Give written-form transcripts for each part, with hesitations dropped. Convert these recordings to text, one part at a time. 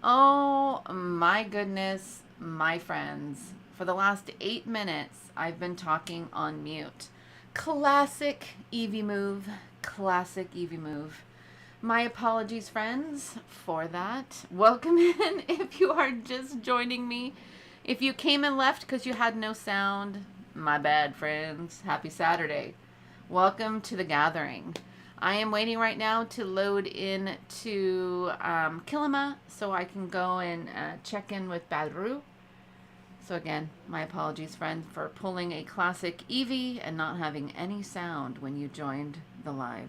Oh my goodness, my friends. For the last 8 minutes, I've been talking on mute. Classic Evie move. Classic Evie move. My apologies, friends, for that. Welcome in if you are just joining me. If you came and left because you had no sound, my bad, friends. Happy Saturday. Welcome to the gathering. I am waiting right now to load in to Kilima so I can go and check in with Badru. So again, my apologies, friend, for pulling a classic Evie and not having any sound when you joined the live.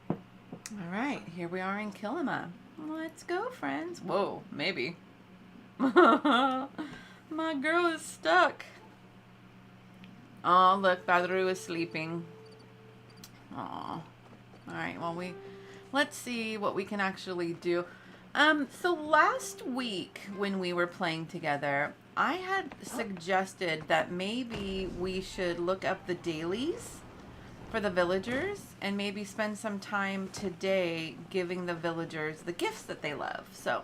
All right, here we are in Kilima. Let's go, friends. Whoa, maybe. My girl is stuck. Oh, look, Badru is sleeping. Oh. All right, well, let's see what we can actually do. So last week when we were playing together, I had suggested that maybe we should look up the dailies for the villagers and maybe spend some time today giving the villagers the gifts that they love. So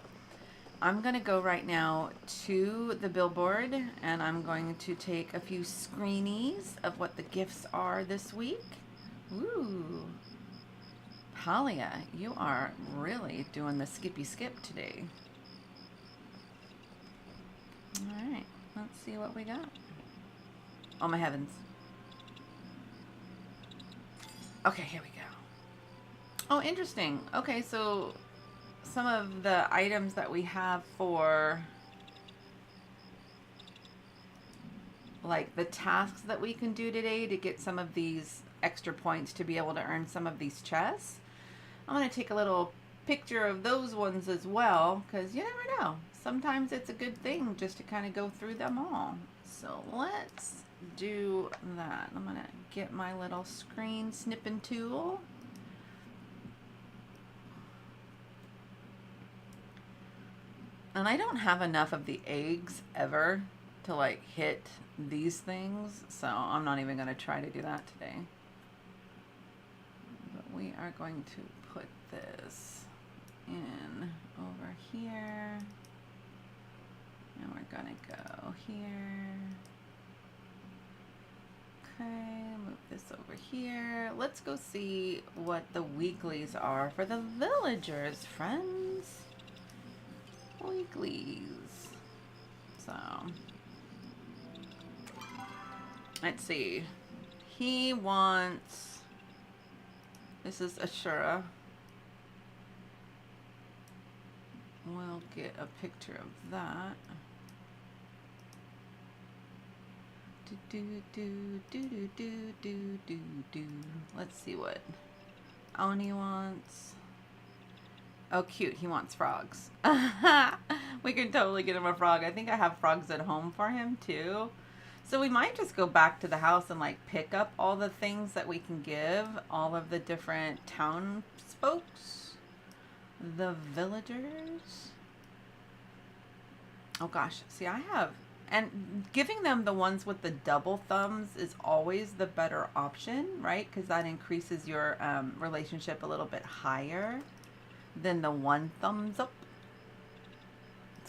I'm going to go right now to the billboard and I'm going to take a few screenies of what the gifts are this week. Ooh. Palia, you are really doing the skippy skip today. All right, let's see what we got. Oh my heavens. Okay, here we go. Oh, interesting. Okay, so some of the items that we have for like the tasks that we can do today to get some of these extra points to be able to earn some of these chests. I'm going to take a little picture of those ones as well because you never know. Sometimes it's a good thing just to kind of go through them all. So let's do that. I'm going to get my little screen snipping tool. And I don't have enough of the eggs ever to like hit these things, so I'm not even going to try to do that today. But we are going to put this in over here. And we're going to go here. Okay, move this over here. Let's go see what the weeklies are for the villagers, friends. Weeklies. So, let's see. He wants, this is Ashura. We'll get a picture of that. Let's see what Oni wants. Oh, cute. He wants frogs. We can totally get him a frog. I think I have frogs at home for him, too. So we might just go back to the house and, like, pick up all the things that we can give all of the different townsfolks. The villagers. Oh, gosh. See, I have... And giving them the ones with the double thumbs is always the better option, right? Because that increases your relationship a little bit higher than the one thumbs up.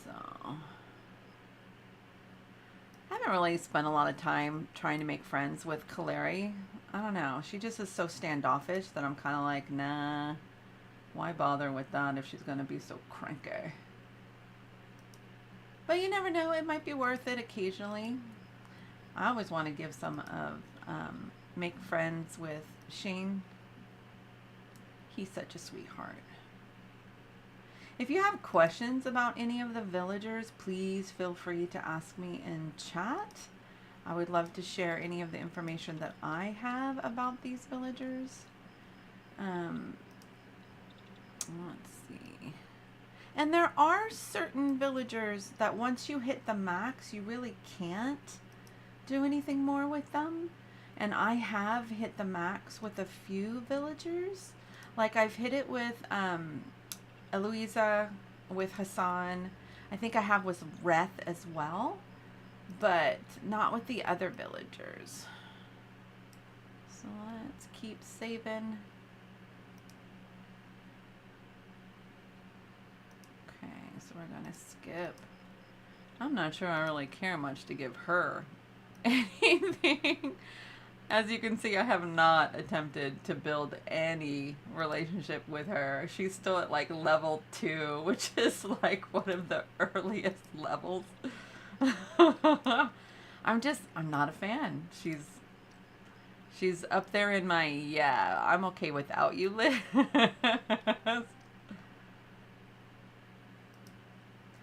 So I haven't really spent a lot of time trying to make friends with Kaleri. I don't know. She just is so standoffish that I'm kind of like, nah, why bother with that if she's going to be so cranky? But you never know. It might be worth it occasionally. I always want to give some of, make friends with Shane. He's such a sweetheart. If you have questions about any of the villagers, please feel free to ask me in chat. I would love to share any of the information that I have about these villagers. Let's see. And there are certain villagers that once you hit the max, you really can't do anything more with them. And I have hit the max with a few villagers. Like I've hit it with Eloisa, with Hassan. I think I have with Reth as well, but not with the other villagers. So let's keep saving. we're gonna skip. I'm not sure I really care much to give her anything. As you can see, I have not attempted to build any relationship with her. She's still at like level 2, which is like one of the earliest levels. I'm not a fan. She's up there in my, yeah, I'm okay without you list.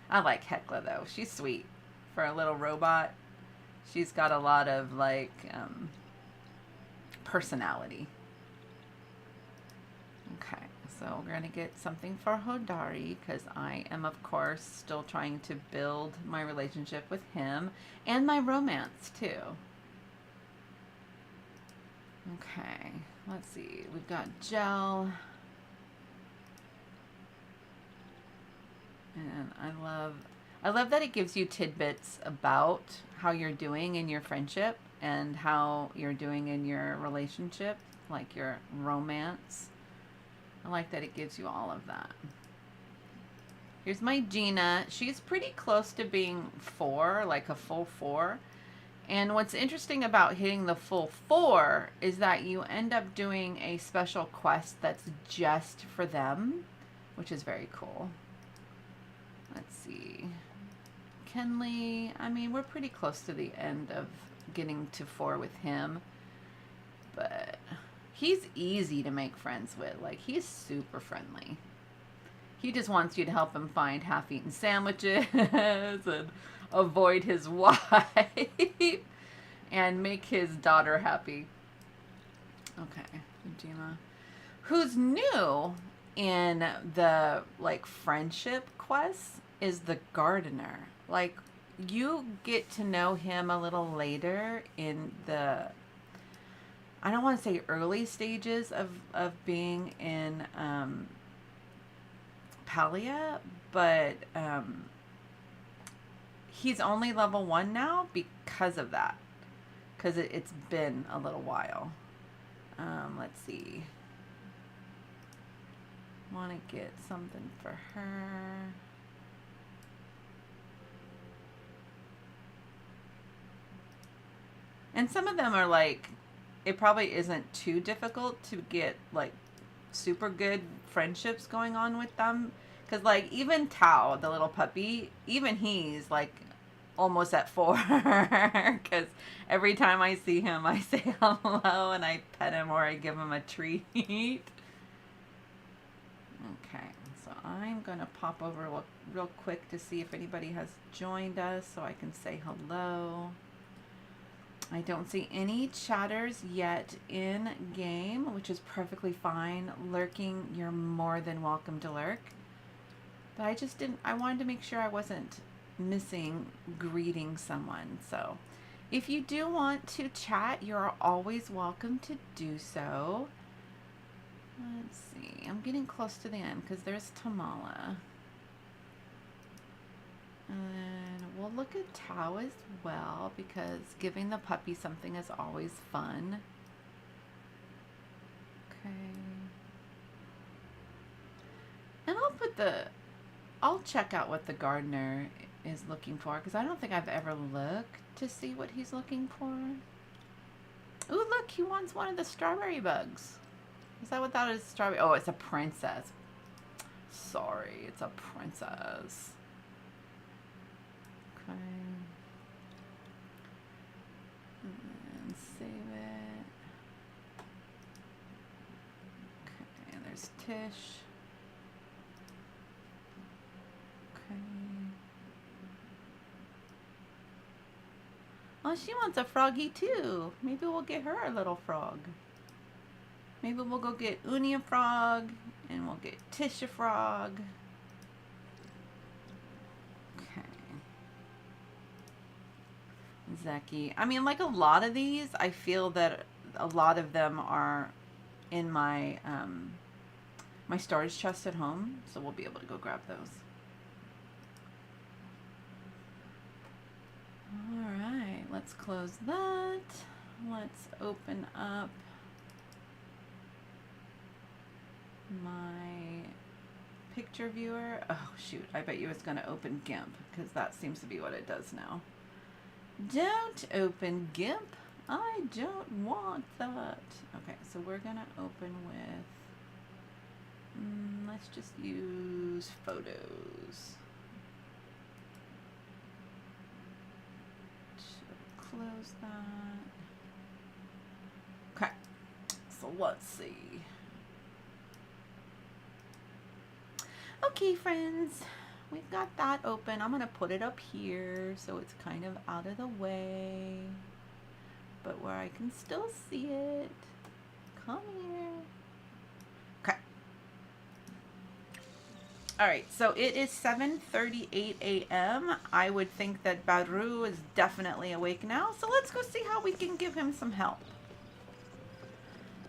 I like Hecla though. She's sweet for a little robot. She's got a lot of like personality. Okay, so we're going to get something for Hodari because I am, of course, still trying to build my relationship with him and my romance too. Okay, let's see. We've got gel. And I love that it gives you tidbits about how you're doing in your friendship and how you're doing in your relationship, like your romance. I like that it gives you all of that. Here's my Gina. She's pretty close to being 4, like a full 4. And what's interesting about hitting the full 4 is that you end up doing a special quest that's just for them, which is very cool. Let's see. Kenley, I mean, we're pretty close to the end of getting to 4 with him. But he's easy to make friends with. Like, he's super friendly. He just wants you to help him find half-eaten sandwiches and avoid his wife and make his daughter happy. Okay, Gemma. Who's new in the, like, friendship quests is the gardener. Like, you get to know him a little later in the, I don't want to say early stages of being in Palia, but he's only level 1 now because of that. Because it's been a little while. Let's see. Want to get something for her. And some of them are like, it probably isn't too difficult to get like super good friendships going on with them. Because like even Tao, the little puppy, even he's like almost at 4. Because every time I see him, I say hello and I pet him or I give him a treat. Okay, so I'm going to pop over real quick to see if anybody has joined us so I can say hello. I don't see any chatters yet in game, which is perfectly fine. Lurking, you're more than welcome to lurk. But I just didn't, I wanted to make sure I wasn't missing greeting someone. So if you do want to chat, you're always welcome to do so. Let's see, I'm getting close to the end because there's Tamala. And we'll look at Tao as well because giving the puppy something is always fun. Okay. And I'll check out what the gardener is looking for because I don't think I've ever looked to see what he's looking for. Ooh, look, he wants one of the strawberry bugs. Is that what that is? Strawberry? Oh, it's a princess. Sorry, it's a princess. Okay. And save it. Okay, and there's Tish. Okay. Oh, she wants a froggy too. Maybe we'll get her a little frog. Maybe we'll go get Uni a frog and we'll get Tish a frog. Zeki. I mean, like a lot of these, I feel that a lot of them are in my my storage chest at home, so we'll be able to go grab those. All right, let's close that. Let's open up my Picture viewer. Oh, shoot. I bet you it's going to open GIMP because that seems to be what it does now. Don't open GIMP. I don't want that. Okay, so we're going to open with... let's just use photos. Close that. Okay, so let's see. Okay, friends, we've got that open. I'm gonna put it up here so it's kind of out of the way, but where I can still see it. Come here. Okay. All right, so it is 7:38 a.m. I would think that Baru is definitely awake now, so let's go see how we can give him some help.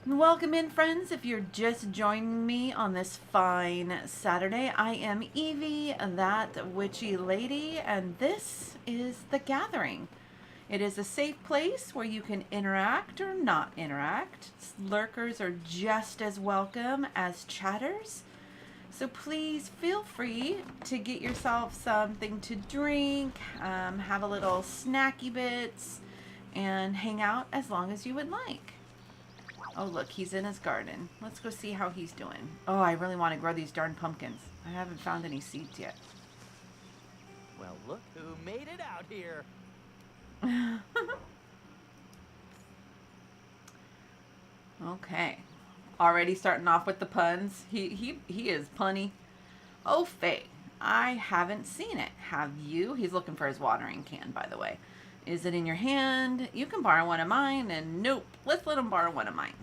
Welcome in, friends. If you're just joining me on this fine Saturday, I am Evie, That Witchy Lady, and this is The Gathering. It is a safe place where you can interact or not interact. Lurkers are just as welcome as chatters. So please feel free to get yourself something to drink, have a little snacky bits, and hang out as long as you would like. Oh, look, he's in his garden. Let's go see how he's doing. Oh, I really want to grow these darn pumpkins. I haven't found any seeds yet. Well, look who made it out here. Okay. Already starting off with the puns. He is punny. Oh, Faye, I haven't seen it. Have you? He's looking for his watering can, by the way. Is it in your hand? You can borrow one of mine. And nope, let's let him borrow one of mine.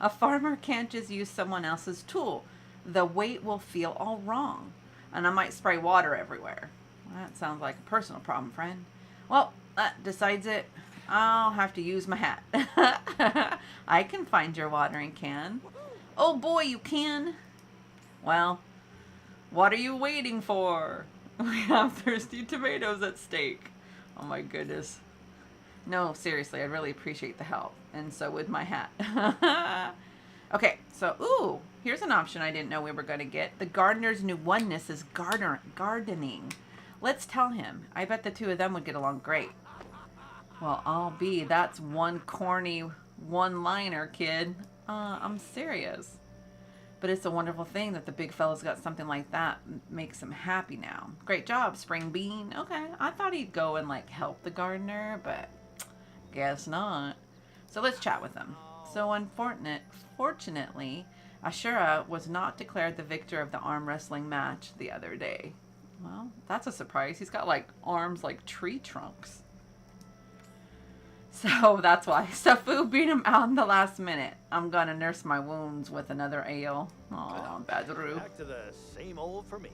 A farmer can't just use someone else's tool. The weight will feel all wrong. And I might spray water everywhere. That sounds like a personal problem, friend. Well, that decides it. I'll have to use my hat. I can find your watering can. Oh boy, you can. Well, what are you waiting for? We have thirsty tomatoes at stake. Oh my goodness. No, seriously, I'd really appreciate the help. And so would my hat. Okay, so, ooh, here's an option I didn't know we were going to get. The gardener's new oneness is gardening. Let's tell him. I bet the two of them would get along great. Well, I'll be. That's one corny one-liner, kid. I'm serious. But it's a wonderful thing that the big fella's got something like that. Makes him happy now. Great job, Spring Bean. Okay, I thought he'd go and, like, help the gardener, but guess not. So let's chat with him. So fortunately, Ashura was not declared the victor of the arm wrestling match the other day. Well, that's a surprise. He's got, like, arms like tree trunks. So that's why. Safu beat him out in the last minute. I'm gonna nurse my wounds with another ale. Aw, Badru. Back to the same old for me.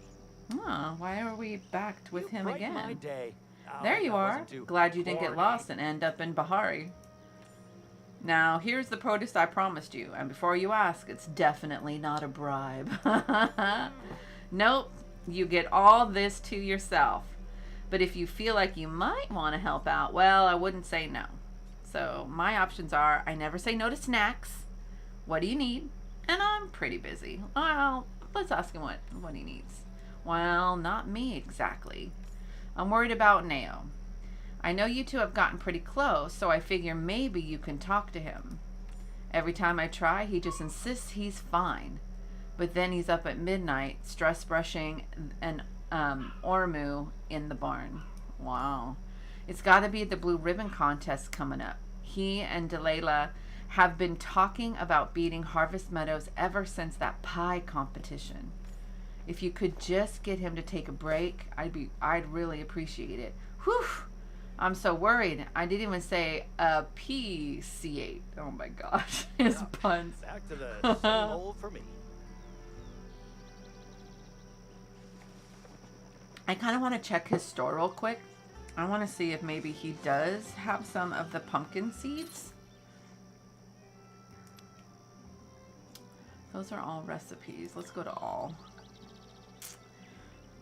Oh, why are we backed with him again? My day. There you are. Glad you didn't get lost and end up in Bahari. Now, here's the produce I promised you. And before you ask, it's definitely not a bribe. Nope. You get all this to yourself. But if you feel like you might want to help out, well, I wouldn't say no. So my options are, I never say no to snacks. What do you need? And I'm pretty busy. Well, let's ask him what he needs. Well, not me exactly. I'm worried about Neo. I know you two have gotten pretty close, so I figure maybe you can talk to him. Every time I try, he just insists he's fine. But then he's up at midnight, stress brushing an Ormu in the barn. Wow. It's got to be the Blue Ribbon Contest coming up. He and Delilah have been talking about beating Harvest Meadows ever since that pie competition. If you could just get him to take a break, I'd really appreciate it. Whew! I'm so worried. I didn't even say PC8. Oh my gosh, his puns. Back to the same old for me. I kind of want to check his store real quick. I want to see if maybe he does have some of the pumpkin seeds. Those are all recipes. Let's go to all.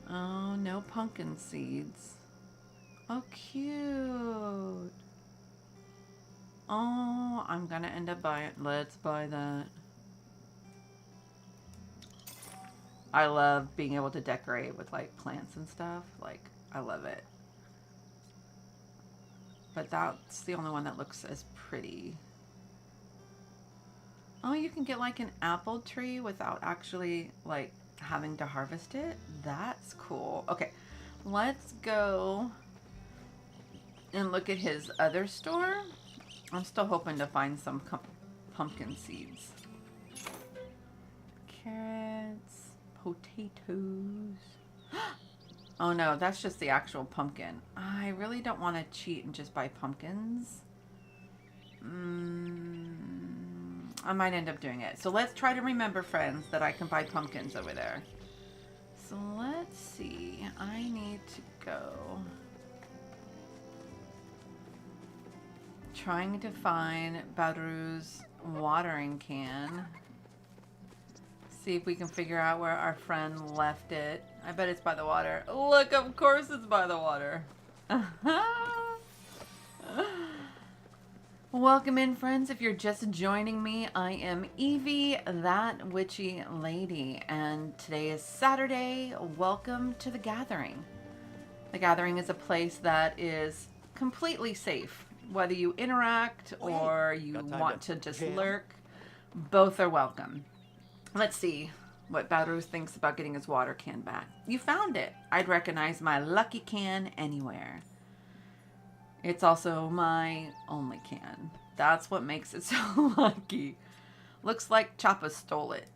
Oh, no pumpkin seeds. Oh, cute. Oh, I'm going to end up buying it. Let's buy that. I love being able to decorate with like plants and stuff. Like, I love it. But that's the only one that looks as pretty. Oh, you can get like an apple tree without actually like having to harvest it. That's cool. Okay, let's go and look at his other store. I'm still hoping to find some pumpkin seeds. Carrots, potatoes. Oh no, that's just the actual pumpkin. I really don't want to cheat and just buy pumpkins. I might end up doing it. So let's try to remember, friends, that I can buy pumpkins over there. So let's see. I need to go. Trying to find Baru's watering can. See if we can figure out where our friend left it. I bet it's by the water. Look, of course it's by the water. Welcome in, friends. If you're just joining me, I am Evie, That Witchy Lady, and today is Saturday. Welcome to The Gathering. The Gathering is a place that is completely safe. Whether you interact or you want to just lurk, both are welcome. Let's see what Baru thinks about getting his water can back. You found it. I'd recognize my lucky can anywhere. It's also my only can. That's what makes it so lucky. Looks like Choppa stole it.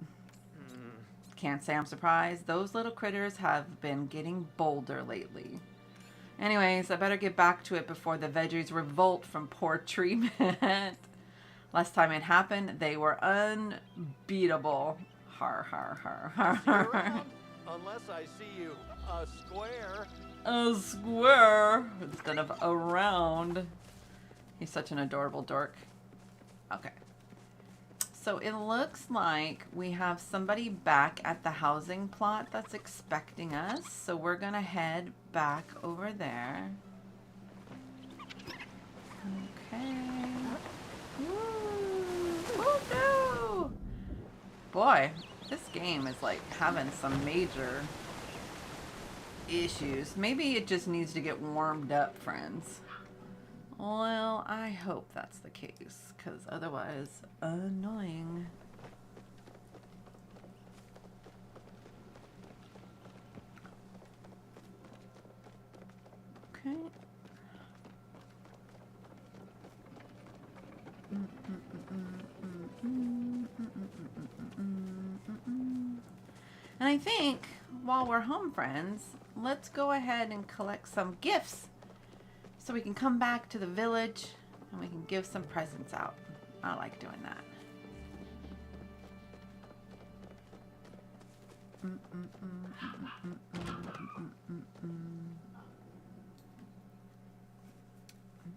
Can't say I'm surprised. Those little critters have been getting bolder lately. Anyways, I better get back to it before the veggies revolt from poor treatment. Last time it happened, they were unbeatable. Har, har, har, har, har. Unless I see you a square. A square instead of around. He's such an adorable dork. Okay. So it looks like we have somebody back at the housing plot that's expecting us. So we're going to head back over there. Okay. Woo! Oh no! Boy, this game is like having some major issues. Maybe it just needs to get warmed up, friends. Well, I hope that's the case, because otherwise, annoying. Okay. And I think, while we're home, friends, let's go ahead and collect some gifts so we can come back to the village and we can give some presents out. I like doing that.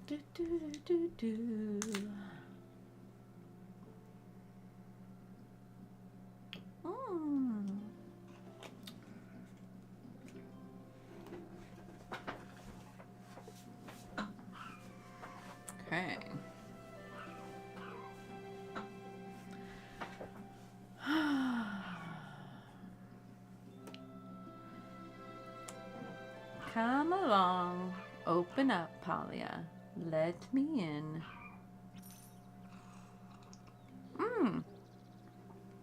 Do, do, do, do, do. Okay. Come along. Open up, Palia. Let me in.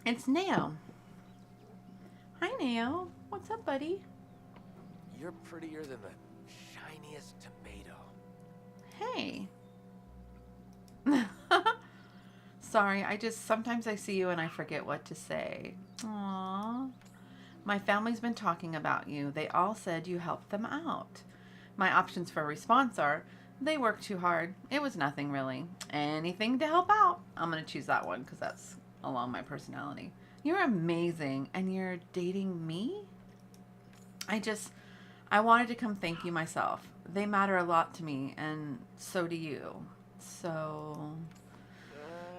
It's Neo. Hi, Neo. What's up, buddy? You're prettier than the shiniest tomato. Hey. Sorry, sometimes I see you and I forget what to say. Aww. My family's been talking about you. They all said you helped them out. My options for a response are, they work too hard. It was nothing really. Anything to help out. I'm going to choose that one because that's along my personality. You're amazing and you're dating me? I wanted to come thank you myself. They matter a lot to me and so do you. So,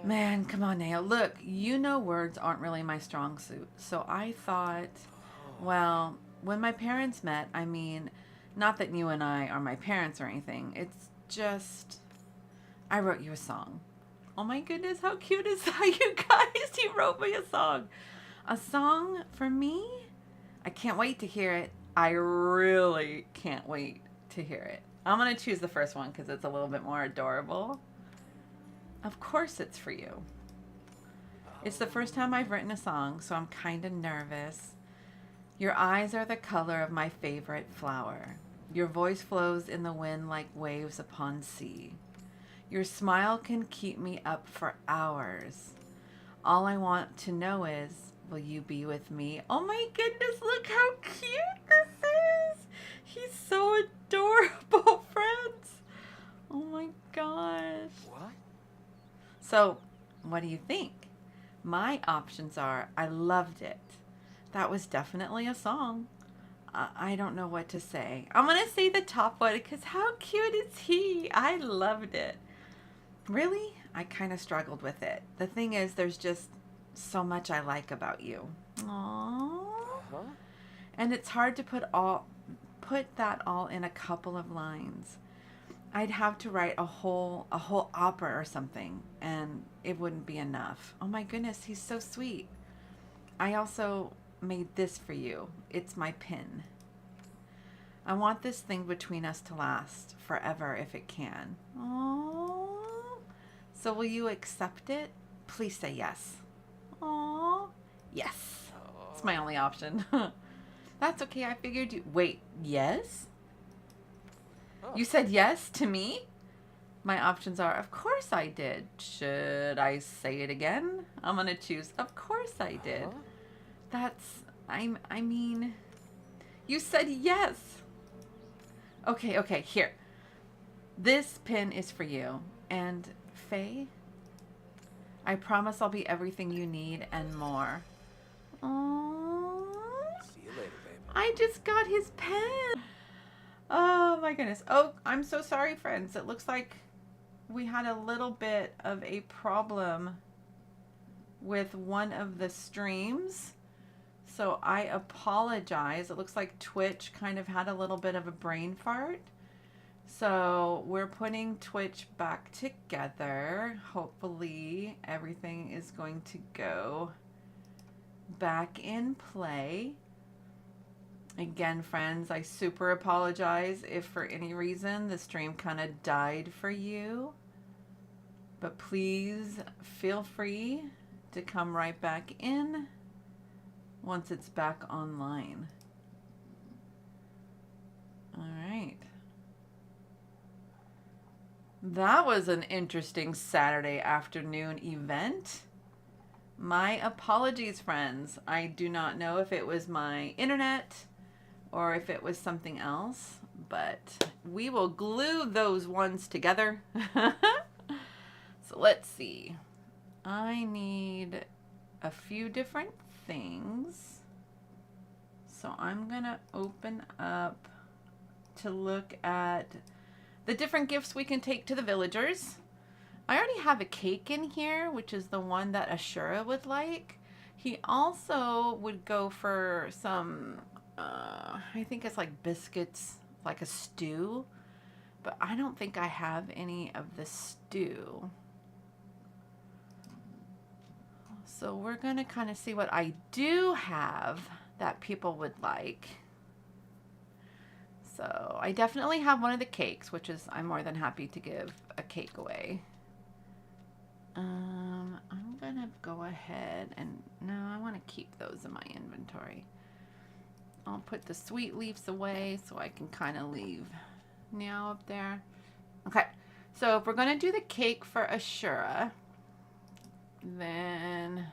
man, come on, Neo. Look, you know words aren't really my strong suit. So I thought, well, when my parents met, I mean, not that you and I are my parents or anything. It's just, I wrote you a song. Oh my goodness, how cute is that, you guys? He wrote me a song. A song for me? I can't wait to hear it. I really can't wait to hear it. I'm going to choose the first one because it's a little bit more adorable. Of course it's for you. It's the first time I've written a song, so I'm kind of nervous. Your eyes are the color of my favorite flower. Your voice flows in the wind like waves upon sea. Your smile can keep me up for hours. All I want to know is, will you be with me? Oh my goodness, look how cute this is. He's so adorable, friends. Oh my gosh. What? So, what do you think? My options are, I loved it. That was definitely a song. I don't know what to say. I'm going to say the top one because how cute is he? I loved it. Really? I kind of struggled with it. The thing is, there's just so much I like about you. Aww. Huh? And it's hard to put that all in a couple of lines. I'd have to write a whole opera or something, and it wouldn't be enough. Oh my goodness, he's so sweet. I also made this for you. It's my pin. I want this thing between us to last forever if it can. Aww. So will you accept it? Please say yes. Aww. Yes. It's my only option. That's okay. I figured you... Wait, yes? Oh. You said yes to me? My options are, of course I did. Should I say it again? I'm going to choose, of course I did. Huh? That's... I mean... You said yes. Okay, here. This pin is for you. And, Faye, I promise I'll be everything you need and more. Aww. See you later, babe. I just got his pen. Oh my goodness. Oh, I'm so sorry, friends. It looks like we had a little bit of a problem with one of the streams. So I apologize. It looks like Twitch kind of had a little bit of a brain fart. So we're putting Twitch back together. Hopefully everything is going to go back in play. Again, friends, I super apologize if for any reason the stream kind of died for you. But please feel free to come right back in once it's back online. All right. That was an interesting Saturday afternoon event. My apologies, friends. I do not know if it was my internet or if it was something else, but we will glue those ones together. So let's see. I need a few different things. So I'm gonna open up to look at the different gifts we can take to the villagers. I already have a cake in here, which is the one that Ashura would like. He also would go for some, I think it's like biscuits, like a stew. But I don't think I have any of the stew. So we're going to kind of see what I do have that people would like. So I definitely have one of the cakes, which is I'm more than happy to give a cake away. I'm going to go ahead and no, I want to keep those in my inventory. I'll put the sweet leaves away so I can kind of leave now up there. Okay, so if we're going to do the cake for Ashura, then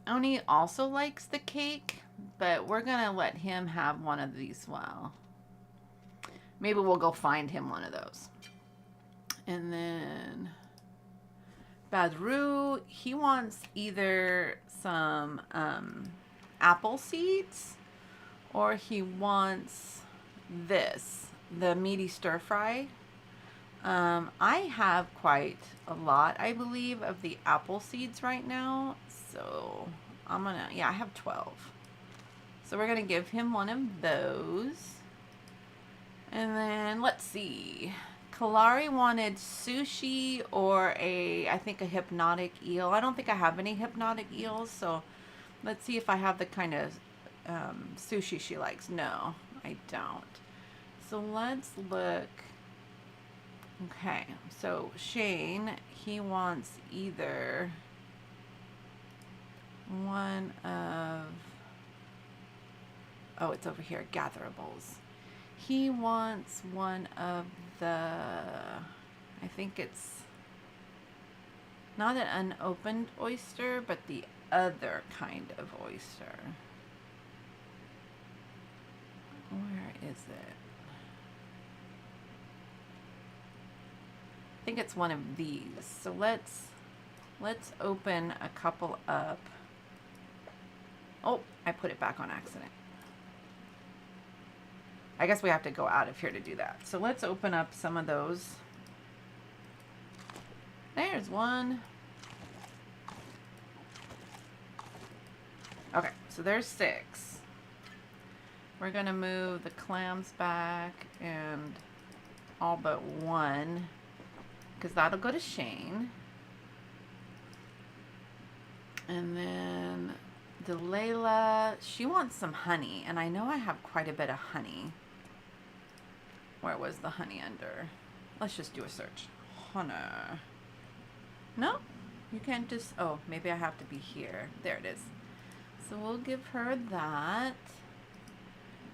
Oni also likes the cake, but we're going to let him have one of these. Well, maybe we'll go find him one of those. And then Badru, he wants either some apple seeds or he wants this, the meaty stir fry. I have quite a lot, I believe, of the apple seeds right now. So I'm gonna, yeah, I have 12. So we're gonna give him one of those. And then let's see. Kalari wanted sushi or I think a hypnotic eel. I don't think I have any hypnotic eels, so let's see if I have the kind of sushi she likes. No, I don't. So let's look. Okay, so Shane, he wants either one of, oh, it's over here, gatherables. He wants one of the, I think it's not an unopened oyster, but the other kind of oyster. Where is it? I think it's one of these. So let's open a couple up. Oh, I put it back on accident. I guess we have to go out of here to do that. So let's open up some of those. There's one. Okay, so there's 6. We're gonna move the clams back and all but one, because that'll go to Shane. And then Delilah, she wants some honey, and I know I have quite a bit of honey. Where was the honey under? Let's just do a search. Honey. No, you can't just, oh, maybe I have to be here. There it is. So we'll give her that.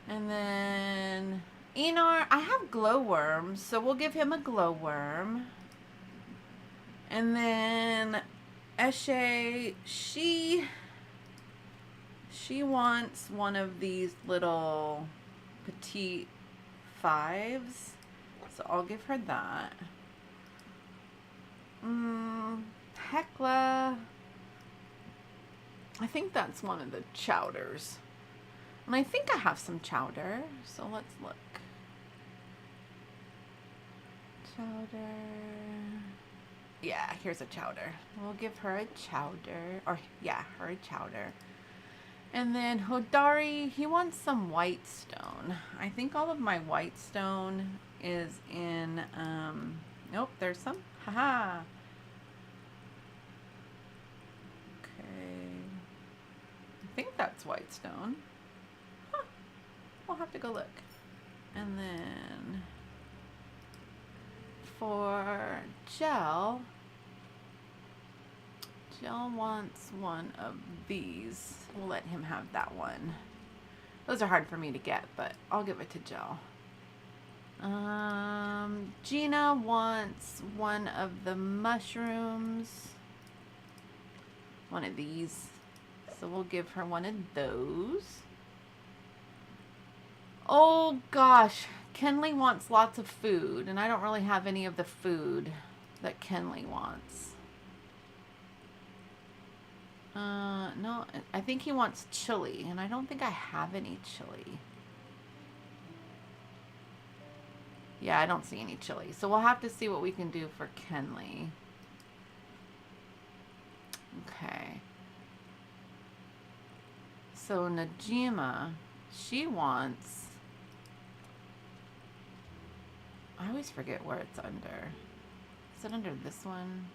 And then Enar, I have glowworms, so we'll give him a glowworm. And then Eshe, she wants one of these little petite 5s, so I'll give her that. Hecla, I think that's one of the chowders. And I think I have some chowder, so let's look. Chowder. Yeah, here's a chowder. We'll give her a chowder, or yeah, her a chowder. And then Hodari, he wants some white stone. I think all of my white stone is in, nope, there's some. Haha. Okay. I think that's white stone. Huh. We'll have to go look. And then for Gel, Gel wants one of these. We'll let him have that one. Those are hard for me to get, but I'll give it to Gel. Gina wants one of the mushrooms. One of these. So we'll give her one of those. Oh gosh, Kenley wants lots of food, and I don't really have any of the food that Kenley wants. No, I think he wants chili, and I don't think I have any chili. Yeah, I don't see any chili. So we'll have to see what we can do for Kenley. Okay. So Najima, she wants... I always forget where it's under. Is it under this one?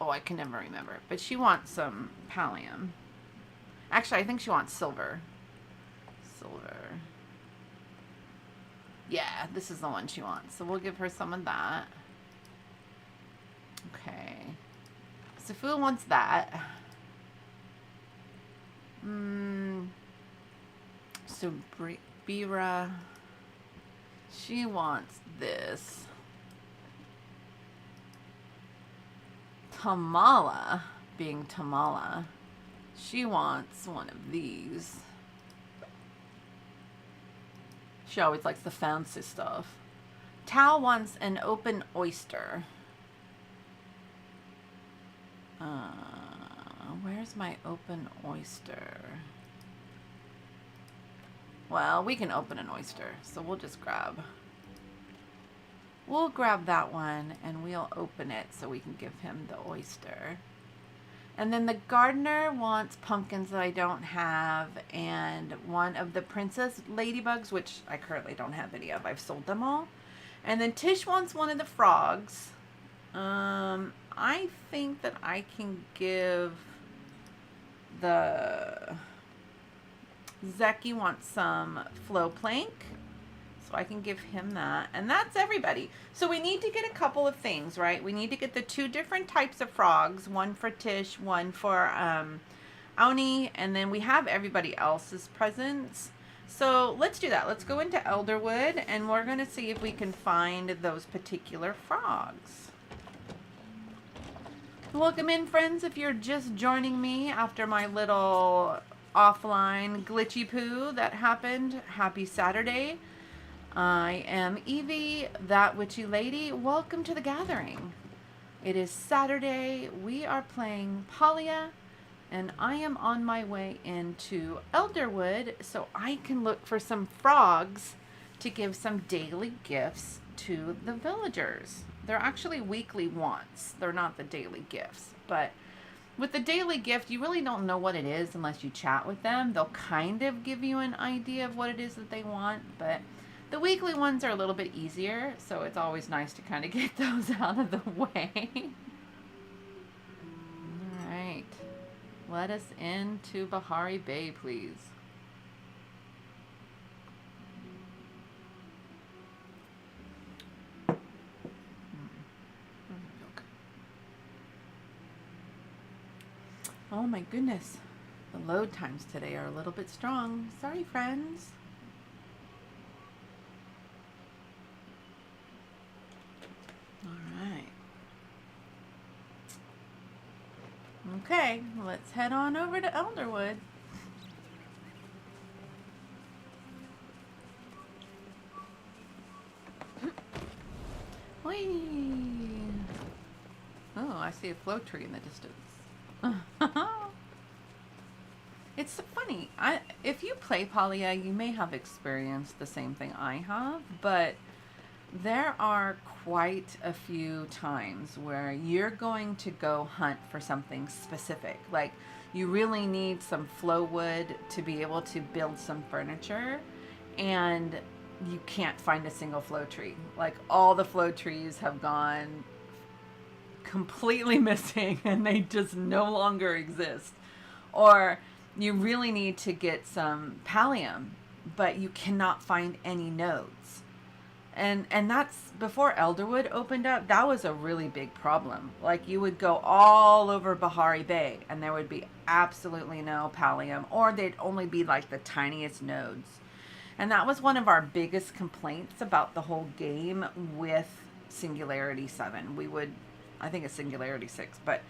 Oh, I can never remember. But she wants some pallium. Actually, I think she wants silver. Silver. Yeah, this is the one she wants. So we'll give her some of that. Okay. Safu wants that. So Bira, she wants this. Tamala, being Tamala, she wants one of these. She always likes the fancy stuff. Tal wants an open oyster. Where's my open oyster? Well, we can open an oyster, so we'll just grab. We'll grab that one and we'll open it so we can give him the oyster. And then the gardener wants pumpkins that I don't have, and one of the princess ladybugs, which I currently don't have any of. I've sold them all. And then Tish wants one of the frogs. I think that I can give the Zeki wants some flow plank, so I can give him that. And that's everybody. So we need to get a couple of things, right? We need to get the 2 different types of frogs, one for Tish, one for Auni, and then we have everybody else's presents. So let's do that. Let's go into Elderwood, and we're going to see if we can find those particular frogs. Welcome in, friends, if you're just joining me after my little offline glitchy poo that happened. Happy Saturday. I am Evie, That Witchy Lady. Welcome to the gathering. It is Saturday. We are playing Palia, and I am on my way into Elderwood so I can look for some frogs to give some daily gifts to the villagers. They're actually weekly wants. They're not the daily gifts. But with the daily gift, you really don't know what it is unless you chat with them. They'll kind of give you an idea of what it is that they want, but the weekly ones are a little bit easier, so it's always nice to kind of get those out of the way. All right. Let us into Bahari Bay, please. Oh my goodness. The load times today are a little bit strong. Sorry, friends. Alright. Okay, let's head on over to Elderwood. Whee! Oh, I see a flow tree in the distance. It's funny. If you play Palia, you may have experienced the same thing I have, but there are quite a few times where you're going to go hunt for something specific. Like, you really need some flow wood to be able to build some furniture, and you can't find a single flow tree. Like, all the flow trees have gone completely missing and they just no longer exist. Or you really need to get some pallium, but you cannot find any nodes. And that's before Elderwood opened up. That was a really big problem. Like, you would go all over Bahari Bay and there would be absolutely no pallium, or they'd only be like the tiniest nodes. And that was one of our biggest complaints about the whole game with Singularity 7. We would, I think it's Singularity 6, but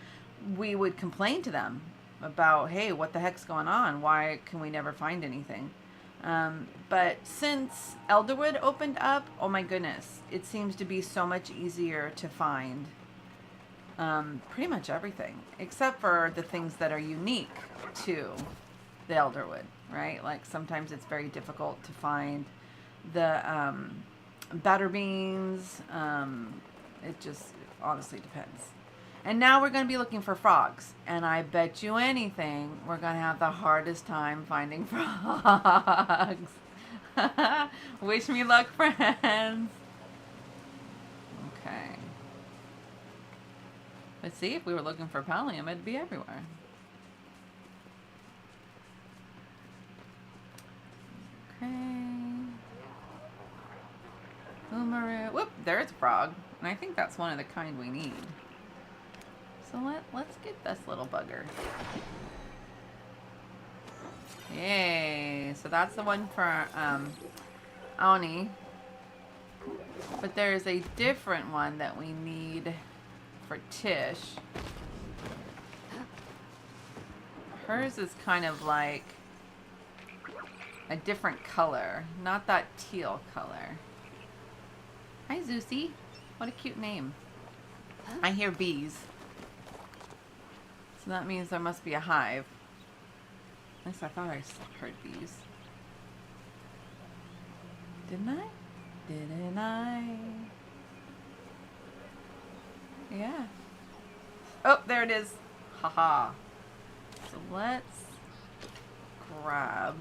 we would complain to them about, hey, what the heck's going on? Why can we never find anything? But since Elderwood opened up, oh my goodness, it seems to be so much easier to find pretty much everything, except for the things that are unique to the Elderwood, right? Like, sometimes it's very difficult to find the batter beans. It just honestly depends. And now we're going to be looking for frogs. And I bet you anything, we're going to have the hardest time finding frogs. Wish me luck, friends. Okay. Let's see, if we were looking for pallium, it'd be everywhere. Okay. Umaru. Whoop, there's a frog. And I think that's one of the kind we need. So let's get this little bugger. Yay. So that's the one for Auni. But there's a different one that we need for Tish. Hers is kind of like a different color. Not that teal color. Hi, Zeusy. What a cute name. I hear bees. So that means there must be a hive. At least I thought I heard bees. Didn't I? Didn't I? Yeah. Oh, there it is. Haha. So let's grab.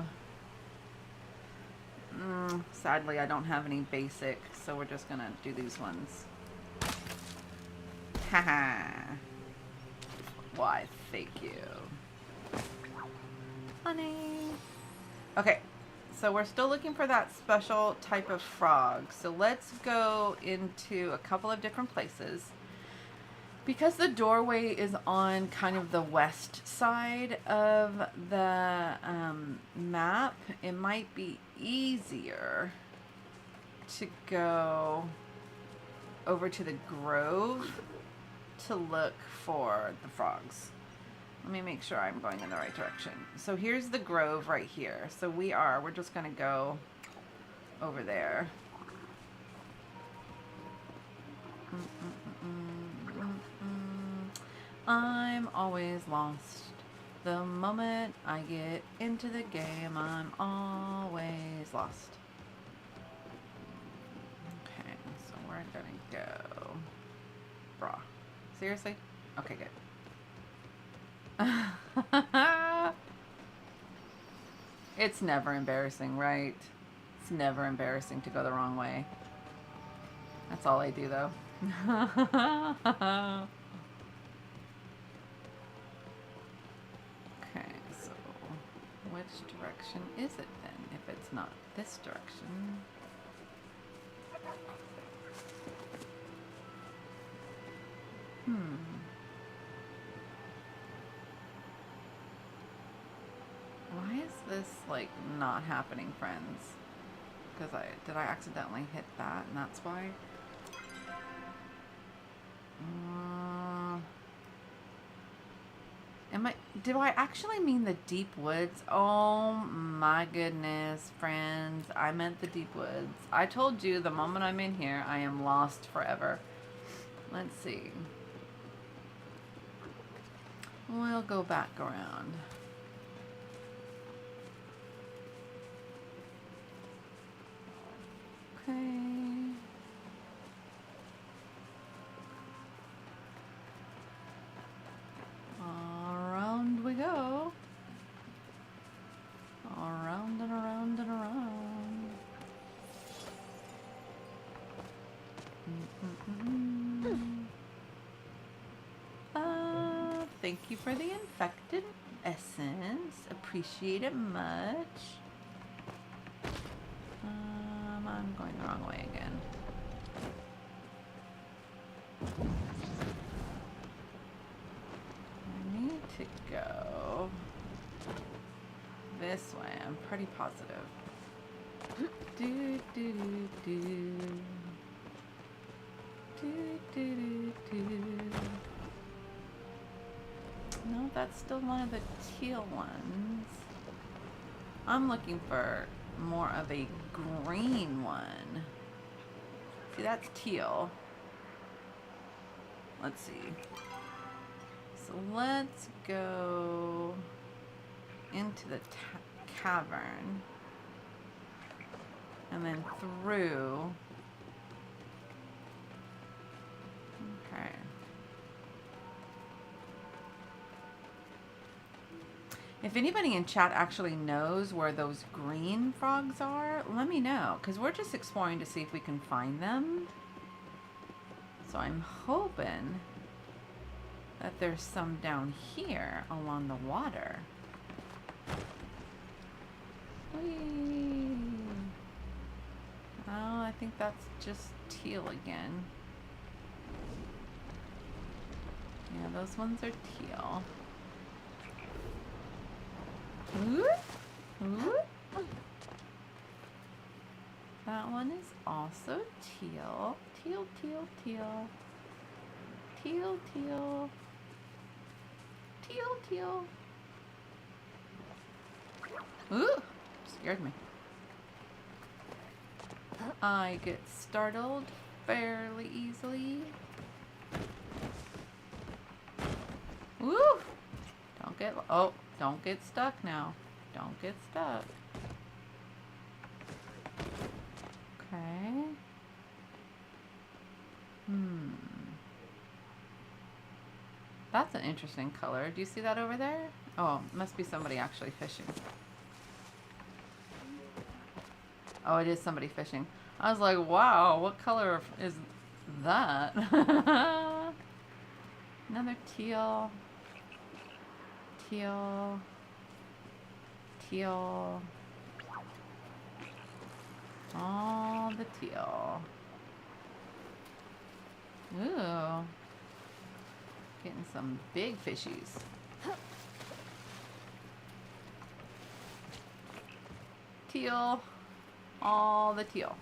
Sadly, I don't have any basic, so we're just gonna do these ones. Haha. Why, thank you. Honey. Okay, so we're still looking for that special type of frog. So let's go into a couple of different places. Because the doorway is on kind of the west side of the map, it might be easier to go over to the grove to look for the frogs. Let me make sure I'm going in the right direction. So here's the grove right here. So we're just gonna go over there. I'm always lost. The moment I get into the game, I'm always lost. Okay, so we're gonna go. Brah. Seriously? Okay, good. It's never embarrassing, right? It's never embarrassing to go the wrong way. That's all I do, though. Okay, so which direction is it then, if it's not this direction? Why is this, like, not happening, friends? Because did I accidentally hit that, and that's why? Do I actually mean the deep woods? Oh my goodness, friends. I meant the deep woods. I told you the moment I'm in here, I am lost forever. Let's see. We'll go back around. Okay. Around we go. Around and around and around. Thank you for the infected essence. Appreciate it much. I'm going the wrong way again. I need to go this way. I'm pretty positive. Do do do do. Do do do do. No, that's still one of the teal ones. I'm looking for more of a green one. See, that's teal. Let's see. So let's go into the cavern and then through. Okay. If anybody in chat actually knows where those green frogs are, let me know, because we're just exploring to see if we can find them. So I'm hoping that there's some down here along the water. Whee! Oh, I think that's just teal again. Yeah, those ones are teal. Ooh. Ooh. That one is also teal. Teal, teal, teal. Teal, teal. Teal, teal. Ooh! Scared me. I get startled fairly easily. Woo! Don't get stuck now. Don't get stuck. Okay. That's an interesting color. Do you see that over there? Oh, must be somebody actually fishing. Oh, it is somebody fishing. I was like, wow, what color is that? Another teal. Teal. Teal. All the teal. Ooh. Getting some big fishies. Teal. All the teal.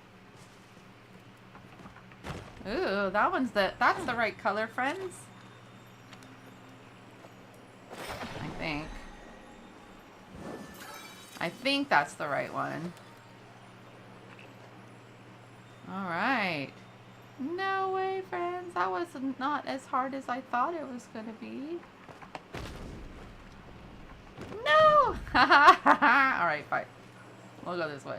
Ooh, that's the right color, friends. I think that's the right one. All right. No way, friends. That was not as hard as I thought it was going to be. No! All right, fine. We'll go this way.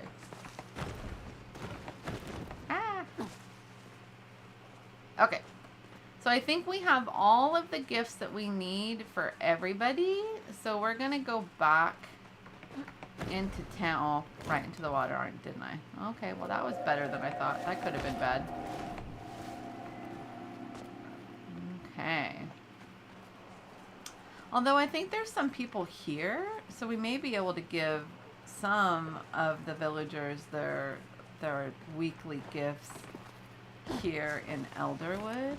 Ah. Okay. So I think we have all of the gifts that we need for everybody. So we're going to go back into town. Oh, right into the water, didn't I? Okay, well that was better than I thought. That could have been bad. Okay. Although I think there's some people here, so we may be able to give some of the villagers their weekly gifts here in Elderwood.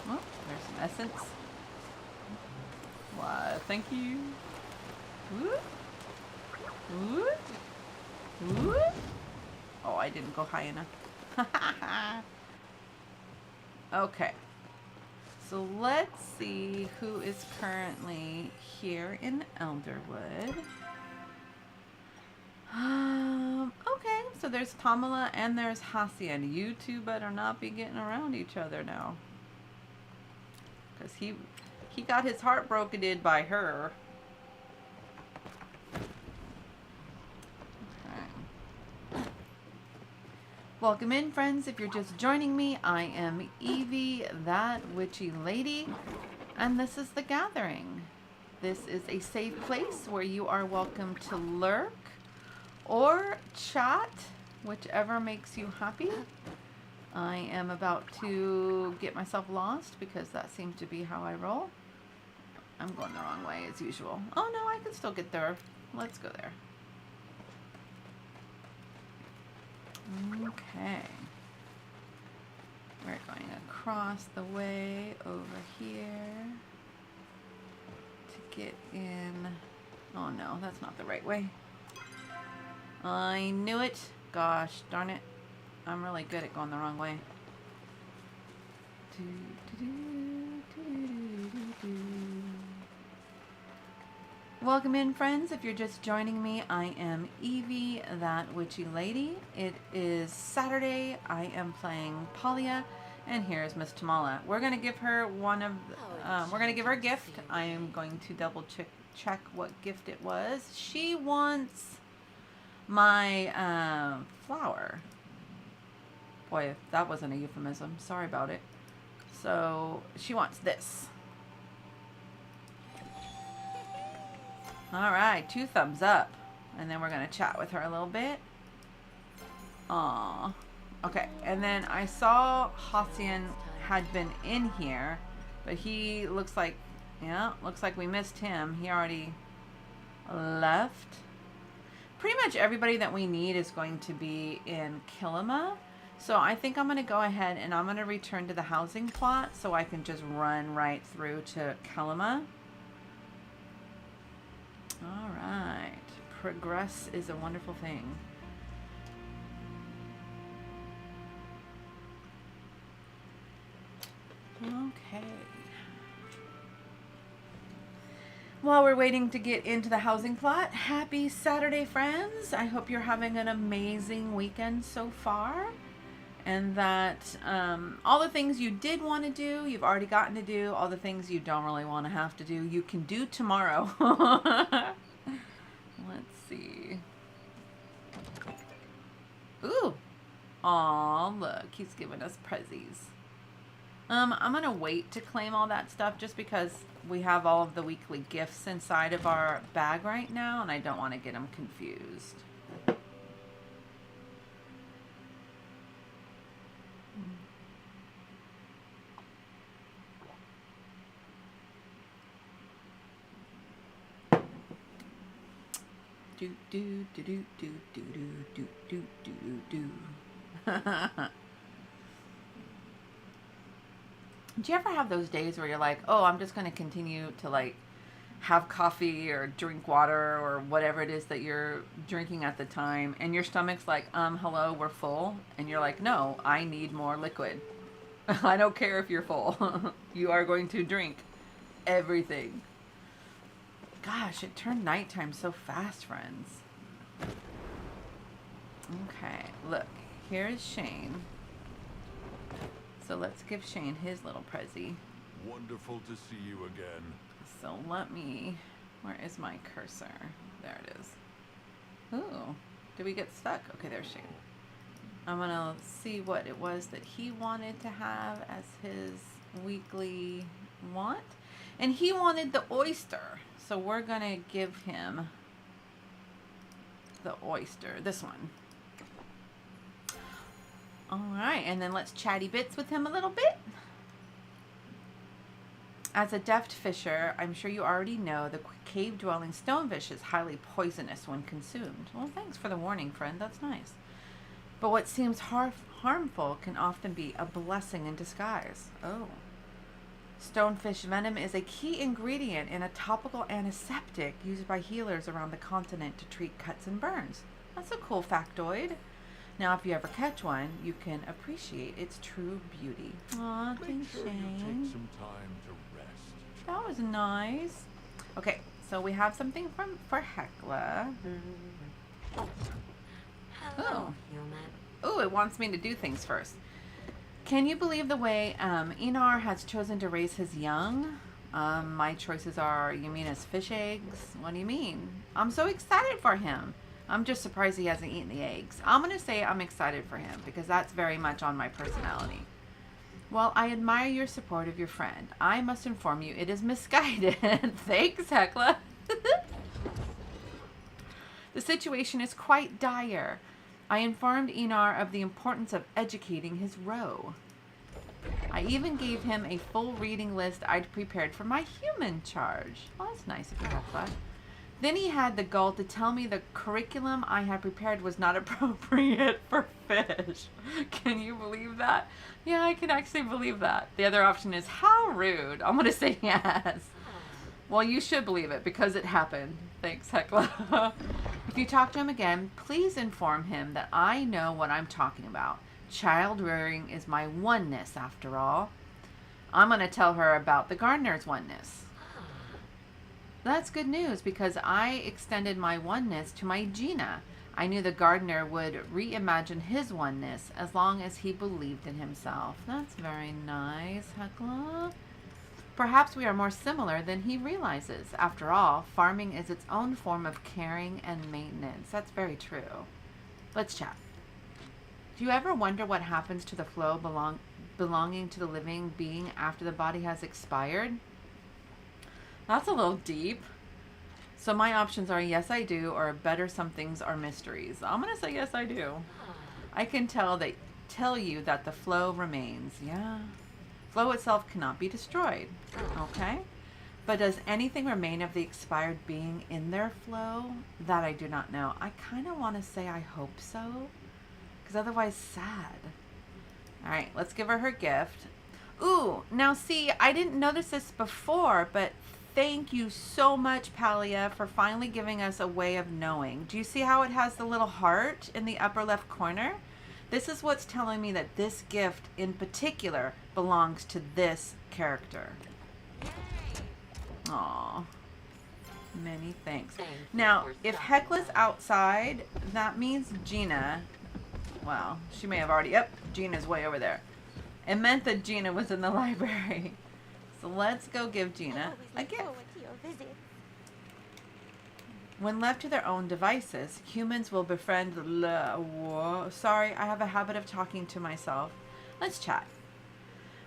Oh, there's some essence. Why, thank you. Ooh. Ooh. Ooh. Oh, I didn't go high enough. Okay. So let's see who is currently here in Elderwood. Okay, so there's Tamala and there's Hacian. You two better not be getting around each other now. Because he got his heart broken in by her. Okay. Welcome in, friends. If you're just joining me, I am Evie, That Witchy Lady, and this is The Gathering. This is a safe place where you are welcome to lurk or chat, whichever makes you happy. I am about to get myself lost because that seems to be how I roll. I'm going the wrong way as usual. Oh no, I can still get there. Let's go there. Okay. We're going across the way over here to get in. Oh no, that's not the right way. I knew it. Gosh, darn it. I'm really good at going the wrong way. Welcome in, friends. If you're just joining me, I am Evie, That Witchy Lady. It is Saturday. I am playing Palia, and here's Miss Tamala. We're gonna give her we're gonna give her a gift. I am going to double check what gift it was. She wants my flower. Boy, that wasn't a euphemism. Sorry about it. So she wants this. All right, 2 thumbs up. And then we're going to chat with her a little bit. Aww. Okay, and then I saw Hacian had been in here, but he looks like we missed him. He already left. Pretty much everybody that we need is going to be in Kilima. So I think I'm going to go ahead and I'm going to return to the housing plot so I can just run right through to Kilima. All right. Progress is a wonderful thing. Okay. While we're waiting to get into the housing plot, happy Saturday, friends. I hope you're having an amazing weekend so far. And that all the things you did want to do, you've already gotten to do. All the things you don't really want to have to do, you can do tomorrow. Let's see. Ooh. Aw, look. He's giving us prezzies. I'm going to wait to claim all that stuff just because we have all of the weekly gifts inside of our bag right now, and I don't want to get them confused. Do do do do do do do do do do do. Do you ever have those days where you're like, oh, I'm just going to continue to like have coffee or drink water or whatever it is that you're drinking at the time, and your stomach's like, hello, we're full, and you're like, no, I need more liquid. I don't care if you're full. You are going to drink everything. Gosh, it turned nighttime so fast, friends. Okay, look, here's Shane. So let's give Shane his little prezi. Wonderful to see you again. So let me, where is my cursor? There it is. Ooh, did we get stuck? Okay, there's Shane. I'm gonna see what it was that he wanted to have as his weekly want. And he wanted the oyster. So we're gonna give him the oyster, this one. All right, and then let's chatty bits with him a little bit. As a deft fisher, I'm sure you already know the cave-dwelling stonefish is highly poisonous when consumed. Well, thanks for the warning, friend. That's nice. But what seems harmful can often be a blessing in disguise. Oh. Stonefish venom is a key ingredient in a topical antiseptic used by healers around the continent to treat cuts and burns. That's a cool factoid. Now, if you ever catch one, you can appreciate its true beauty. Aw, thanks, Make sure you Shane. take some time to rest. That was nice. Okay, so we have something for Hecla. Hello, human. Oh, it wants me to do things first. Can you believe the way Enar has chosen to raise his young? My choices are, you mean as fish eggs? What do you mean? I'm so excited for him. I'm just surprised he hasn't eaten the eggs. I'm going to say I'm excited for him because that's very much on my personality. Well, I admire your support of your friend. I must inform you it is misguided. Thanks, Hecla. The situation is quite dire. I informed Enar of the importance of educating his roe. I even gave him a full reading list I'd prepared for my human charge. Well, that's nice of you, Hecla. Then he had the gall to tell me the curriculum I had prepared was not appropriate for fish. Can you believe that? Yeah, I can actually believe that. The other option is, how rude. I'm going to say yes. Well, you should believe it because it happened. Thanks, Hecla. If you talk to him again, please inform him that I know what I'm talking about. Child rearing is my oneness, after all. I'm going to tell her about the gardener's oneness. That's good news because I extended my oneness to my Gina. I knew the gardener would reimagine his oneness as long as he believed in himself. That's very nice, Hecla. Perhaps we are more similar than he realizes. After all, farming is its own form of caring and maintenance. That's very true. Let's chat. Do you ever wonder what happens to the flow belonging to the living being after the body has expired? That's a little deep. So my options are yes, I do, or better, some things are mysteries. I'm going to say yes, I do. I can tell you that the flow remains. Yeah. Flow itself cannot be destroyed. Okay. But does anything remain of the expired being in their flow? That I do not know. I kind of want to say I hope so. Because otherwise sad. All right, let's give her gift. Ooh, now see, I didn't notice this before, but thank you so much, Palia, for finally giving us a way of knowing. Do you see how it has the little heart in the upper left corner? This is what's telling me that this gift in particular belongs to this character. Aw. Many thanks. Now, if Hecla's outside, that means Gina. Well, she may have already. Yep, Gina's way over there. It meant that Gina was in the library. So let's go give Gina a gift. When left to their own devices, humans will befriend Sorry, I have a habit of talking to myself. Let's chat.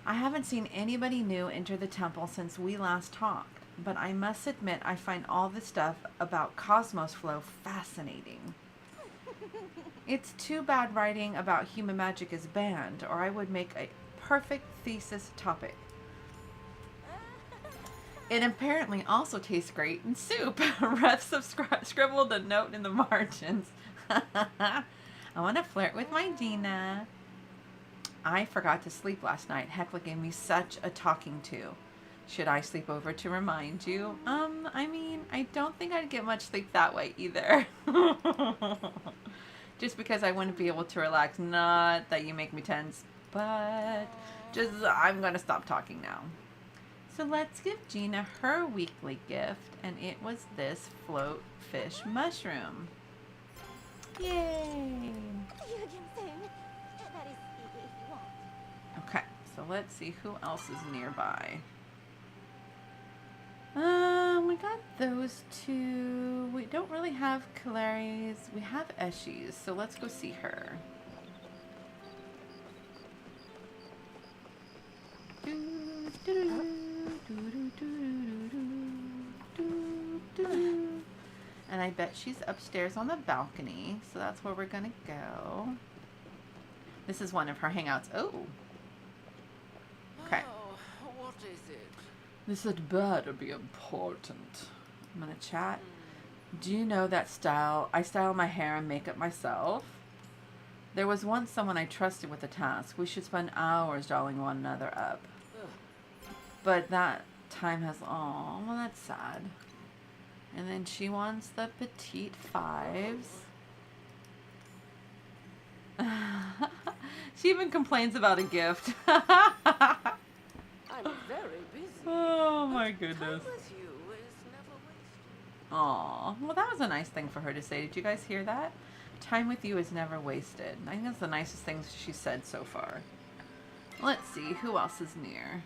I haven't seen anybody new enter the temple since we last talked, but I must admit I find all the stuff about Cosmos Flow fascinating. It's too bad writing about human magic is banned, or I would make a perfect thesis topic. It apparently also tastes great in soup. Ref scribbled a note in the margins. I want to flirt with my Gina. I forgot to sleep last night. Hecla gave me such a talking to. Should I sleep over to remind you? I mean, I don't think I'd get much sleep that way either. Just because I wouldn't be able to relax. Not that you make me tense, but just I'm gonna stop talking now. So let's give Gina her weekly gift, and it was this float fish mushroom. Yay! Okay, so let's see who else is nearby. We got those two. We don't really have Calari's. We have Eshi's, so let's go see her. And I bet she's upstairs on the balcony, so that's where we're gonna go. This is one of her hangouts. Oh. Okay. Oh, what is it? This had better be important. I'm gonna chat. Do you know that style? I style my hair and makeup myself. There was once someone I trusted with a task. We should spend hours dolling one another up. But that time has... Oh, well, that's sad. And then she wants the petite fives. She even complains about a gift. I'm very busy. Oh, my goodness. Time with you is never wasted. Aw, well, that was a nice thing for her to say. Did you guys hear that? Time with you is never wasted. I think that's the nicest thing she said so far. Let's see, who else is near?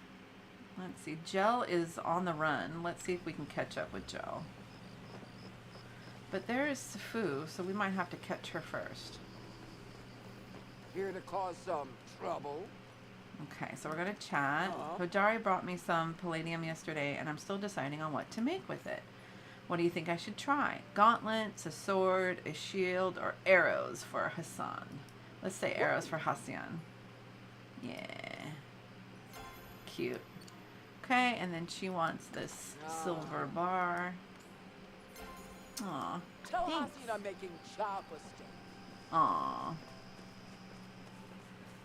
Let's see, Gel is on the run. Let's see if we can catch up with Gel. But there is Sifu, so we might have to catch her first. Here to cause some trouble? Okay, so we're gonna chat. Hojari brought me some palladium yesterday, and I'm still deciding on what to make with it. What do you think I should try? Gauntlets, a sword, a shield, or arrows for Hassan? Let's say arrows for Hassan. Yeah. Cute. Okay, and then she wants this silver bar. Aw. Tell Thanks. Hassan I'm making chopper steak. Aw.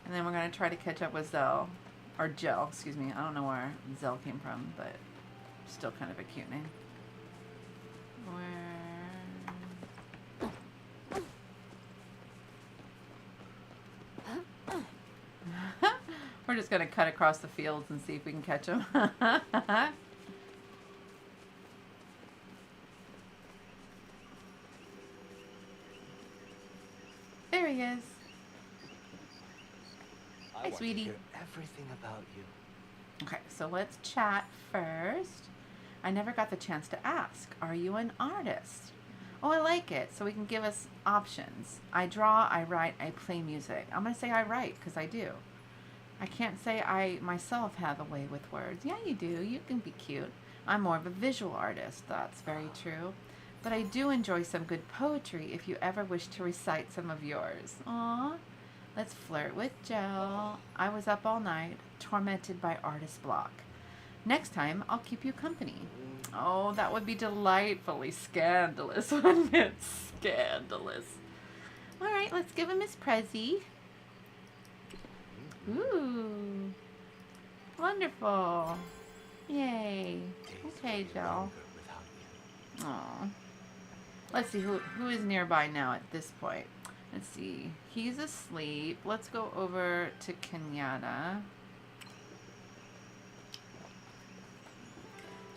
And then we're going to try to catch up with Zell. Or Gel, excuse me. I don't know where Zell came from, but still kind of a cute name. We're just going to cut across the fields and see if we can catch him. There he is. Hi, sweetie. Hear everything about you. Okay, so let's chat first. I never got the chance to ask. Are you an artist? Oh, I like it. So we can give us options. I draw, I write, I play music. I'm going to say I write because I do. I can't say I myself have a way with words. Yeah, you do. You can be cute. I'm more of a visual artist. That's very true. But I do enjoy some good poetry if you ever wish to recite some of yours. Aw. Let's flirt with Gel. I was up all night, tormented by artist block. Next time, I'll keep you company. Oh, that would be delightfully scandalous, wouldn't it? Scandalous. All right, let's give him his Prezi. Ooh. Wonderful. Yay. Okay, Gel. Aw. Let's see who is nearby now at this point. Let's see. He's asleep. Let's go over to Kenyatta.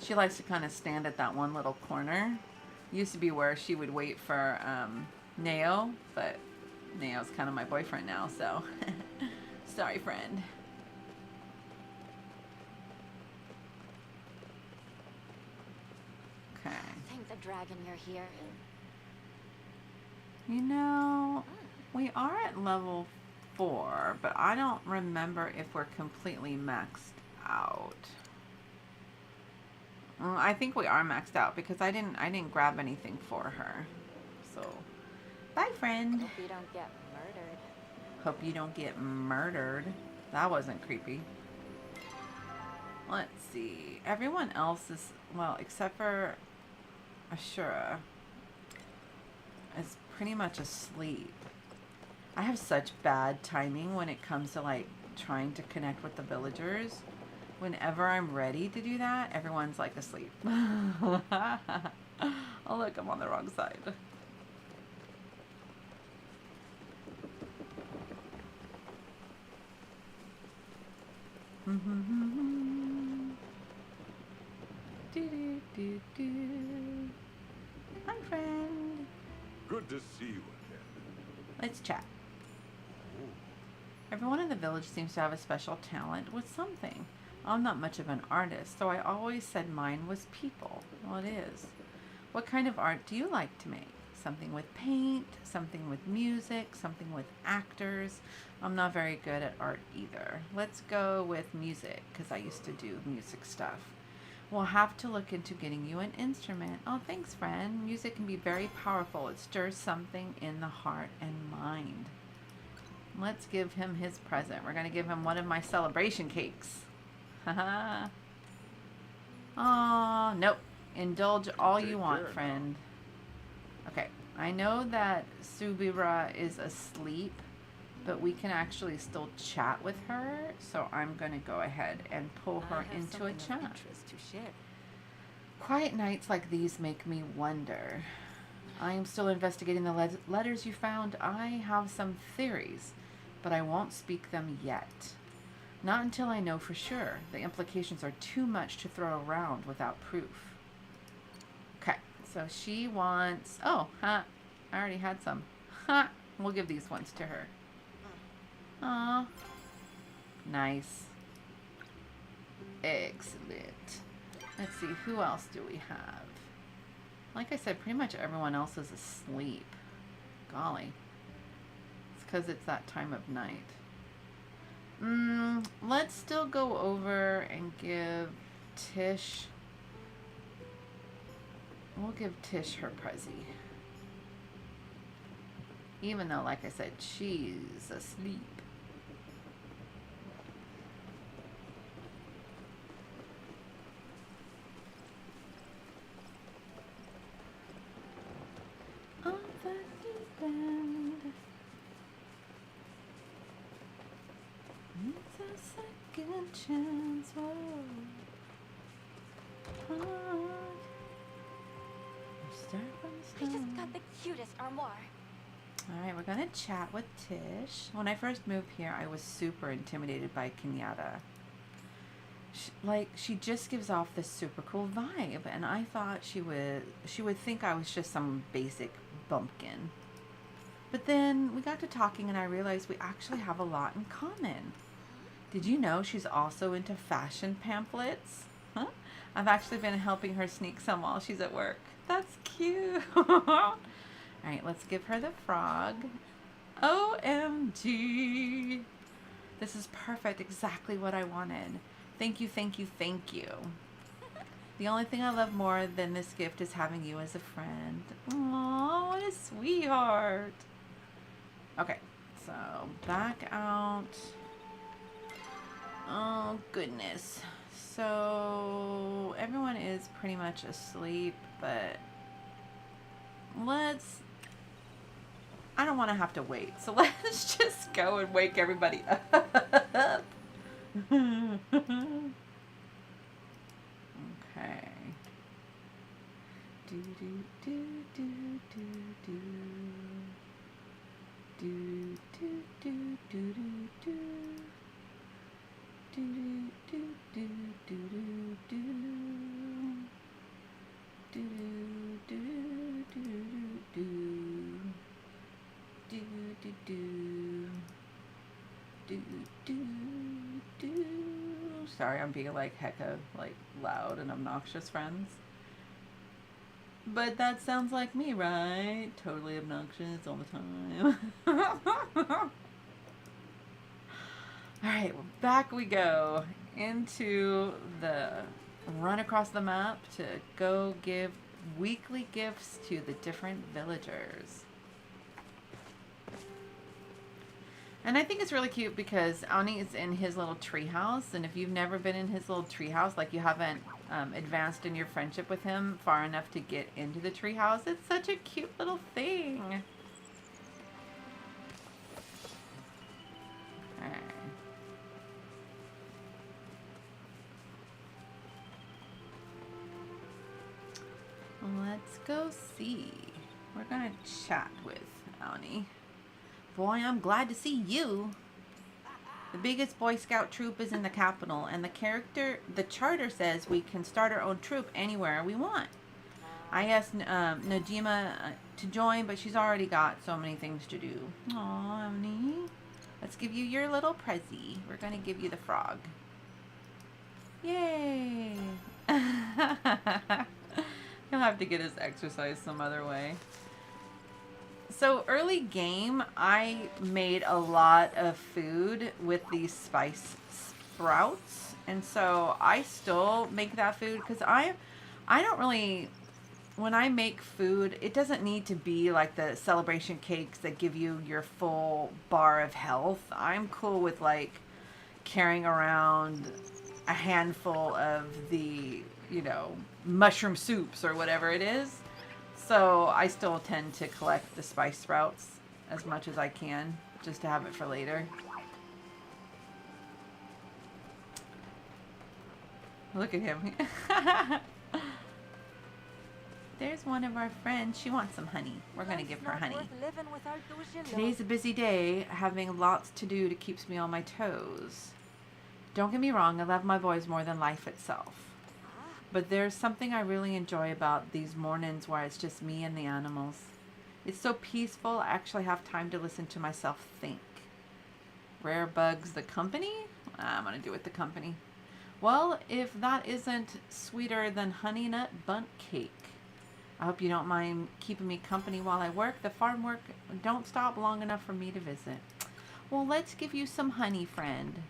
She likes to kind of stand at that one little corner. Used to be where she would wait for Neo, but Neo's kind of my boyfriend now, so sorry, friend. Okay. Thank the dragon you're here. You know, we are at level 4, but I don't remember if we're completely maxed out. I think we are maxed out because I didn't grab anything for her. So, bye, friend. Hope you don't get murdered. Hope you don't get murdered. That wasn't creepy. Let's see. Everyone else is, well, except for Ashura, is pretty much asleep. I have such bad timing when it comes to like trying to connect with the villagers. Whenever I'm ready to do that, everyone's like asleep. Oh look, I'm on the wrong side. Hi, friend. Good to see you again. Let's chat. Everyone in the village seems to have a special talent with something. I'm not much of an artist, so I always said mine was people. Well, it is. What kind of art do you like to make? Something with paint, something with music, something with actors. I'm not very good at art either. Let's go with music, because I used to do music stuff. We'll have to look into getting you an instrument. Oh, thanks, friend. Music can be very powerful. It stirs something in the heart and mind. Let's give him his present. We're going to give him one of my celebration cakes. Haha. Oh, nope. Indulge all you want, friend. Okay, I know that Subira is asleep, but we can actually still chat with her, so I'm going to go ahead and pull her into a chat. To share. Quiet nights like these make me wonder. I am still investigating the letters you found. I have some theories, but I won't speak them yet. Not until I know for sure. The implications are too much to throw around without proof. Okay, so she wants... Oh, I already had some. We'll give these ones to her. Aw. Nice. Excellent. Let's see, who else do we have? Like I said, pretty much everyone else is asleep. Golly. It's because it's that time of night. Let's still go over and give Tish... We'll give Tish her Prezi. Even though, like I said, she's asleep. On the deep end. It's a second chance. Whoa. Start from the We just start. got the cutest armoire. Alright, we're gonna chat with Tish. When I first moved here, I was super intimidated by Kenyatta. She just gives off this super cool vibe, and I thought she would think I was just some basic bumpkin. But then we got to talking and I realized we actually have a lot in common. Did you know she's also into fashion pamphlets? Huh? I've actually been helping her sneak some while she's at work. That's cute. Alright, let's give her the frog. OMG. This is perfect. Exactly what I wanted. Thank you, thank you, thank you. The only thing I love more than this gift is having you as a friend. Aww, what a sweetheart. Okay, so back out. Oh, goodness. So everyone is pretty much asleep, but I don't want to have to wait. So let's just go and wake everybody up. Okay. Do do do do do do. Do do do do do do. Do do do do do do. Do do do do do. Do do do. Do do do. Sorry, I'm being like hecka like loud and obnoxious, friends. But that sounds like me, right? Totally obnoxious all the time. Alright, well, back we go into the run across the map to go give weekly gifts to the different villagers. And I think it's really cute because Ani is in his little treehouse, and if you've never been in his little treehouse, like you haven't advanced in your friendship with him far enough to get into the treehouse, it's such a cute little thing. Okay. Let's go see. We're gonna chat with Ani. Boy, I'm glad to see you. The biggest Boy Scout troop is in the capital, and the charter says we can start our own troop anywhere we want. I asked Najima to join, but she's already got so many things to do. Aw, Emily. Let's give you your little prezzy. We're going to give you the frog. Yay! He'll have to get his exercise some other way. So early game, I made a lot of food with these spice sprouts, and so I still make that food because I don't really, when I make food, it doesn't need to be like the celebration cakes that give you your full bar of health. I'm cool with like carrying around a handful of the, you know, mushroom soups or whatever it is. So I still tend to collect the spice sprouts as much as I can, just to have it for later. Look at him. There's one of our friends. She wants some honey. We're going to give her honey. Today's a busy day, having lots to do that keeps me on my toes. Don't get me wrong, I love my boys more than life itself. But there's something I really enjoy about these mornings where it's just me and the animals. It's so peaceful, I actually have time to listen to myself think. Rare bugs the company? I'm going to do it the company. Well, if that isn't sweeter than honey nut bundt cake. I hope you don't mind keeping me company while I work. The farm work don't stop long enough for me to visit. Well, let's give you some honey, friend.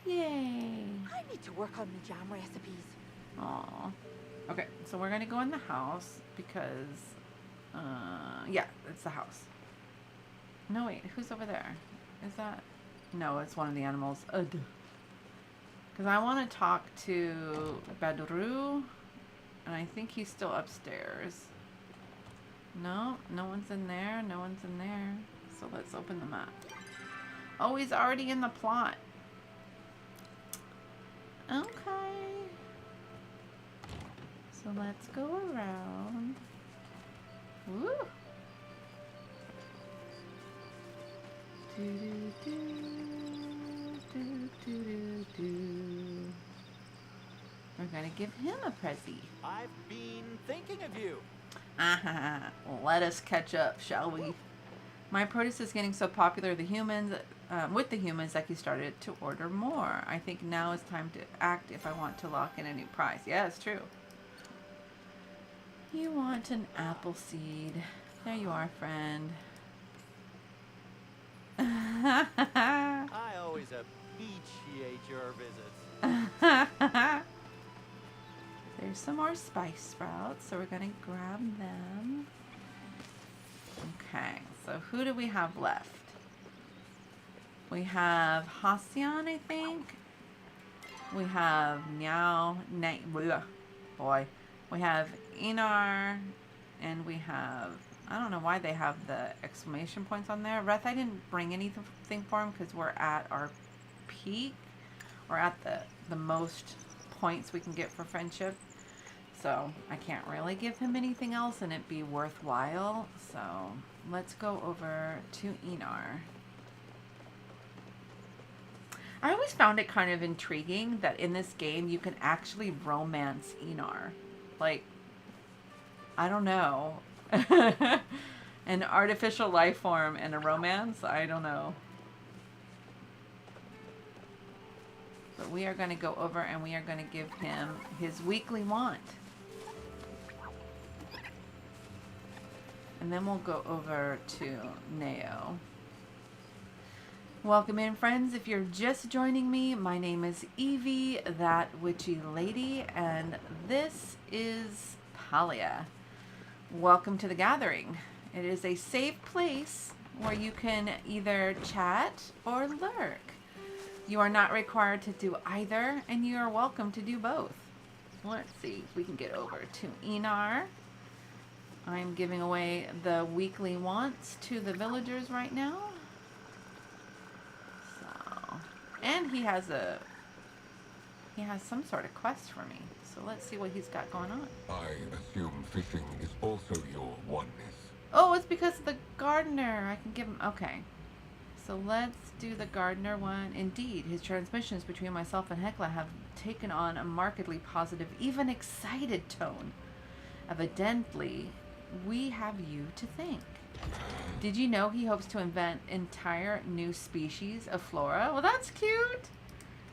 Yay. I need to work on the jam recipes. Aw. Okay, so we're gonna go in the house because, yeah, it's the house. No, wait, who's over there? Is that? No, it's one of the animals. Because I want to talk to Badru, and I think he's still upstairs. No, no one's in there. No one's in there. So let's open the map. Oh, he's already in the plot. Okay. So let's go around. Woo! We're gonna give him a prezzy. I've been thinking of you. Let us catch up, shall we? My produce is getting so popular with the humans that he started to order more. I think now is time to act if I want to lock in a new price. Yeah, it's true. You want an apple seed. There you are, friend. I always appreciate your visits. There's some more spice sprouts, so we're gonna grab them. Okay, so who do we have left? We have Hasyan, I think. We have boy. We have Inar, and we have, I don't know why they have the exclamation points on there. Reth, I didn't bring anything for him because we're at our peak. We're at the most points we can get for friendship. So I can't really give him anything else and it be worthwhile. So let's go over to Inar. I always found it kind of intriguing that in this game you can actually romance Inar. Like, I don't know. An artificial life form and a romance? I don't know. But we are going to go over and we are going to give him his weekly want. And then we'll go over to Neo. Welcome in, friends. If you're just joining me, my name is Evie, That Witchy Lady, and this is Palia. Welcome to the gathering. It is a safe place where you can either chat or lurk. You are not required to do either, and you are welcome to do both. Let's see if we can get over to Enar. I'm giving away the weekly wants to the villagers right now. So, and he has some sort of quest for me. So let's see what he's got going on. I assume fishing is also your oneness. Oh, it's because of the gardener. I can give him... Okay. So let's do the gardener one. Indeed, his transmissions between myself and Hecla have taken on a markedly positive, even excited tone. Evidently, we have you to thank. Did you know he hopes to invent entire new species of flora? Well, that's cute.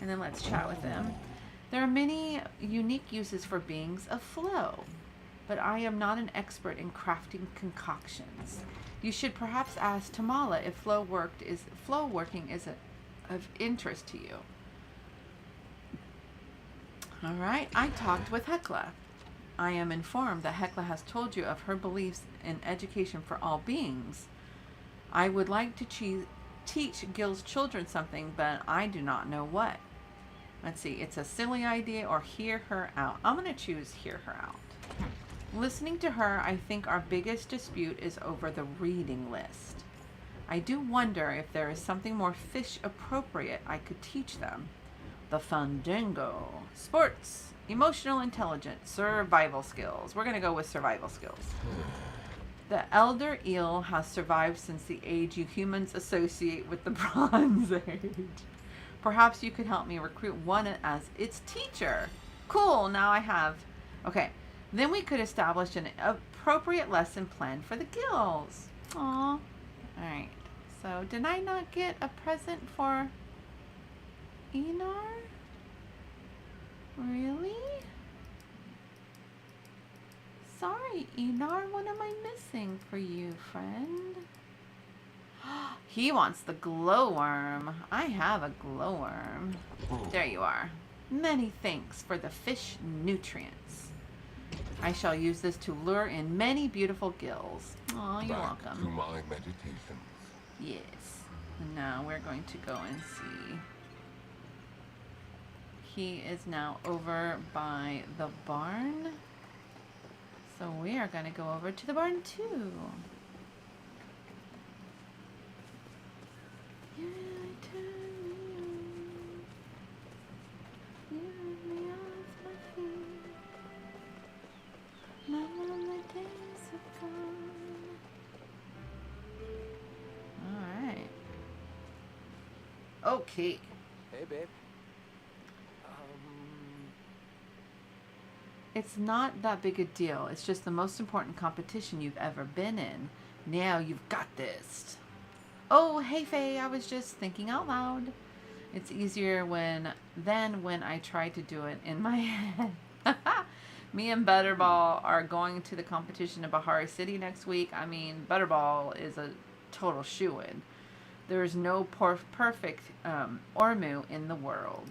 And then let's chat with him. There are many unique uses for beings of flow, but I am not an expert in crafting concoctions. You should perhaps ask Tamala if flow working is of interest to you. All right, I talked with Hecla. I am informed that Hecla has told you of her beliefs in education for all beings. I would like to teach Gil's children something, but I do not know what. Let's see, it's a silly idea or hear her out. I'm going to choose hear her out. Listening to her, I think our biggest dispute is over the reading list. I do wonder if there is something more fish appropriate I could teach them. The fandango. Sports, emotional intelligence, survival skills. We're going to go with survival skills. The elder eel has survived since the age you humans associate with the Bronze Age. Perhaps you could help me recruit one as its teacher. Cool, now I have... Okay, then we could establish an appropriate lesson plan for the gills. Aw. Alright, so did I not get a present for Enar? Really? Sorry, Enar, what am I missing for you, friend? He wants the glowworm. I have a glowworm. There you are. Many thanks for the fish nutrients. I shall use this to lure in many beautiful gills. Oh, you're welcome. To my meditations. Yes. And now we're going to go and see. He is now over by the barn. So we are going to go over to the barn too. Alright. Okay. Hey, babe. It's not that big a deal. It's just the most important competition you've ever been in. Now you've got this. Oh, hey Faye, I was just thinking out loud. It's easier than when I try to do it in my head. Me and Butterball are going to the competition in Bahari City next week. I mean, Butterball is a total shoo-in. There is no perfect Ormu in the world.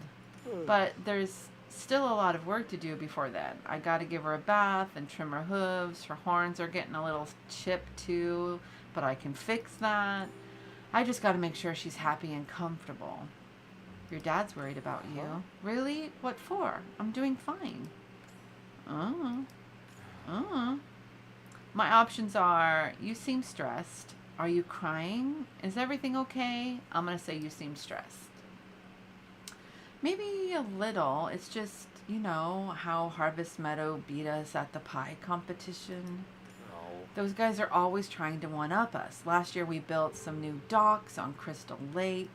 But there's still a lot of work to do before then. I got to give her a bath and trim her hooves. Her horns are getting a little chipped too, but I can fix that. I just got to make sure she's happy and comfortable. Your dad's worried about you. Really? What for? I'm doing fine. My options are, you seem stressed. Are you crying? Is everything okay? I'm going to say you seem stressed. Maybe a little. It's just, you know, how Harvest Meadow beat us at the pie competition. Those guys are always trying to one-up us. Last year we built some new docks on Crystal Lake.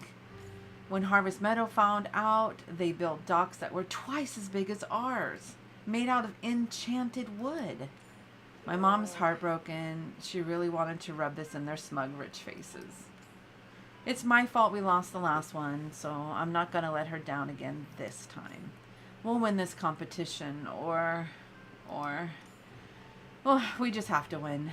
When Harvest Meadow found out, they built docks that were twice as big as ours, made out of enchanted wood. My mom's heartbroken. She really wanted to rub this in their smug, rich faces. It's my fault we lost the last one, so I'm not going to let her down again this time. We'll win this competition, or, well, we just have to win.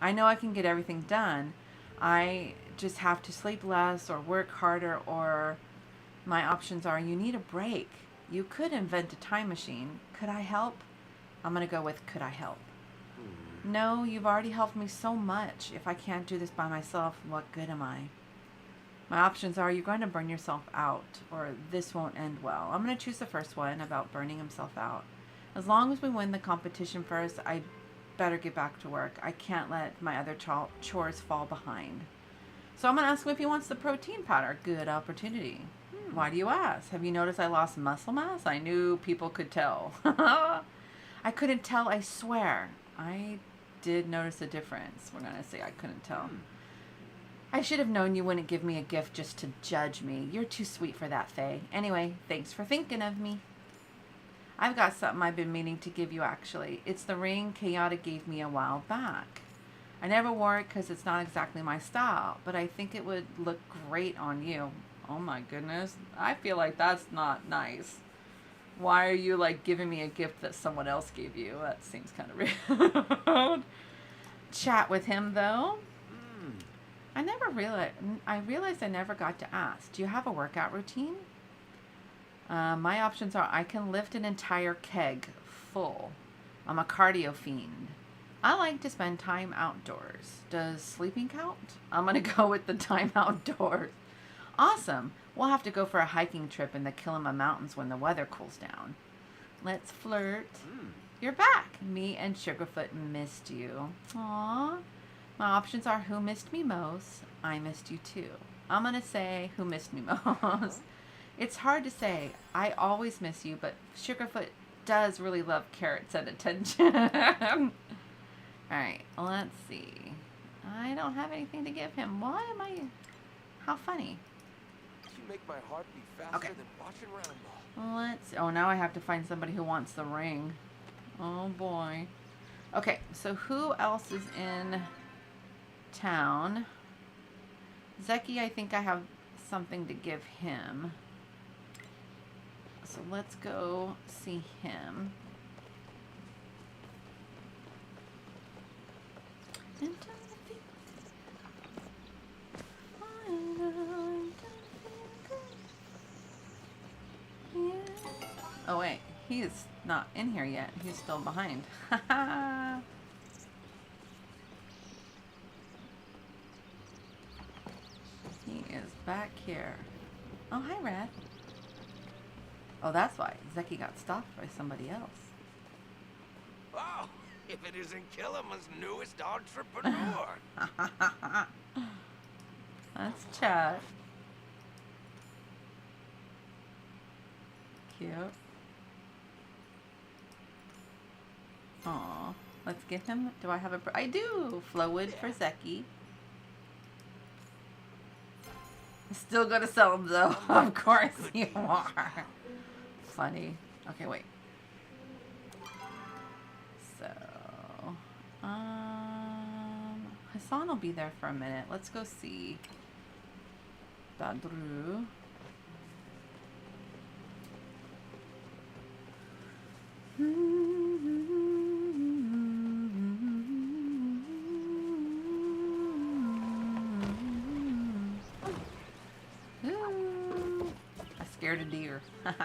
I know I can get everything done. I just have to sleep less or work harder, or my options are you need a break. You could invent a time machine. Could I help? I'm going to go with could I help? No, you've already helped me so much. If I can't do this by myself, what good am I? My options are you're going to burn yourself out, or this won't end well. I'm going to choose the first one about burning himself out. As long as we win the competition first, I better get back to work. I can't let my other chores fall behind. So I'm going to ask him if he wants the protein powder. Good opportunity. Why do you ask? Have you noticed I lost muscle mass? I knew people could tell. I couldn't tell, I swear. I did notice a difference. We're going to say I couldn't tell. I should have known you wouldn't give me a gift just to judge me. You're too sweet for that, Faye. Anyway, thanks for thinking of me. I've got something I've been meaning to give you, actually. It's the ring Chaotic gave me a while back. I never wore it because it's not exactly my style, but I think it would look great on you. Oh my goodness. I feel like that's not nice. Why are you like giving me a gift that someone else gave you? That seems kind of rude. Chat with him though. I realized I never got to ask. Do you have a workout routine? My options are I can lift an entire keg full. I'm a cardio fiend. I like to spend time outdoors. Does sleeping count? I'm going to go with the time outdoors. Awesome. We'll have to go for a hiking trip in the Kilima Mountains when the weather cools down. Let's flirt. You're back. Me and Sugarfoot missed you. Aww. My options are who missed me most. I missed you too. I'm going to say who missed me most. It's hard to say. I always miss you, but Sugarfoot does really love carrots and attention. Alright, let's see. I don't have anything to give him. Why am I... How funny. You make my heart beat faster Okay. than watching Rambo. Let's... Oh, now I have to find somebody who wants the ring. Oh, boy. Okay, so who else is in town? Zeki, I think I have something to give him. So let's go see him. Oh wait, he's not in here yet. He's still behind. He is back here. Oh, hi, Red. Oh, that's why. Zeki got stopped by somebody else. Oh, if it isn't Kilima's newest entrepreneur. That's Chad. Cute. Aw. Let's get him. Do I have a... I do! Flowwood for Zeki. Still gonna sell him though. Of course you are. Funny. Okay, wait. So, Hassan will be there for a minute. Let's go see Badru. Ooh, I scared a deer. Got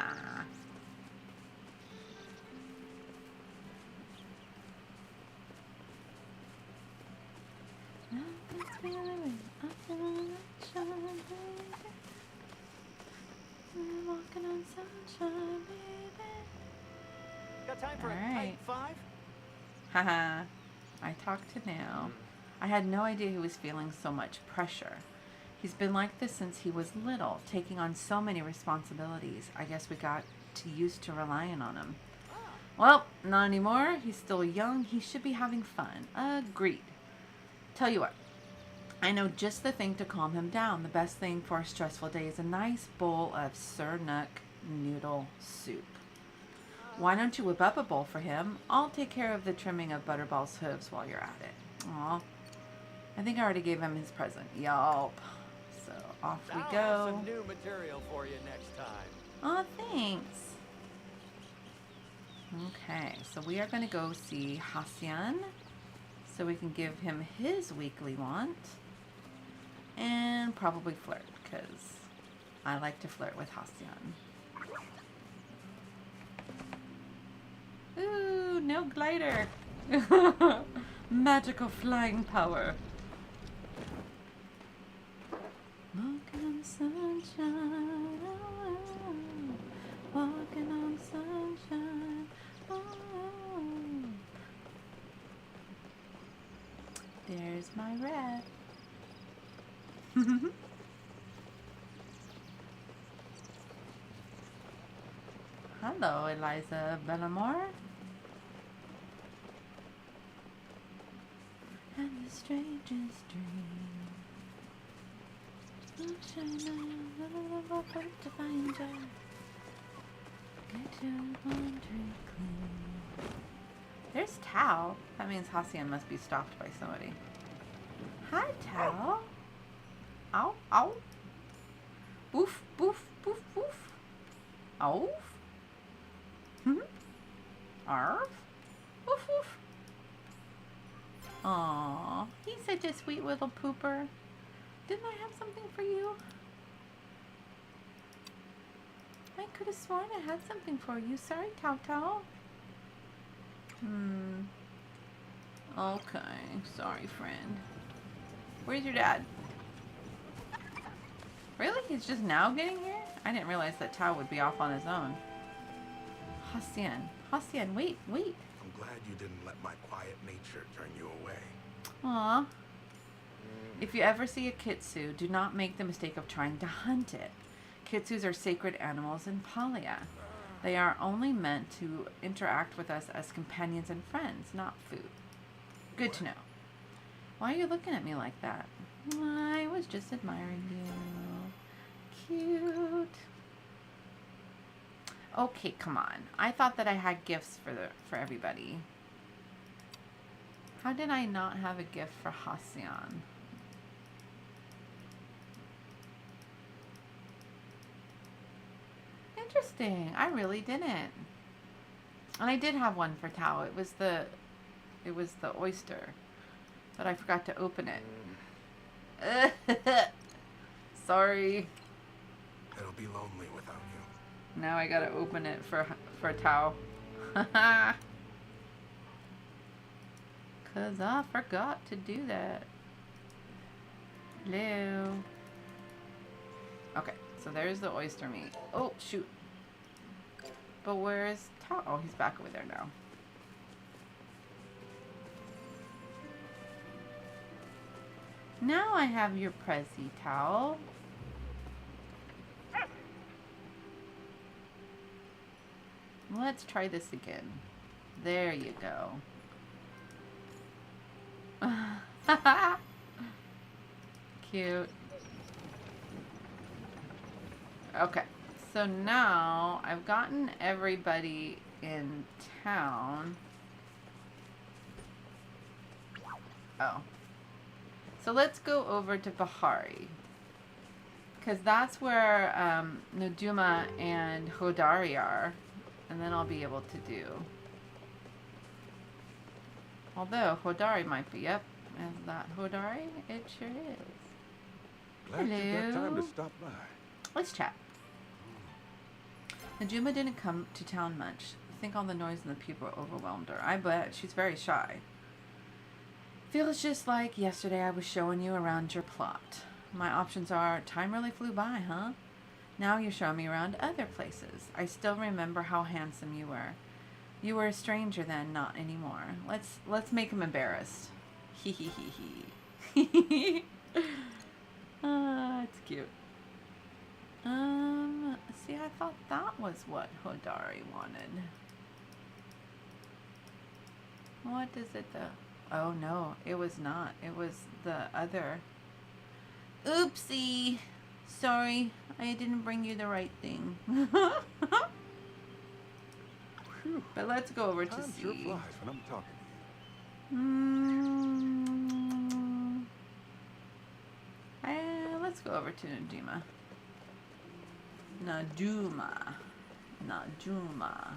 time for Alright. a tight 5? Haha. I talked to now. I had no idea he was feeling so much pressure. He's been like this since he was little, taking on so many responsibilities. I guess we got too used to relying on him. Well, not anymore. He's still young. He should be having fun. Agreed. Tell you what. I know just the thing to calm him down. The best thing for a stressful day is a nice bowl of Sir Nook noodle soup. Why don't you whip up a bowl for him? I'll take care of the trimming of Butterball's hooves while you're at it. Aw. I think I already gave him his present. Yup. So off we I'll have go. some new material for you next time. Oh, thanks. Okay, so we are going to go see Hassian so we can give him his weekly want and probably flirt because I like to flirt with Hassian. Ooh, no glider. Magical flying power. Walking on sunshine. Oh, walking on sunshine. Oh. There's my rat. Hello, Eliza Bellamore. And the strangest dream. Sunshine, a little bird to find you. Get your laundry clean. There's Tao. That means Hacian must be stalked by somebody. Hi, Tao. Ow, ow. Boof, boof, boof, boof. Ow. Arf. Woof, woof. Aww, he's such a sweet little pooper. Didn't I have something for you? I could have sworn I had something for you. Sorry, Tao Tao. Okay, sorry, friend. Where's your dad? Really? He's just now getting here? I didn't realize that Tao would be off on his own. Hacian. Hacian, wait, wait. I'm glad you didn't let my quiet nature turn you away. Aw. If you ever see a kitsu, do not make the mistake of trying to hunt it. Kitsus are sacred animals in Palia. They are only meant to interact with us as companions and friends, not food. Good to know. Why are you looking at me like that? I was just admiring you. Cute. Okay, come on. I thought that I had gifts for everybody. How did I not have a gift for Hacian? Interesting. I really didn't. And I did have one for Tao. It was the oyster. But I forgot to open it. Sorry. It'll be lonely without you. Now I gotta open it for Tao. Cause I forgot to do that. Hello. Okay, so there's the oyster meat. Oh, shoot. But where's Tao? Oh, he's back over there now. Now I have your Prezi, Tao. Let's try this again. There you go. Cute. Okay, so now I've gotten everybody in town. Oh. So let's go over to Bahari. Because that's where Noduma and Hodari are. And then I'll be able to do. Although Hodari might be up. Is that Hodari? It sure is. Glad you got time to stop by. Let's chat. Najuma didn't come to town much. I think all the noise and the people overwhelmed her. I bet she's very shy. Feels just like yesterday I was showing you around your plot. My options are, time really flew by, huh? Now you're showing me around other places. I still remember how handsome you were. You were a stranger then, not anymore. Let's make him embarrassed. Hee hee hee hee. Ah, it's cute. See, I thought that was what Hodari wanted. What is it though? Oh no, it was not. It was the other. Oopsie. Sorry, I didn't bring you the right thing. But let's go over to see. Sure flies when I'm talking to you. Let's go over to Najima. Najuma.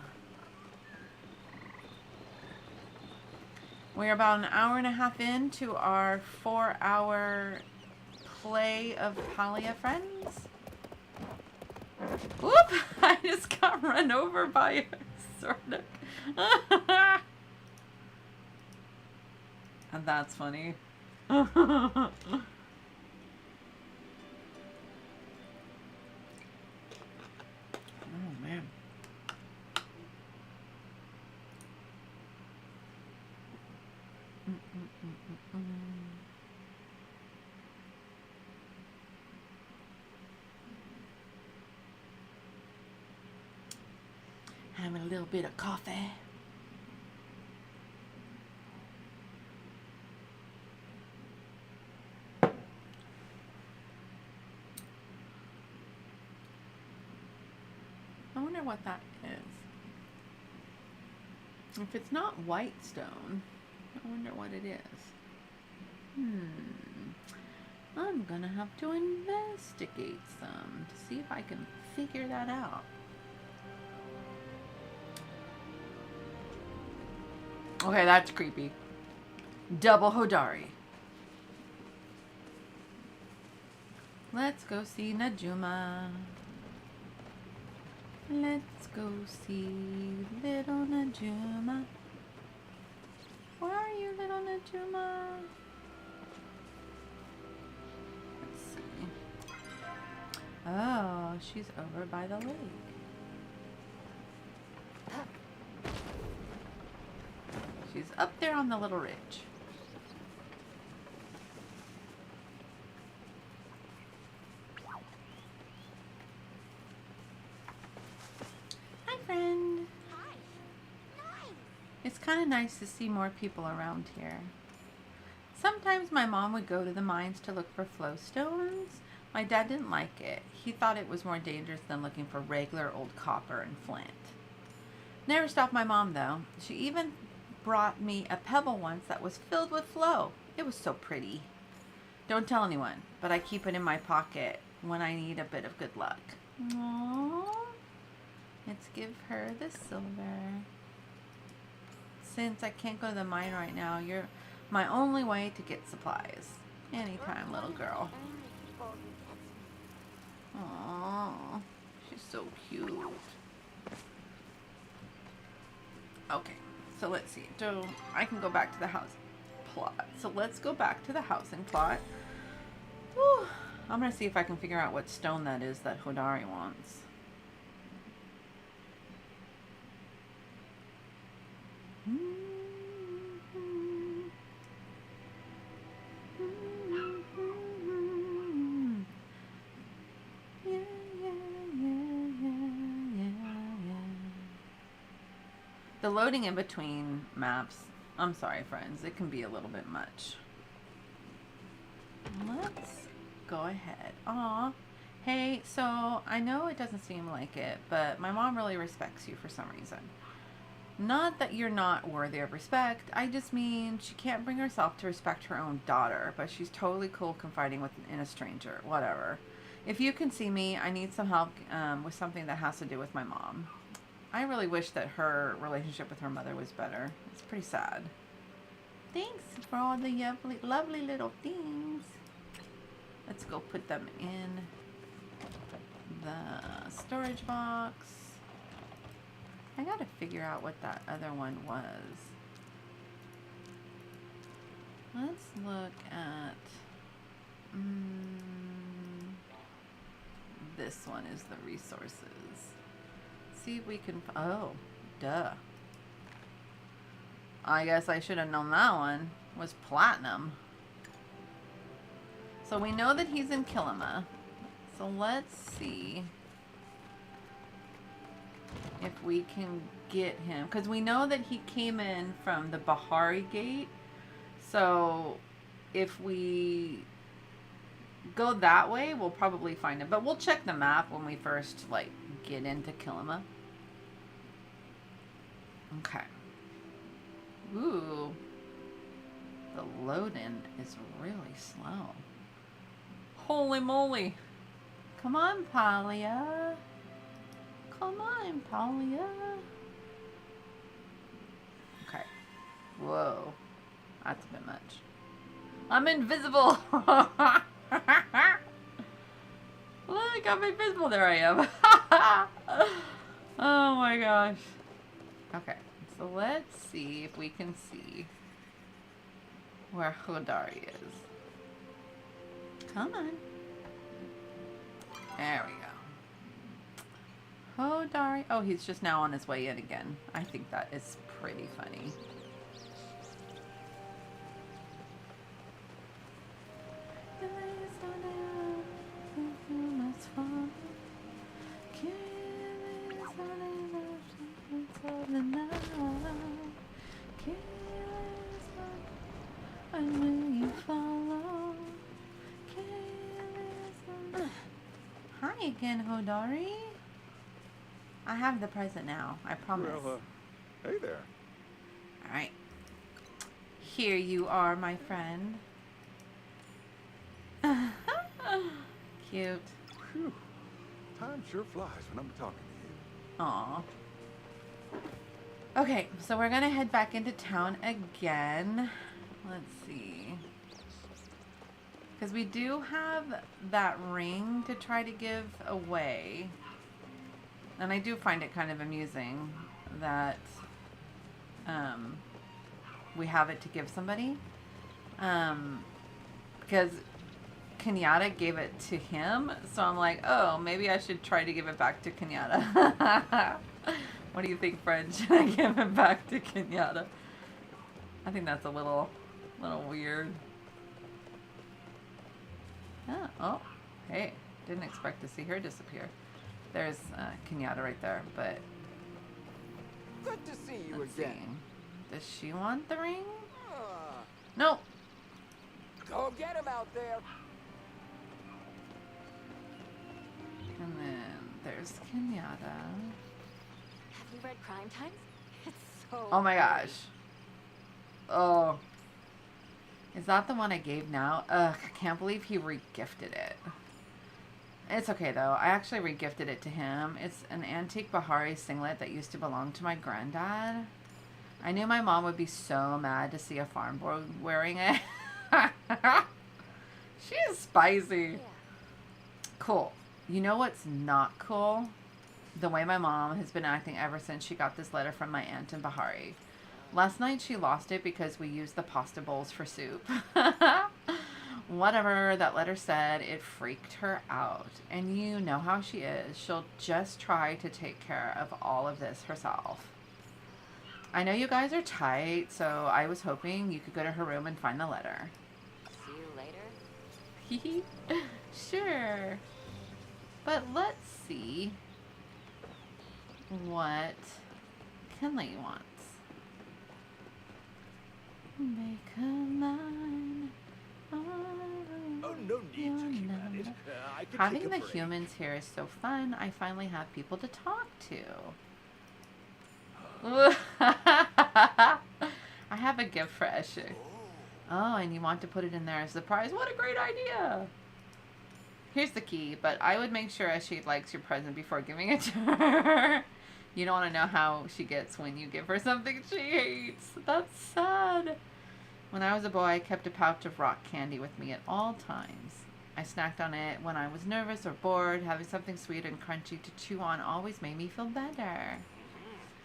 We're about an hour and a half into our 4-hour play of Palia, friends. Whoop! I just got run over by a sort of. And that's funny. Oh, man. Having a little bit of coffee. I wonder what that is. If it's not white stone, I wonder what it is. I'm gonna have to investigate some to see if I can figure that out. Okay, that's creepy. Double Hodari. Let's go see Najuma. Let's go see little Najuma. Where are you, little Najuma? Let's see. Oh, she's over by the lake. She's up there on the little ridge. Hi, friend. Hi. Nice. It's kind of nice to see more people around here. Sometimes my mom would go to the mines to look for flowstones. My dad didn't like it. He thought it was more dangerous than looking for regular old copper and flint. Never stopped my mom, though. She even brought me a pebble once that was filled with flow. It was so pretty. Don't tell anyone, but I keep it in my pocket when I need a bit of good luck. Aww. Let's give her the silver. Since I can't go to the mine right now, you're my only way to get supplies. Anytime, little girl. Aww. She's so cute. Okay. So let's see. So I can go back to the house plot. So let's go back to the housing plot. Whew. I'm going to see if I can figure out what stone that is that Hodari wants. The loading in between maps, I'm sorry friends, it can be a little bit much. Let's go ahead. Aw. Hey, so I know it doesn't seem like it, but my mom really respects you for some reason. Not that you're not worthy of respect, I just mean she can't bring herself to respect her own daughter, but she's totally cool confiding in a stranger, whatever. If you can see me, I need some help with something that has to do with my mom. I really wish that her relationship with her mother was better. It's pretty sad. Thanks for all the lovely little things. Let's go put them in the storage box. I gotta figure out what that other one was. Let's look at... this one is the resources. See if we can... Oh, duh. I guess I should have known that one was platinum. So we know that he's in Kilima. So let's see if we can get him. Because we know that he came in from the Bahari Gate. So if we go that way, we'll probably find him. But we'll check the map when we first, like, get into Kilima. Okay. Ooh. The load-in is really slow. Holy moly. Come on, Palia. Come on, Palia. Okay. Whoa. That's a bit much. I'm invisible. Look, I'm invisible. There I am. Oh my gosh. Okay. So let's see if we can see. where Hodari is. Come on. There we go. Hodari. Oh, he's just now on his way in again. I think that is pretty funny. Hi again, Hodari. I have the present now, I promise. Well, hey there. Alright. Here you are, my friend. Cute. Phew. Time sure flies when I'm talking to you. Aw. Okay, so we're gonna head back into town again. Let's see. Because we do have that ring to try to give away. And I do find it kind of amusing that we have it to give somebody. Because Kenyatta gave it to him. So I'm like, oh, maybe I should try to give it back to Kenyatta. What do you think, Fred? Should I give it back to Kenyatta? I think that's a little weird. Oh, hey, didn't expect to see her disappear. There's Kenyatta right there, but Good to see you let's again. see. Does she want the ring? Ah, Nope. go get him out there. And then there's Kenyatta. Have you read Crime Times? It's so Oh my good. gosh. Oh. Is that the one I gave now? Ugh, I can't believe he regifted it. It's okay though. I actually regifted it to him. It's an antique Bahari singlet that used to belong to my granddad. I knew my mom would be so mad to see a farm boy wearing it. She is spicy. Yeah. Cool. You know what's not cool? The way my mom has been acting ever since she got this letter from my aunt in Bahari. Last night she lost it because we used the pasta bowls for soup. Whatever that letter said, it freaked her out. And you know how she is. She'll just try to take care of all of this herself. I know you guys are tight, so I was hoping you could go to her room and find the letter. See you later. Sure. But let's see what Kinley wants. Make a line. Oh, no need to keep at it. I could Having take a the break. humans here is so fun. I finally have people to talk to. I have a gift for Eshe. Oh, and you want to put it in there as a surprise? What a great idea! Here's the key, but I would make sure Eshe likes your present before giving it to her. You don't want to know how she gets when you give her something she hates. That's sad. When I was a boy, I kept a pouch of rock candy with me at all times. I snacked on it when I was nervous or bored. Having something sweet and crunchy to chew on always made me feel better.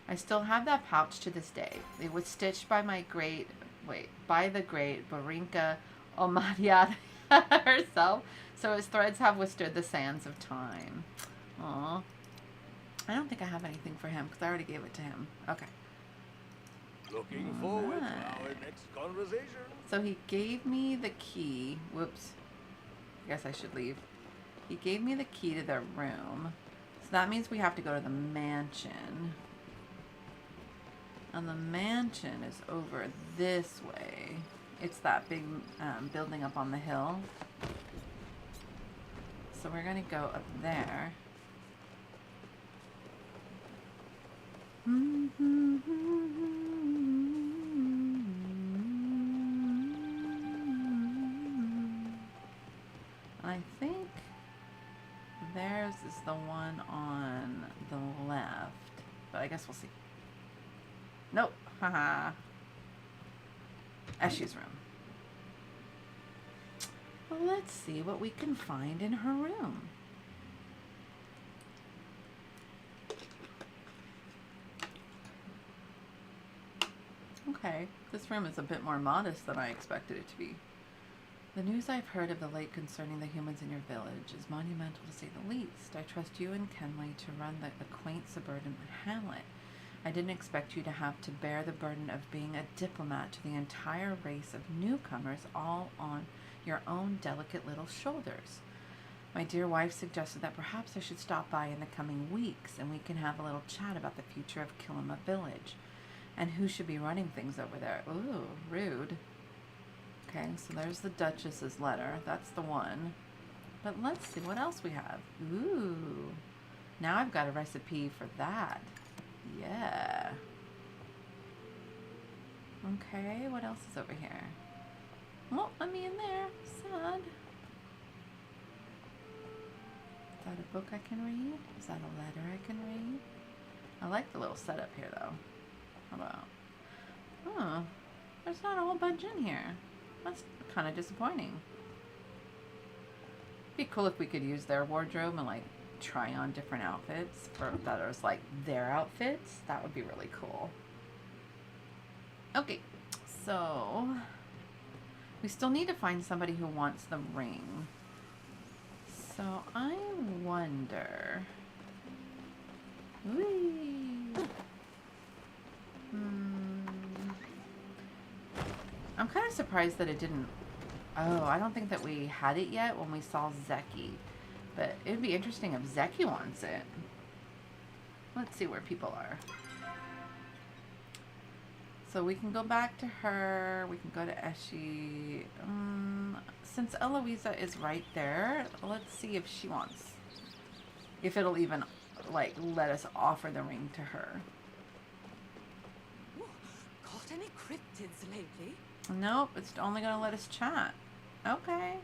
I still have that pouch to this day. It was stitched by the great Barinka Omariata herself, so its threads have withstood the sands of time. Aw. I don't think I have anything for him because I already gave it to him. Okay. Looking forward to Alright. our next conversation. So he gave me the key. Whoops. I guess I should leave. He gave me the key to their room. So that means we have to go to the mansion. And the mansion is over this way. It's that big building up on the hill. So we're going to go up there. I think theirs is the one on the left, but I guess we'll see. Nope, haha. Eshe's room. Well, let's see what we can find in her room. Okay. Okay, this room is a bit more modest than I expected it to be. The news I've heard of the late concerning the humans in your village is monumental to say the least. I trust you and Kenley to run the quaint suburban hamlet. I didn't expect you to have to bear the burden of being a diplomat to the entire race of newcomers all on your own delicate little shoulders. My dear wife suggested that perhaps I should stop by in the coming weeks and we can have a little chat about the future of Kilima Village and who should be running things over there. Ooh, rude. Okay, so there's the Duchess's letter. That's the one. But let's see what else we have. Ooh. Now I've got a recipe for that. Yeah. Okay, what else is over here? Won't let me in there. Sad. Is that a book I can read? Is that a letter I can read? I like the little setup here, though. How about... Oh, there's not a whole bunch in here. That's kind of disappointing. It'd be cool if we could use their wardrobe and, like, try on different outfits for that was, like, their outfits. That would be really cool. Okay, so... we still need to find somebody who wants the ring. So I wonder. Whee. I'm kind of surprised that it didn't. Oh, I don't think that we had it yet when we saw Zeki. But it'd be interesting if Zeki wants it. Let's see where people are. So we can go back to her. We can go to Eshi. Since Eloisa is right there, let's see if she wants. If it'll even, like, let us offer the ring to her. Caught any cryptids lately? Nope, it's only going to let us chat. Okay.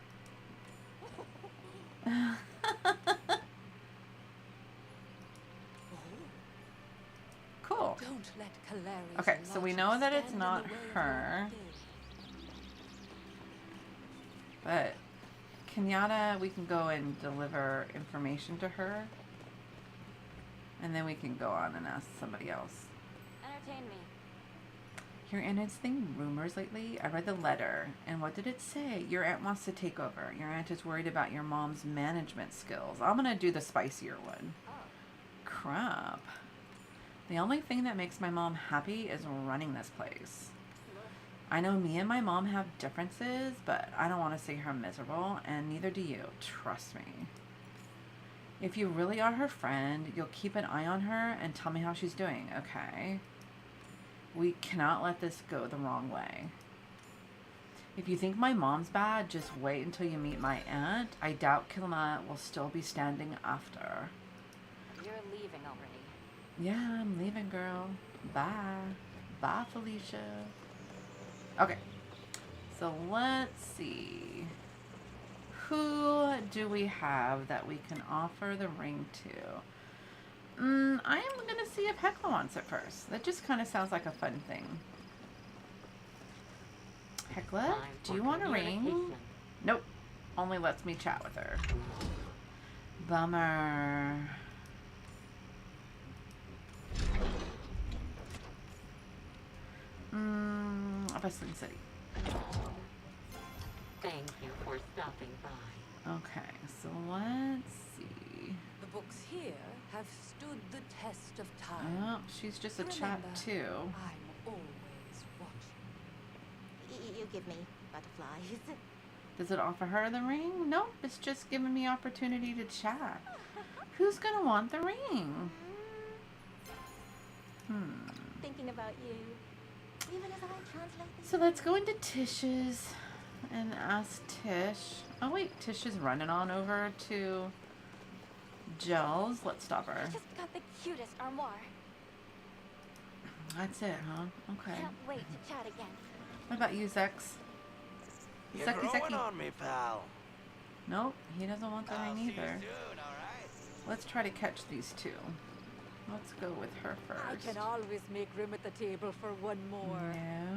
Cool. Don't let Calari's Okay, so we know that it's stand in not the way of her. your day. But Kenyatta, we can go and deliver information to her. And then we can go on and ask somebody else. Entertain me. Your aunt is saying rumors lately? I read the letter. And what did it say? Your aunt wants to take over. Your aunt is worried about your mom's management skills. I'm going to do the spicier one. Oh. Crap. The only thing that makes my mom happy is running this place. I know me and my mom have differences, but I don't want to see her miserable, and neither do you. Trust me. If you really are her friend, you'll keep an eye on her and tell me how she's doing, okay? We cannot let this go the wrong way. If you think my mom's bad, just wait until you meet my aunt. I doubt Kilima will still be standing after. You're leaving already. Yeah, I'm leaving, girl. Bye. Bye, Felicia. Okay. So let's see. Who do we have that we can offer the ring to? I'm going to see if Hecla wants it first. That just kind of sounds like a fun thing. Hecla, do you want a ring? Nope. Only lets me chat with her. Bummer. Bustling City. Thank you for stopping by. Okay, so let's see. The books here have stood the test of time. Oh, she's just a chat Remember, too. I'm always watching. You give me butterflies. Does it offer her the ring? Nope, it's just giving me opportunity to chat. Who's gonna want the ring? Thinking about you. Even as I translate this. So let's go into Tish's and ask Tish. Oh wait, Tish is running on over to Gels. Let's stop her. I just got the cutest armoire. That's it, huh? Okay. Can't wait to chat again. What about you, Zex? You're Zeki, growing Zeki. on me, pal. Nope, he doesn't want the I'll ring see you either. soon, all right? Let's try to catch these two. Let's go with her I first. can always make room at the table for one more.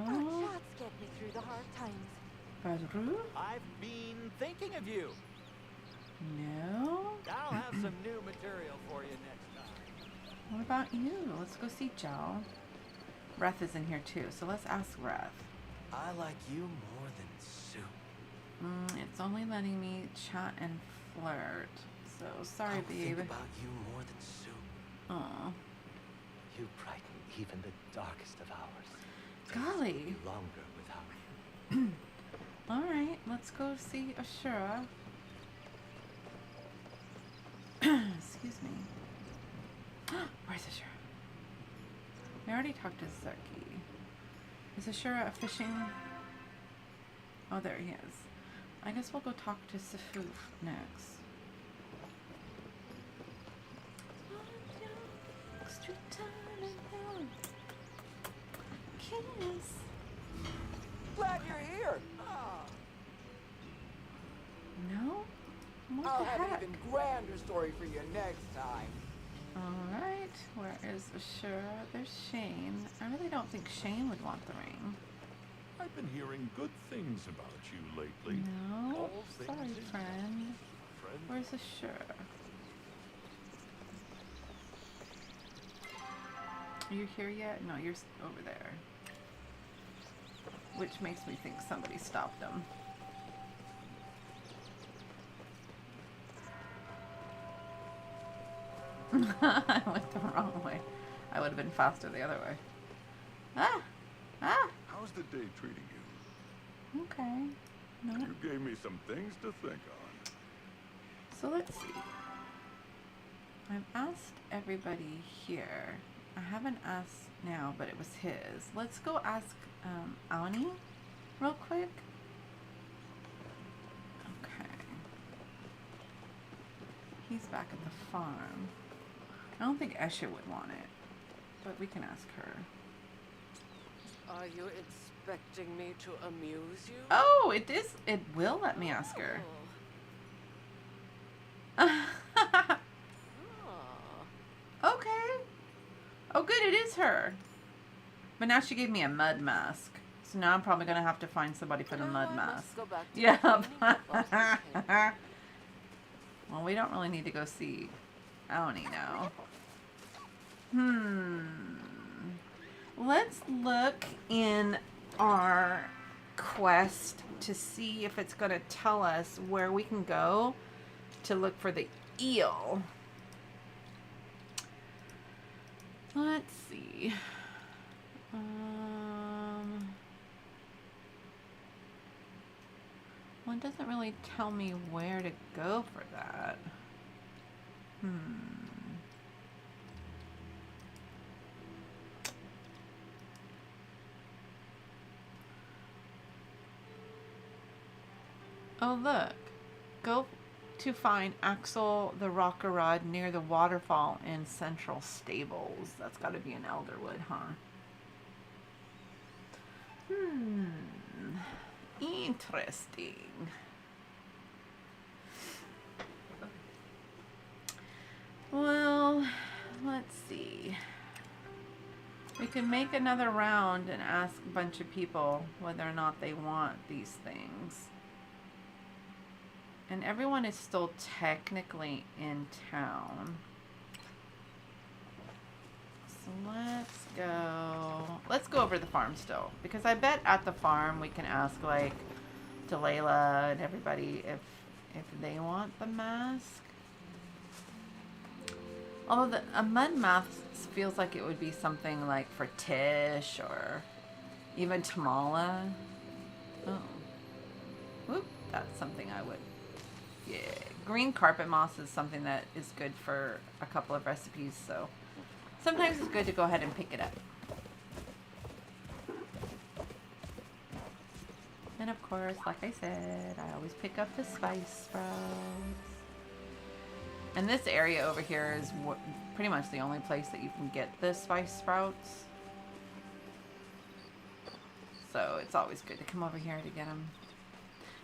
Our No. chats get me through the hard times. Badru? I've been thinking of you. No. I'll have some new material for you next time. What about you? Let's go see Jal. Reth is in here too, so let's ask Reth. I like you more than soup. It's only letting me chat and flirt. So sorry, I'll babe. think about you more than soup. Aw. You brighten even the darkest of hours. Golly. Days will be longer without you. Alright, let's go see Ashura. Excuse me. Where's Ashura? We already talked to Zeki. Is Ashura fishing? Oh, there he is. I guess we'll go talk to Sifuf next. Kiss. Glad you're here. Ah, No? What I'll the have heck? an even grander story for you next time. Alright, where is Ashura? There's Shane. I really don't think Shane would want the ring. I've been hearing good things about you lately. No? All things Sorry, in- friend. Friend? Where's Ashura? Are you here yet? No, you're over there. Which makes me think somebody stopped him. I went the wrong way. I would have been faster the other way. Ah! Ah! How's the day treating you? Okay. No. You gave me some things to think on. So let's see. I've asked everybody here. I haven't asked now, but it was his. Let's go ask Aoni real quick. Okay. He's back at the farm. I don't think Esha would want it, but we can ask her. Are you expecting me to amuse you? Oh, it is. It will let me ask her. Oh. Okay. Oh, good. It is her. But now she gave me a mud mask. So now I'm probably going to have to find somebody for the mud Let's mask. go back to Yeah. cleaning up. Well, we don't really need to go see Aoni now. Let's look in our quest to see if it's going to tell us where we can go to look for the eel. Let's see. Well, it doesn't really tell me where to go for that. Oh, look. Go to find Axel the Rocker Rod near the waterfall in Central Stables. That's got to be in Elderwood, huh? Interesting. Well, let's see. We can make another round and ask a bunch of people whether or not they want these things. And everyone is still technically in town. So let's go over the farm still. Because I bet at the farm we can ask like Delayla and everybody if they want the mask. Although a mud mask feels like it would be something like for Tish or even Tamala. Oh. Whoop, that's something I would. Yeah, green carpet moss is something that is good for a couple of recipes, so sometimes it's good to go ahead and pick it up. And of course, like I said, I always pick up the spice sprouts. And this area over here is pretty much the only place that you can get the spice sprouts. So it's always good to come over here to get them.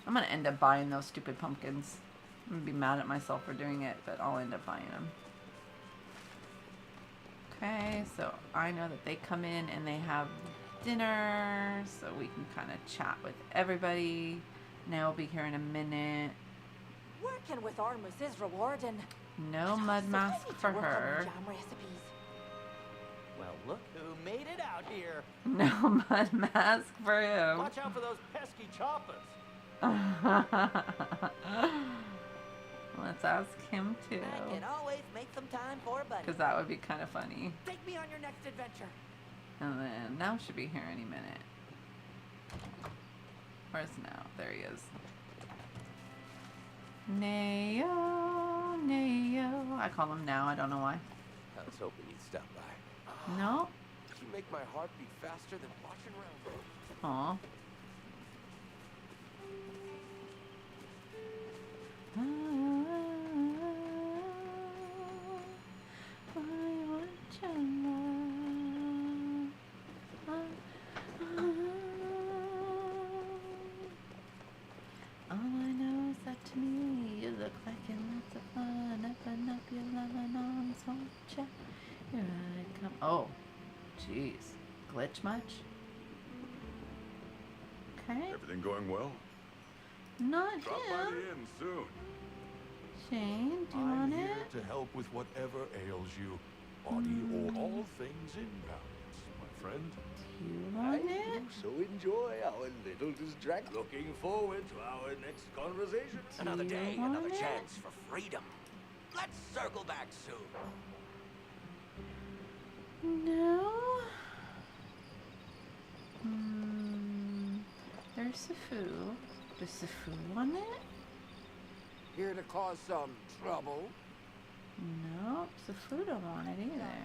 I'm going to end up buying those stupid pumpkins. I'm going to be mad at myself for doing it, but I'll end up buying them. Okay, so I know that they come in and they have dinner, so we can kind of chat with everybody. Now we'll be here in a minute. Working with Armus is rewarding. No mud mask for her. Jam recipes. Well, look who made it out out here. No mud mask for him. Watch out for those pesky choppers. Let's ask him too. I can always make some time for a buddy. Because that would be kind of funny. Take me on your next adventure. And then now should be here any minute. Where's now? There he is. Neo, Neo. I call him now. I don't know why. I was hoping you'd stop by. No. You make my heart beat faster than watching round. Aw. All I know is that to me you look like you're lots of fun. Open up your lemon arms, won't ya? Here I come. Oh, jeez. Glitch much? Okay. Everything going well? Not Drop by him. the inn soon. Shane, do you I'm want here it? to help with whatever ails you, body or all things in balance, my friend. Do you want it? So enjoy our little distract. Looking forward to our next conversation. Another Do you day, want another it? chance for freedom. Let's circle back soon. No. There's Sifu. Does Sifu want it? Here to cause some trouble. Nope, Sifu don't want it either.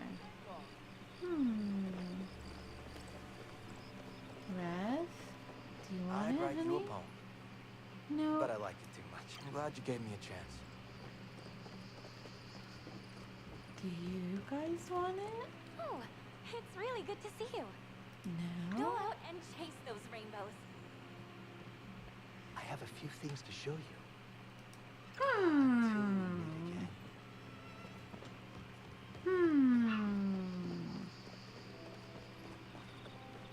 Red, do you want I'd it, write you a honey? poem, No. but I liked it too much. I'm glad you gave me a chance. Do you guys want it? Oh, it's really good to see you. Go No. out and chase those rainbows. I have a few things to show you.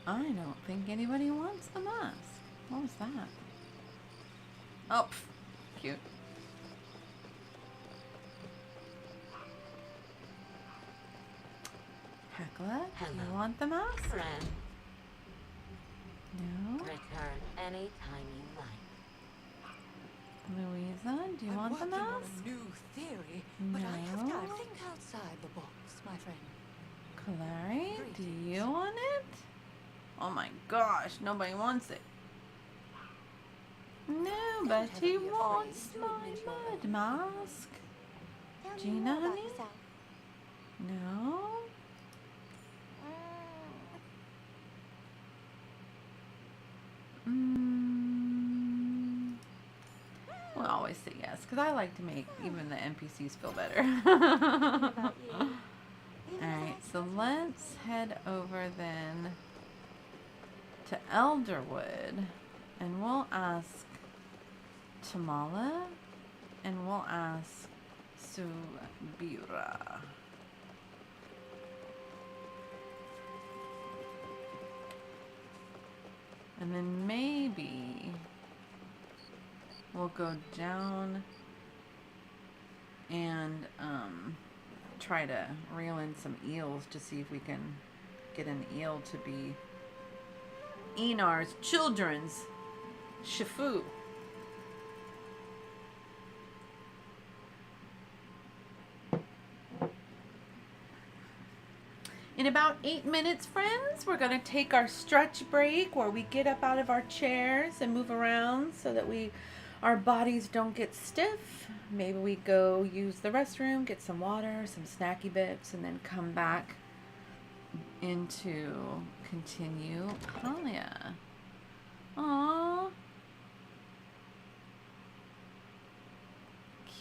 I don't think anybody wants the mask. What was that? Oh, cute. Hecla, do you Hello. want the mask? Friend, No. return anytime you like. Louisa, do you want the mask? new theory, but I have to No. think outside the box, my friend. Clary, do you want it? Oh my gosh, nobody wants it. Nobody wants my mud mask. Tell me Gina, more about honey? yourself. No? We'll always say yes, because I like to make even the NPCs feel better. About you. Alright, so let's head over then to Elderwood, and we'll ask Tamala, and we'll ask Subira. And then maybe we'll go down and try to reel in some eels to see if we can get an eel to be Enar's children's shifu. In about 8 minutes, friends, we're going to take our stretch break where we get up out of our chairs and move around so that our bodies don't get stiff. Maybe we go use the restroom, get some water, some snacky bits, and then come back into continue Palia. Aww.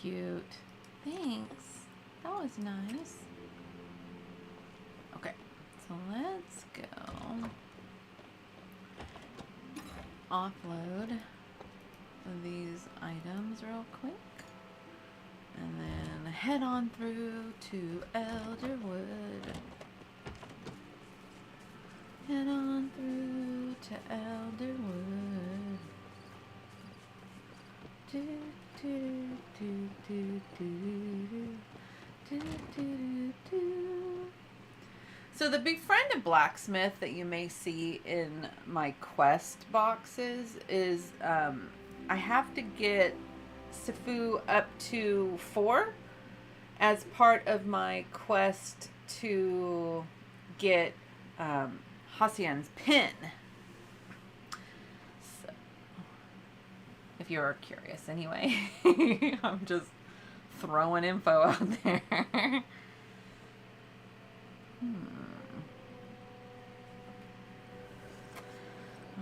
Cute. Thanks. That was nice. Okay, so let's go offload these items real quick and then head on through to Elderwood. Head on through to Elderwood. Do, do, do, do, do, do, do, do, do. So the befriended blacksmith that you may see in my quest boxes is I have to get Sifu up to 4 as part of my quest to get Hasian's pin. So, if you're curious anyway. I'm just throwing info out there.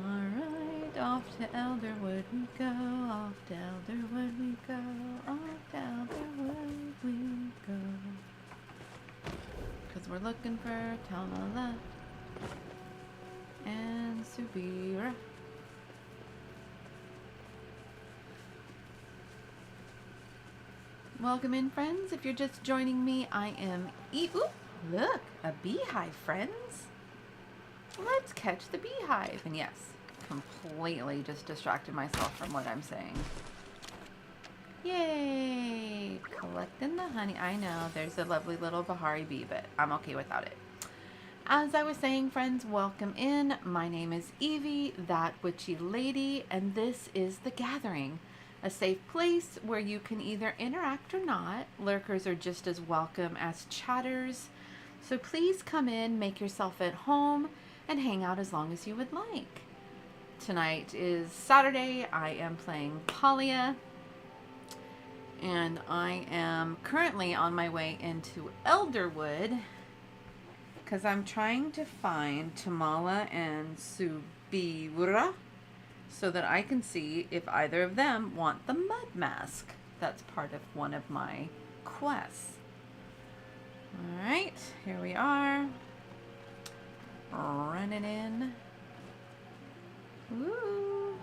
Alright, off to Elderwood we go, off to Elderwood we go, off to Elderwood we go. Because we're looking for Tamala and Subira. Welcome in, friends. If you're just joining me, I am Ooh, look, a beehive, friends. Let's catch the beehive. And yes, completely just distracted myself from what I'm saying. Yay! Collecting the honey. I know, there's a lovely little Bahari bee, but I'm okay without it. As I was saying, friends, welcome in. My name is Evie, That Witchy Lady, and this is The Gathering. A safe place where you can either interact or not. Lurkers are just as welcome as chatters. So please come in, make yourself at home, and hang out as long as you would like. Tonight is Saturday. I am playing Palia. And I am currently on my way into Elderwood because I'm trying to find Tamala and Subira so that I can see if either of them want the mud mask. That's part of one of my quests. Alright, here we are. Running in. Woo!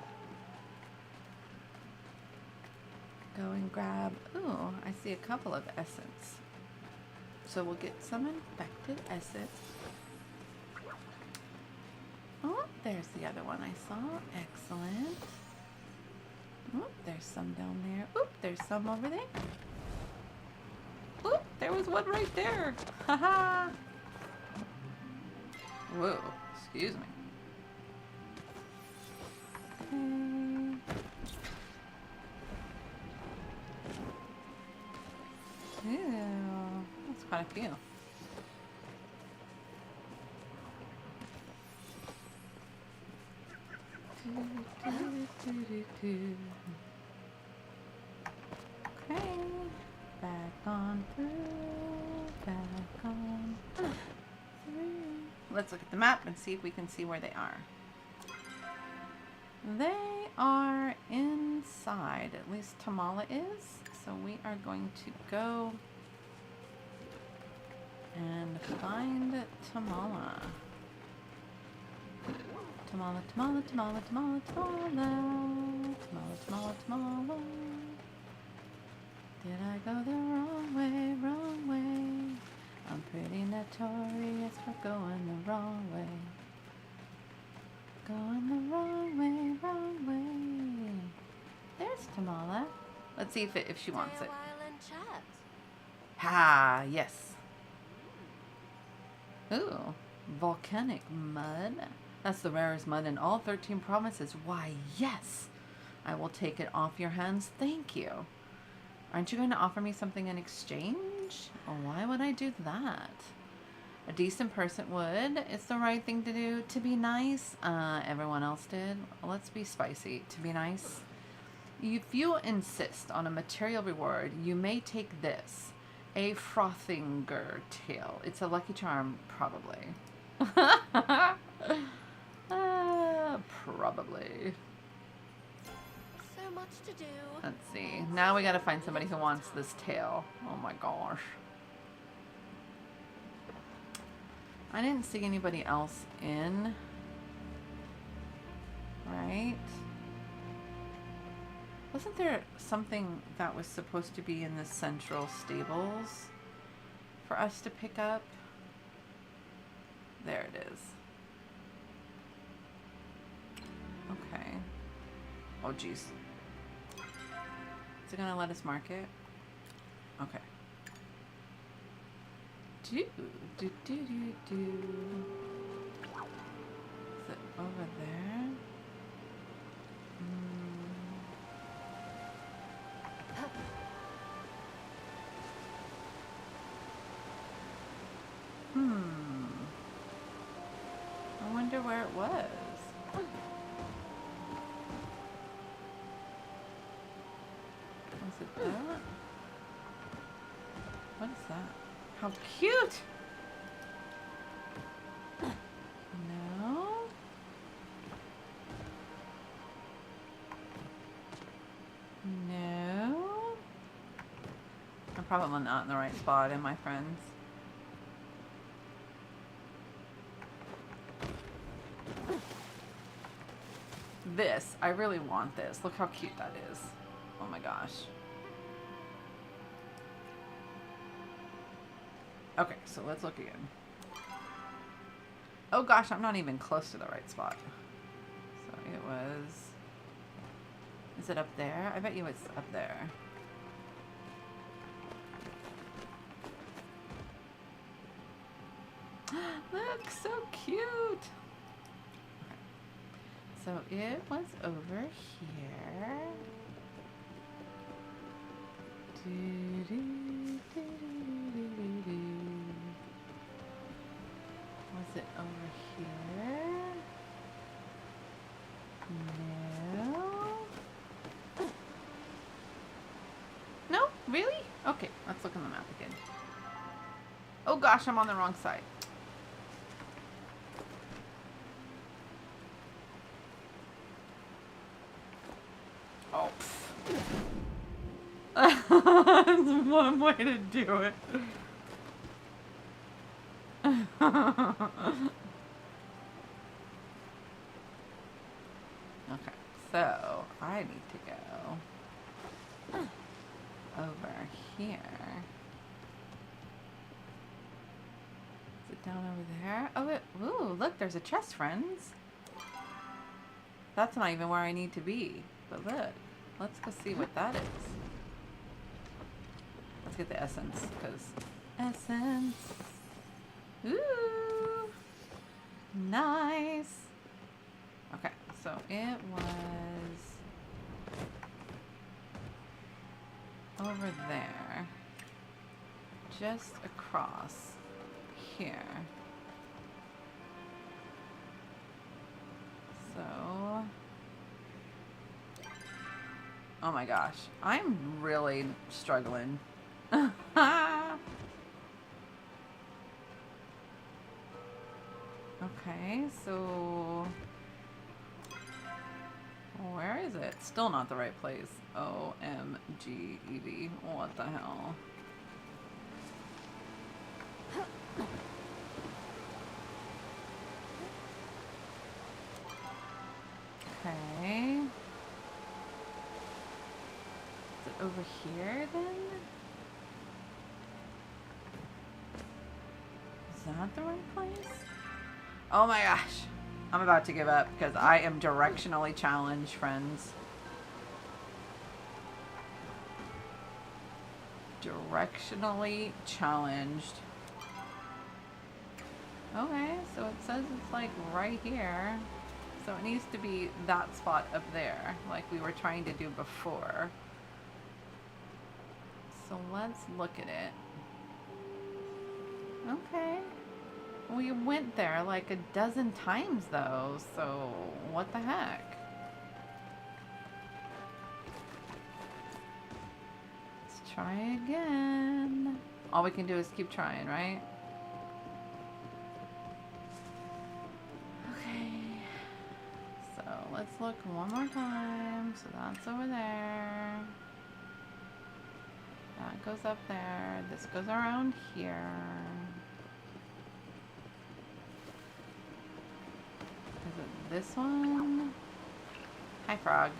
Go and grab, ooh, I see a couple of essence. So we'll get some infected essence. Oh, there's the other one I saw. Excellent. Oh, there's some down there. Oop, there's some over there. Oop, there was one right there. Haha. Whoa, excuse me. Okay. Ew, that's quite a few. Okay, back on through, back on through. Let's look at the map and see if we can see where they are. They are inside, at least Tamala is. So we are going to go and find Tamala. Tamala, Tamala, Tamala, Tamala, Tamala. Tamala, Tamala, Tamala. Did I go the wrong way, wrong way? I'm pretty notorious for going the wrong way. Going the wrong way, wrong way. There's Tamala. Let's see if she wants it. Ah, yes. Ooh, volcanic mud. That's the rarest mud in all 13 provinces. Why, yes. I will take it off your hands. Thank you. Aren't you going to offer me something in exchange? Oh, why would I do that? A decent person would. It's the right thing to do. To be nice. Everyone else did. Let's be spicy. To be nice. If you insist on a material reward, you may take this. A Frothinger tail. It's a lucky charm, probably. Probably. So much to do. Let's see. Now we gotta find somebody who wants this tail. Oh my gosh. I didn't see anybody else in. Right? Wasn't there something that was supposed to be in the central stables for us to pick up? There it is. Okay. Oh, jeez. Is it gonna let us mark it? Okay. Do, do, do, do, do. where it was. Was it that? What is that? How cute! No? No? I'm probably not in the right spot, am I, friends? This. I really want this. Look how cute that is. Oh my gosh. Okay, so let's look again. Oh gosh, I'm not even close to the right spot. So it was... Is it up there? I bet you it's up there. Look, so cute! Okay. So it was over here. Was it over here? No. No? Really? Okay, let's look on the map again. Oh gosh, I'm on the wrong side. Oh. That's one way to do it. Okay, so I need to go over here. Is it down over there? Oh, ooh, look, there's a chest, friends. That's not even where I need to be. But look, let's go see what that is. Let's get the essence, because essence. Ooh, nice. Okay, so it was over there, just across here. So, oh my gosh, I'm really struggling. Okay, so where is it? Still not the right place. OMG, Evie. What the hell? Okay. Is it over here then? Is that the right place? Oh my gosh. I'm about to give up because I am directionally challenged, friends. Directionally challenged. Okay, so it says it's like right here. So it needs to be that spot up there, like we were trying to do before. So let's look at it. Okay. We went there like a dozen times though, so what the heck? Let's try again. All we can do is keep trying, right? Okay. So let's look one more time. So that's over there. That goes up there. This goes around here. Is it this one? Hi, frog.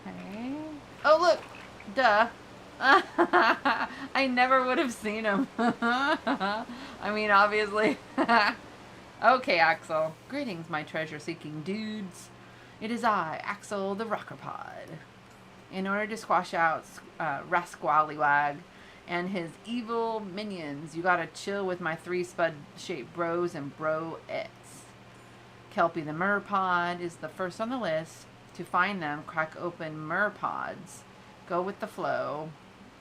Okay. Oh, look! Duh. I never would have seen him. I mean, obviously. Okay, Axel. Greetings, my treasure-seeking dudes. It is I, Axel the Rockerpod. In order to squash out Rasquallywag and his evil minions, you gotta chill with my 3 spud-shaped bros and bro-ettes. Kelpie the Merpod is the first on the list. To find them, crack open Merpods. Go with the flow.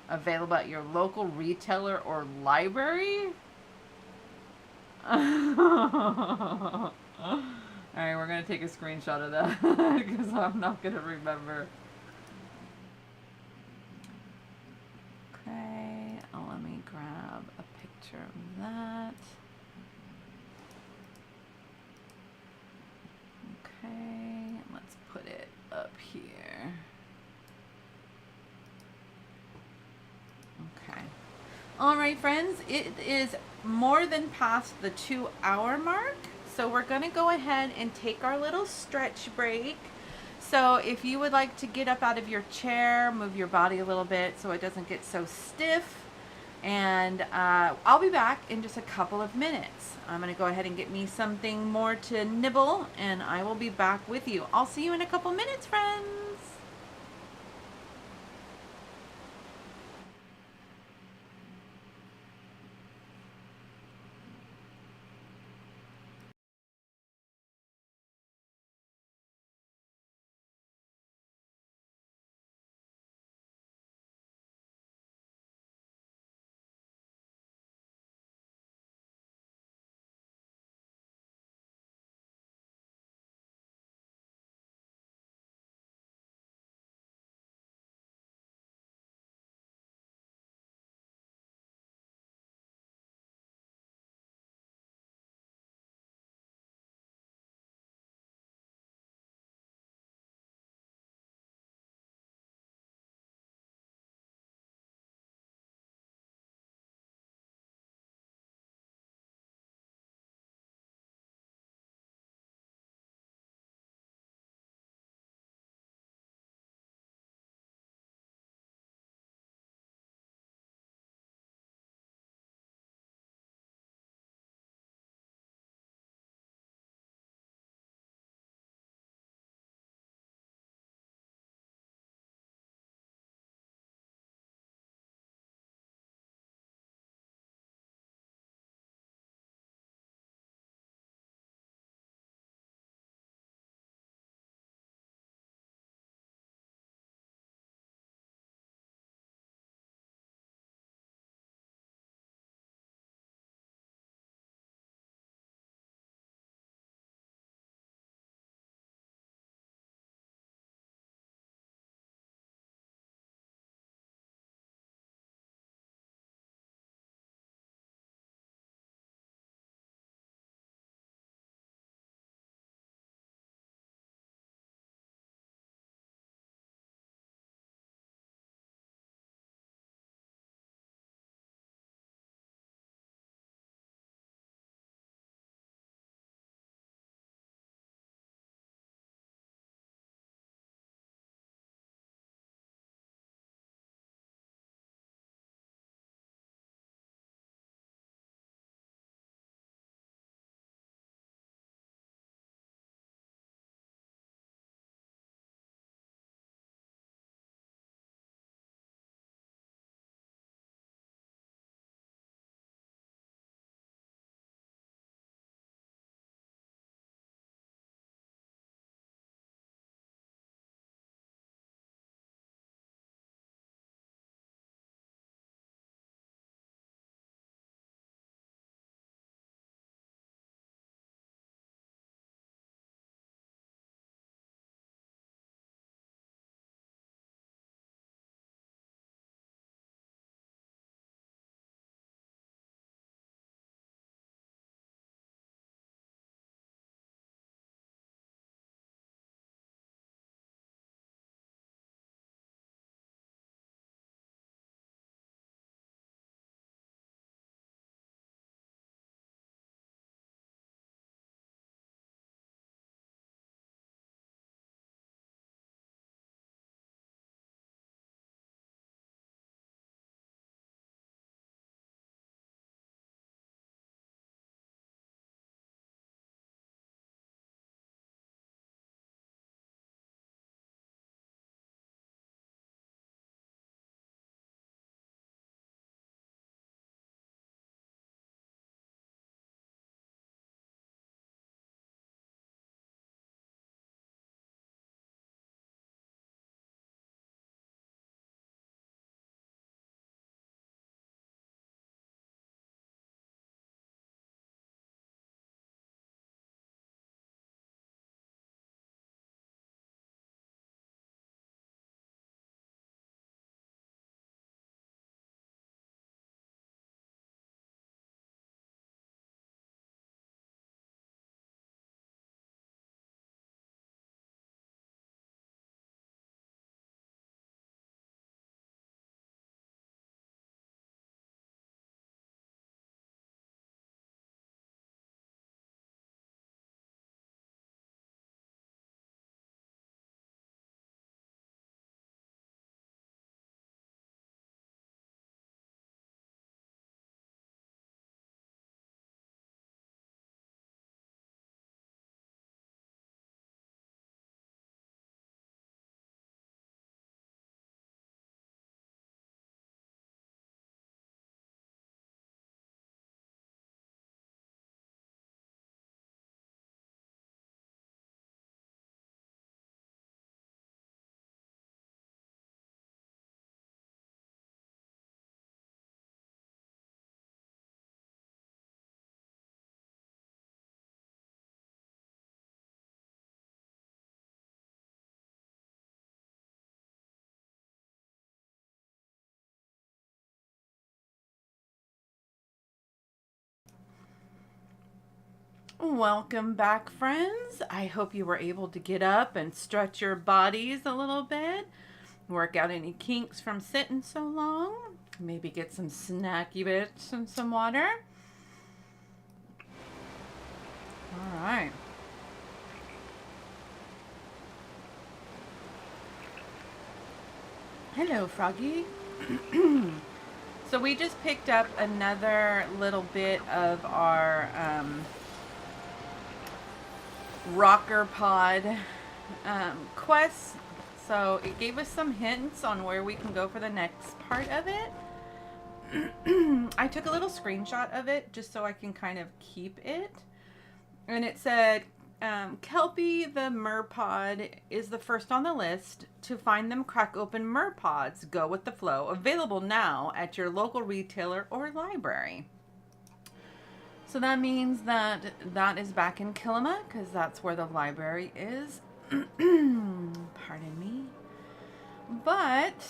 Available at your local retailer or library? Alright, we're going to take a screenshot of that because I'm not going to remember. Okay, let me grab a picture of that. Okay, let's put it up here. Okay. Alright friends, it is more than past the 2-hour mark, so we're going to go ahead and take our little stretch break. So if you would like to get up out of your chair, move your body a little bit so it doesn't get so stiff, and I'll be back in just a couple of minutes. I'm going to go ahead and get me something more to nibble, and I will be back with you. I'll see you in a couple minutes, friends. Welcome back, friends. I hope you were able to get up and stretch your bodies a little bit. Work out any kinks from sitting so long. Maybe get some snacky bits and some water. All right. Hello, Froggy. So we just picked up another little bit of our rocker pod quest. So it gave us some hints on where we can go for the next part of it. I took a little screenshot of it just so I can kind of keep it. And it said, Kelpie the Merpod is the first on the list. To find them, crack open Merpods. Go with the flow. Available now at your local retailer or library. So that means that is back in Kilima, because that's where the library is. Pardon me. But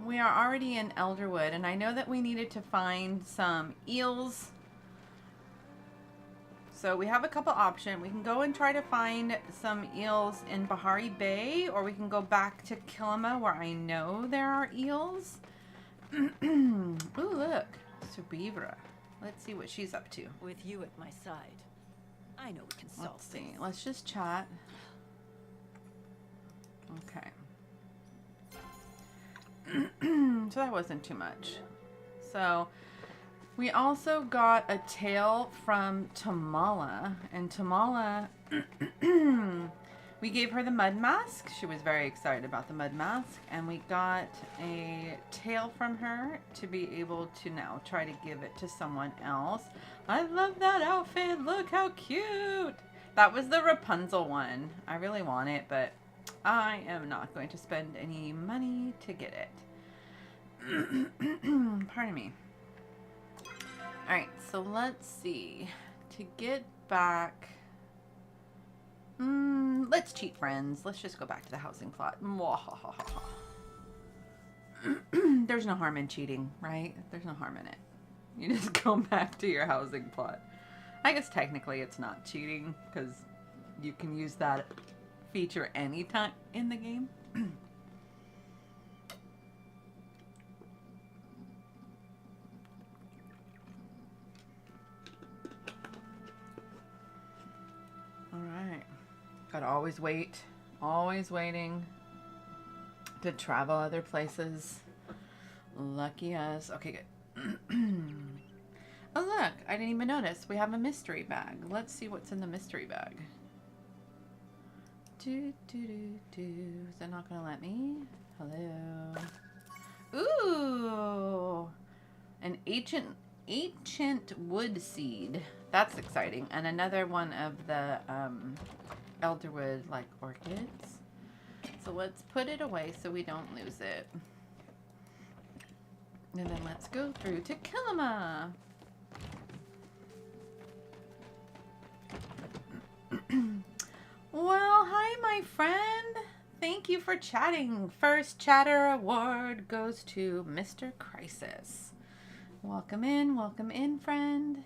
we are already in Elderwood, and I know that we needed to find some eels. So we have a couple options. We can go and try to find some eels in Bahari Bay, or we can go back to Kilima where I know there are eels. Ooh, look. Subivra. Let's see what she's up to. With you at my side, I know we can solve Let's see. Let's just chat. Okay. So that wasn't too much. So we also got a tale from Tamala, and Tamala, we gave her the mud mask. She was very excited about the mud mask, and we got a tale from her to be able to now try to give it to someone else. I love that outfit. Look how cute. That was the Rapunzel one. I really want it, but I am not going to spend any money to get it. Pardon me. Alright, so let's see. To get back... let's cheat, friends. Let's just go back to the housing plot. There's no harm in cheating, right? There's no harm in it. You just go back to your housing plot. I guess technically it's not cheating, because you can use that feature anytime in the game. Alright. Gotta always wait. Always waiting to travel other places. Lucky us. Okay, good. Oh, look. I didn't even notice. We have a mystery bag. Let's see what's in the mystery bag. Is that not gonna let me? Hello. Ooh! An ancient wood seed. That's exciting. And another one of the elderwood like orchids. So let's put it away so we don't lose it. And then let's go through to Kilima. Well, hi, my friend. Thank you for chatting. First chatter award goes to Mr. Crisis. Welcome in, friend.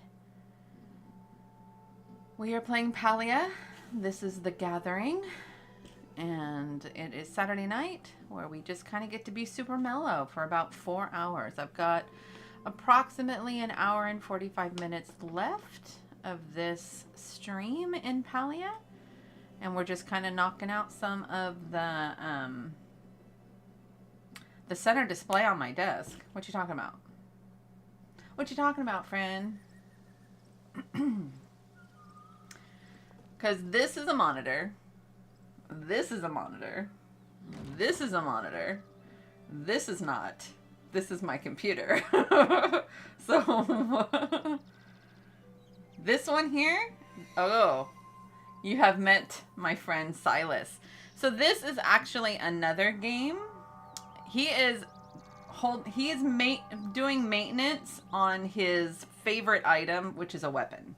We are playing Palia. This is the gathering. And it is Saturday night where we just kind of get to be super mellow for about 4 hours. I've got approximately an hour and 45 minutes left of this stream in Palia. And we're just kind of knocking out some of the center display on my desk. What you talking about? What you talking about, friend? Because this is a monitor. This is a monitor. This is a monitor. This is not. This is my computer. So, this one here, oh, you have met my friend Silas. So this is actually another game. He is doing maintenance on his favorite item, which is a weapon.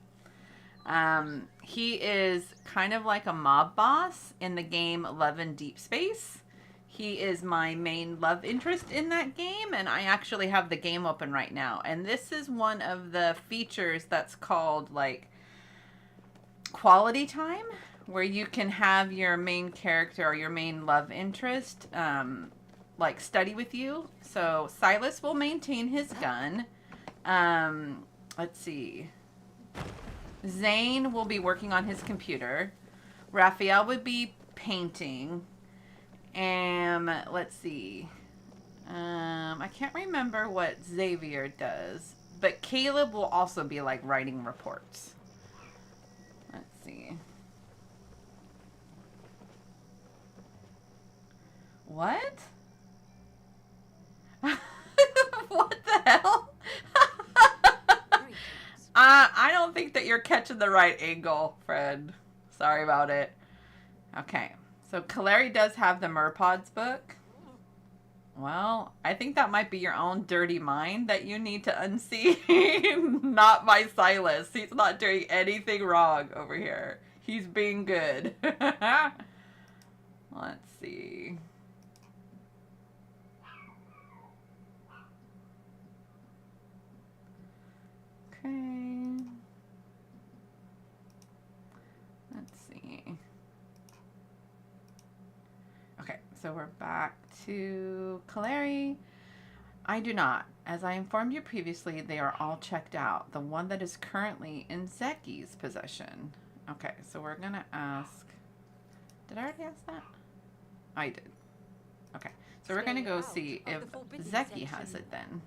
He is kind of like a mob boss in the game Love and Deep Space. He is my main love interest in that game, and I actually have the game open right now. And this is one of the features that's called, like, quality time where you can have your main character or your main love interest like study with you. So Silas will maintain his gun. Let's see. Zane will be working on his computer. Raphael would be painting. And let's see. I can't remember what Xavier does, but Caleb will also be like writing reports. Let's see. What? What the hell? I don't think that you're catching the right angle, Fred. Sorry about it. Okay. So Kaleri does have the Merpods book. Well, I think that might be your own dirty mind that you need to unsee. Not my Silas. He's not doing anything wrong over here. He's being good. Let's see. Okay. Let's see. Okay, so we're back to Kaleri. I do not. As I informed you previously, they are all checked out. The one that is currently in Zeki's possession. Okay, so we're gonna ask... Did I already ask that? I did. Okay, so we're gonna go see if Zeki has it then.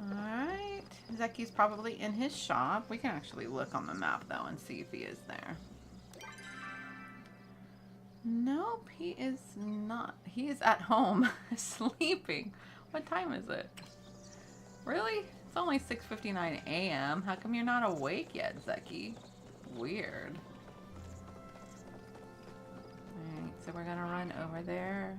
Alright. Zeki's probably in his shop. We can actually look on the map though and see if he is there. Nope, he is not. He is at home sleeping. What time is it? Really? It's only 6:59 a.m. How come you're not awake yet, Zeki? Weird. Alright, so we're gonna run over there.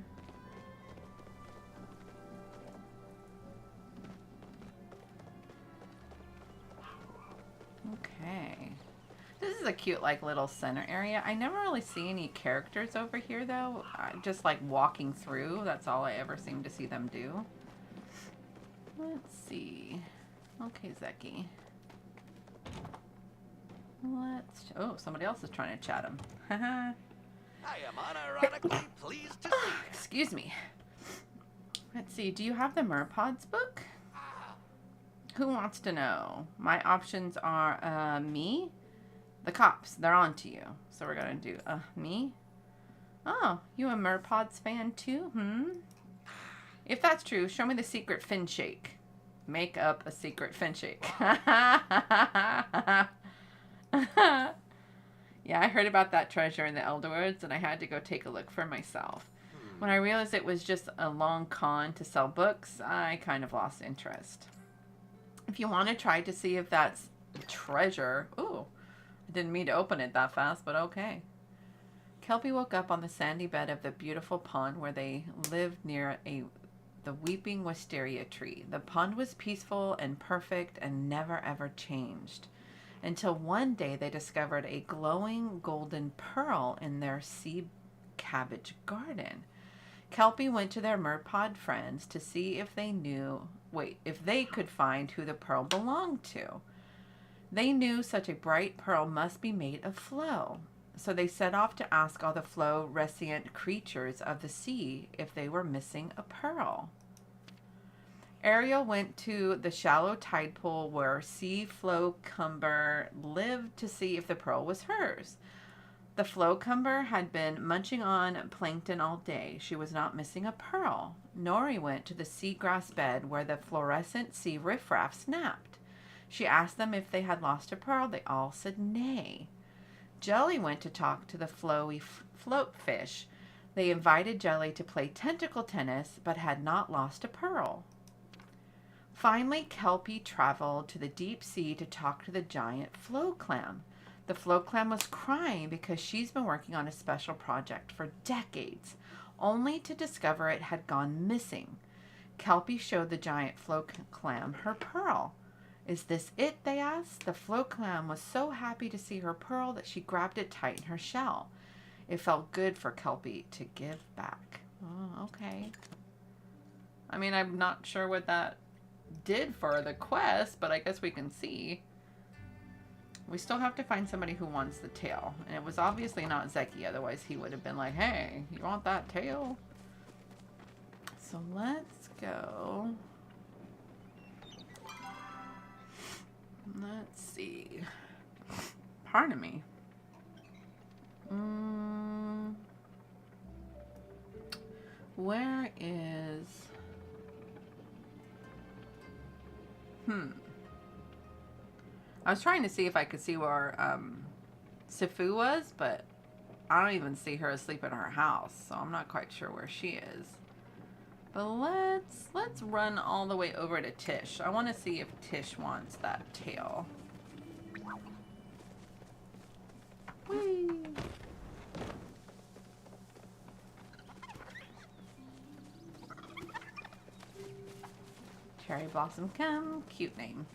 Okay. This is a cute, like, little center area. I never really see any characters over here, though. Just, like, walking through. That's all I ever seem to see them do. Let's see. Okay, Zeki. Let's... Oh, somebody else is trying to chat him. Haha. I am unironically pleased to see you. Excuse me. Let's see. Do you have the Merpods book? Who wants to know? My options are, me. The cops, they're on to you. So we're going to do, me? Oh, you a Merpods fan too? If that's true, show me the secret fin shake. Make up a secret fin shake. Yeah, I heard about that treasure in the Elderwoods, and I had to go take a look for myself. When I realized it was just a long con to sell books, I kind of lost interest. If you want to try to see if that's treasure... Ooh, I didn't mean to open it that fast, but okay. Kelpie woke up on the sandy bed of the beautiful pond where they lived near the weeping wisteria tree. The pond was peaceful and perfect and never ever changed. Until one day they discovered a glowing golden pearl in their sea cabbage garden. Kelpie went to their Merpod friends to see if they could find who the pearl belonged to. They knew such a bright pearl must be made of flow, so they set off to ask all the flow-rescient creatures of the sea if they were missing a pearl. Ariel went to the shallow tide pool where sea flowcumber lived to see if the pearl was hers. The flowcumber had been munching on plankton all day. She was not missing a pearl. Nori went to the seagrass bed where the fluorescent sea riffraff snapped. She asked them if they had lost a pearl. They all said nay. Jelly went to talk to the flowy float fish. They invited Jelly to play tentacle tennis, but had not lost a pearl. Finally, Kelpie traveled to the deep sea to talk to the giant flow clam. The flow clam was crying because she's been working on a special project for decades, only to discover it had gone missing. Kelpie showed the giant flow clam her pearl. Is this it? They asked. The flow clam was so happy to see her pearl that she grabbed it tight in her shell. It felt good for Kelpie to give back. Oh, okay. I mean, I'm not sure what that did for the quest, but I guess we can see. We still have to find somebody who wants the tail. And it was obviously not Zeki, otherwise he would have been like, hey, you want that tail? So let's go. Let's see. Pardon me. Where is... I was trying to see if I could see where Sifu was, but I don't even see her asleep in her house, so I'm not quite sure where she is. But let's run all the way over to Tish. I want to see if Tish wants that tail. Whee! Cherry Blossom Chem, cute name.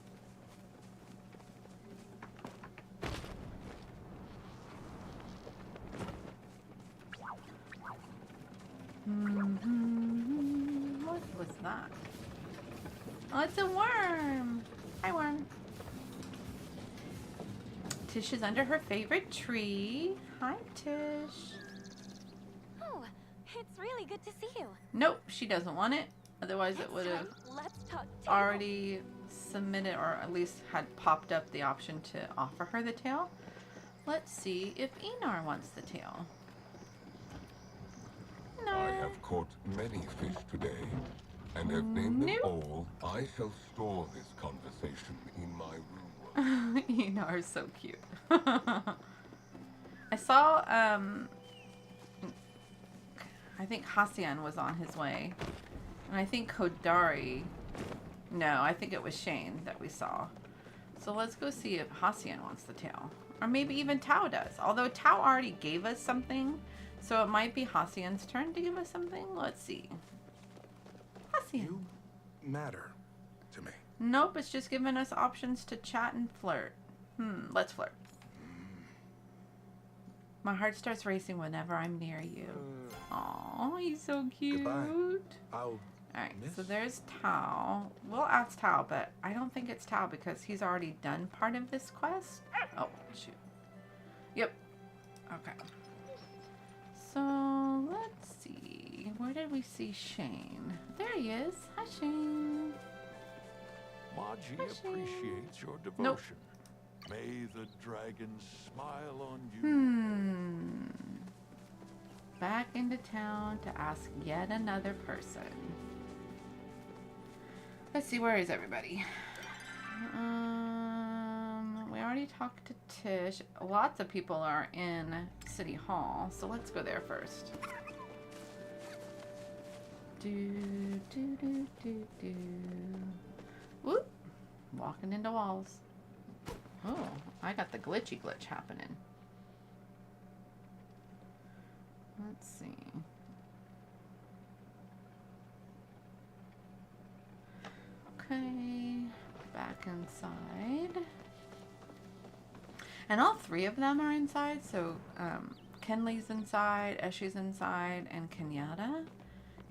What was that? Oh, it's a worm. Hi, worm. Tish is under her favorite tree. Hi, Tish. Oh, it's really good to see you. Nope, she doesn't want it. Otherwise, it would have already submitted, or at least had popped up the option to offer her the tail. Let's see if Enar wants the tail. I have caught many fish today, and have named them all. I shall store this conversation in my room. Enar's so cute. I saw, I think Hassian was on his way. And I think Kodari, no, I think it was Shane that we saw. So let's go see if Hassian wants the tail. Or maybe even Tao does. Although Tao already gave us something. So it might be Hassian's turn to give us something. Let's see. Hassian. You matter to me. Nope, it's just giving us options to chat and flirt. Let's flirt. My heart starts racing whenever I'm near you. Aw, he's so cute. Goodbye. Alright, so there's Tao. We'll ask Tao, but I don't think it's Tao because he's already done part of this quest. Oh, shoot. Yep. Okay. So, let's see. Where did we see Shane? There he is. Hi, Shane. Maji Hi, Shane. appreciates your devotion. Nope. May the dragons smile on you. Back into town to ask yet another person. Let's see, where is everybody? We already talked to Tish. Lots of people are in City Hall, so let's go there first. Whoop! Walking into walls. Oh, I got the glitchy glitch happening. Let's see. Okay, back inside. And all three of them are inside, so Kenley's inside, Eshi's inside, and Kenyatta.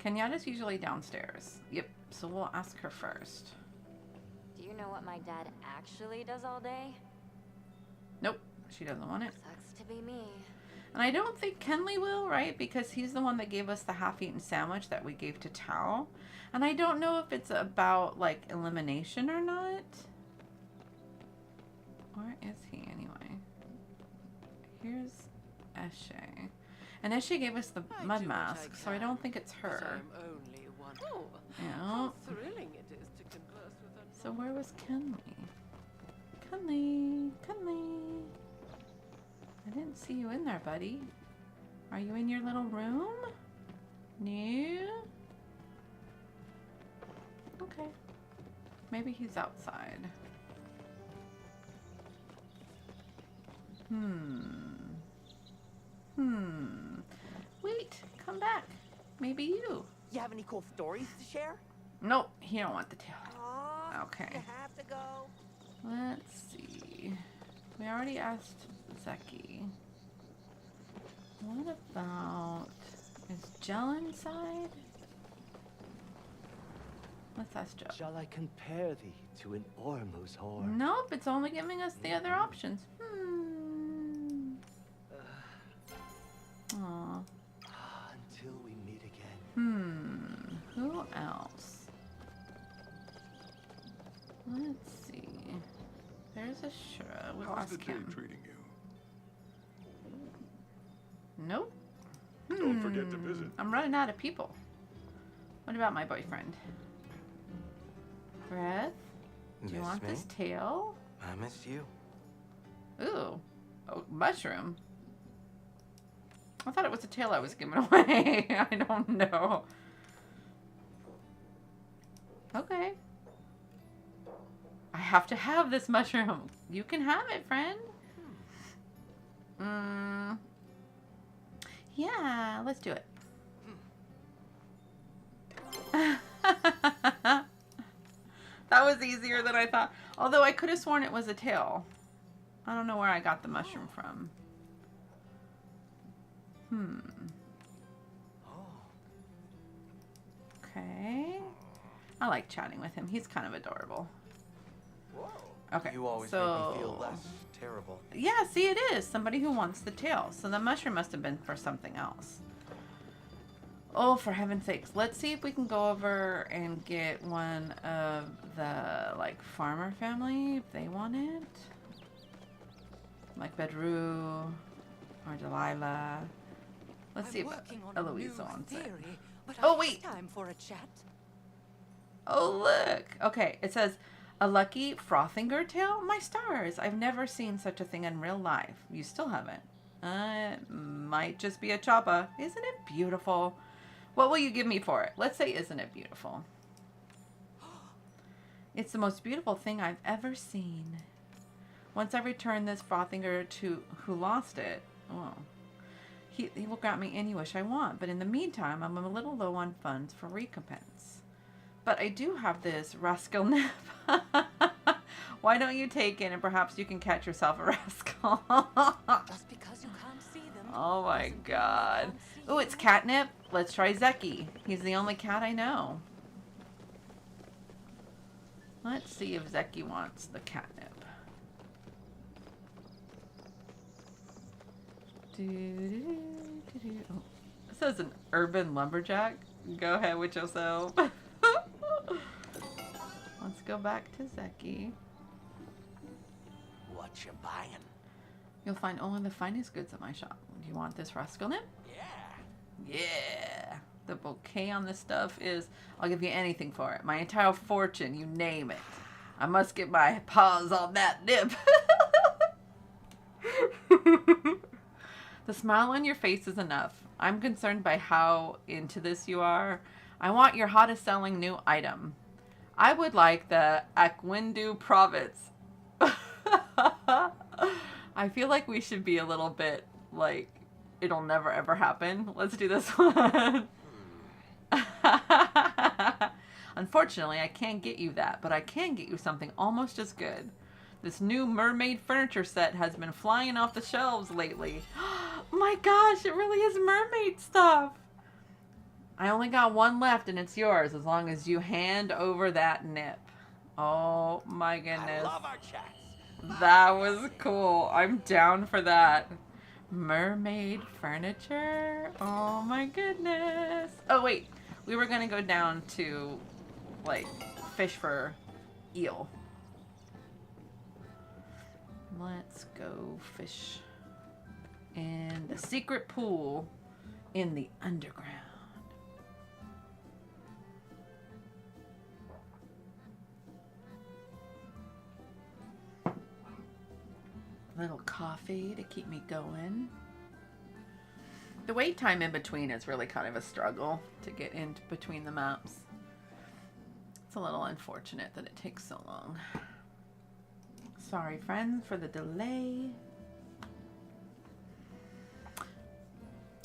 Kenyatta's usually downstairs. Yep, so we'll ask her first. Do you know what my dad actually does all day? Nope, she doesn't want it. Sucks to be me. And I don't think Kenley will, right? Because he's the one that gave us the half-eaten sandwich that we gave to Tao. And I don't know if it's about, like, elimination or not. Where is he, anyway? Here's Eshe. And Eshe gave us the mud mask, so I don't think it's her. I'm only one. Oh, Yeah. how thrilling it is to converse with a So where was Kenley? Kenley! Kenley! I didn't see you in there, buddy. Are you in your little room? No? Okay. Maybe he's outside. Wait, come back. Maybe you. You have any cool stories to share? Nope, he don't want the tail. Aw, Okay. You have to go. Let's see. We already asked Zeki. What about... Is Jell inside? Let's ask Joe. Shall I compare thee to an Ormuz whore? Nope, it's only giving us the other options. Aw. Until we meet again. Who else? Let's see. There's a shrub. We'll How's the ask day him. treating you? Nope. Don't forget to visit. I'm running out of people. What about my boyfriend? Breath? Do you Miss want me? this tail? I missed you. Ooh. Oh, mushroom. I thought it was a tail I was giving away. I don't know. Okay. I have to have this mushroom. You can have it, friend. Yeah, let's do it. That was easier than I thought. Although I could have sworn it was a tail. I don't know where I got the mushroom from. Okay. I like chatting with him. He's kind of adorable. Okay. You always so... make me feel less terrible. Yeah, see, it is. Somebody who wants the tail. So the mushroom must have been for something else. Oh, for heaven's sakes. Let's see if we can go over and get one of the, like, farmer family, if they want it. Like Bedru or Delilah. Let's see if Eloise wants it. Oh, wait. Time for a chat. Oh, look. Okay, it says, a lucky frothinger tail? My stars. I've never seen such a thing in real life. You still haven't. Might just be a choppa. Isn't it beautiful? What will you give me for it? Let's say, isn't it beautiful? It's the most beautiful thing I've ever seen. Once I return this frothinger to who lost it, oh, he will grant me any wish I want. But in the meantime, I'm a little low on funds for recompense. But I do have this rascal nip. Why don't you take it and perhaps you can catch yourself a rascal? Just because you can't see them. Oh my god. Ooh, it's catnip. Let's try Zeki. He's the only cat I know. Let's see if Zeki wants the catnip. Oh, it says an urban lumberjack. Go ahead with yourself. Let's go back to Zeki. What you buying? You'll find only the finest goods at my shop. Do you want this rascal nip? Yeah. Yeah. The bouquet on this stuff is, I'll give you anything for it. My entire fortune, you name it. I must get my paws on that nip. The smile on your face is enough. I'm concerned by how into this you are. I want your hottest selling new item. I would like the Akwindu province. I feel like we should be a little bit like, it'll never ever happen. Let's do this one. Unfortunately, I can't get you that, but I can get you something almost as good. This new mermaid furniture set has been flying off the shelves lately. My gosh, it really is mermaid stuff. I only got one left and it's yours as long as you hand over that nip. Oh my goodness. I love our chats. That was cool. I'm down for that. Mermaid furniture? Oh my goodness. Oh wait, we were gonna go down to like fish for eel. Let's go fish in the secret pool in the underground. Little coffee to keep me going. The wait time in between is really kind of a struggle to get in between the maps. It's a little unfortunate that it takes so long. Sorry, friends, for the delay.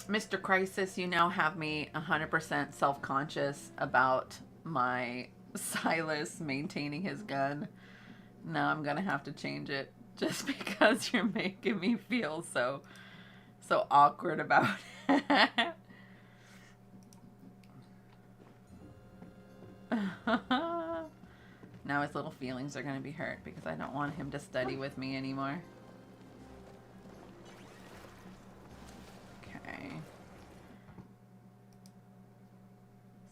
Mr. Crisis, you now have me 100% self-conscious about my Silas maintaining his gun. Now I'm gonna have to change it just because you're making me feel so awkward about it. Now his little feelings are going to be hurt because I don't want him to study with me anymore. Okay.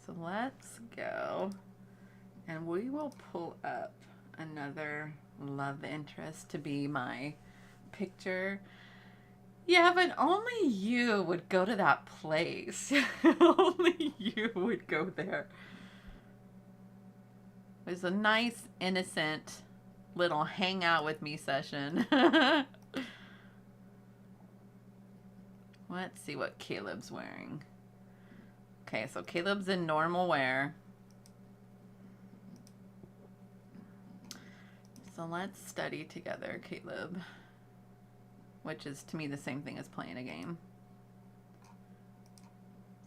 So let's go. And we will pull up another love interest to be my picture. Yeah, but only you would go to that place. Only you would go there. It was a nice, innocent little hang out with me session. Let's see what Caleb's wearing. Okay, so Caleb's in normal wear. So let's study together, Caleb. Which is, to me, the same thing as playing a game.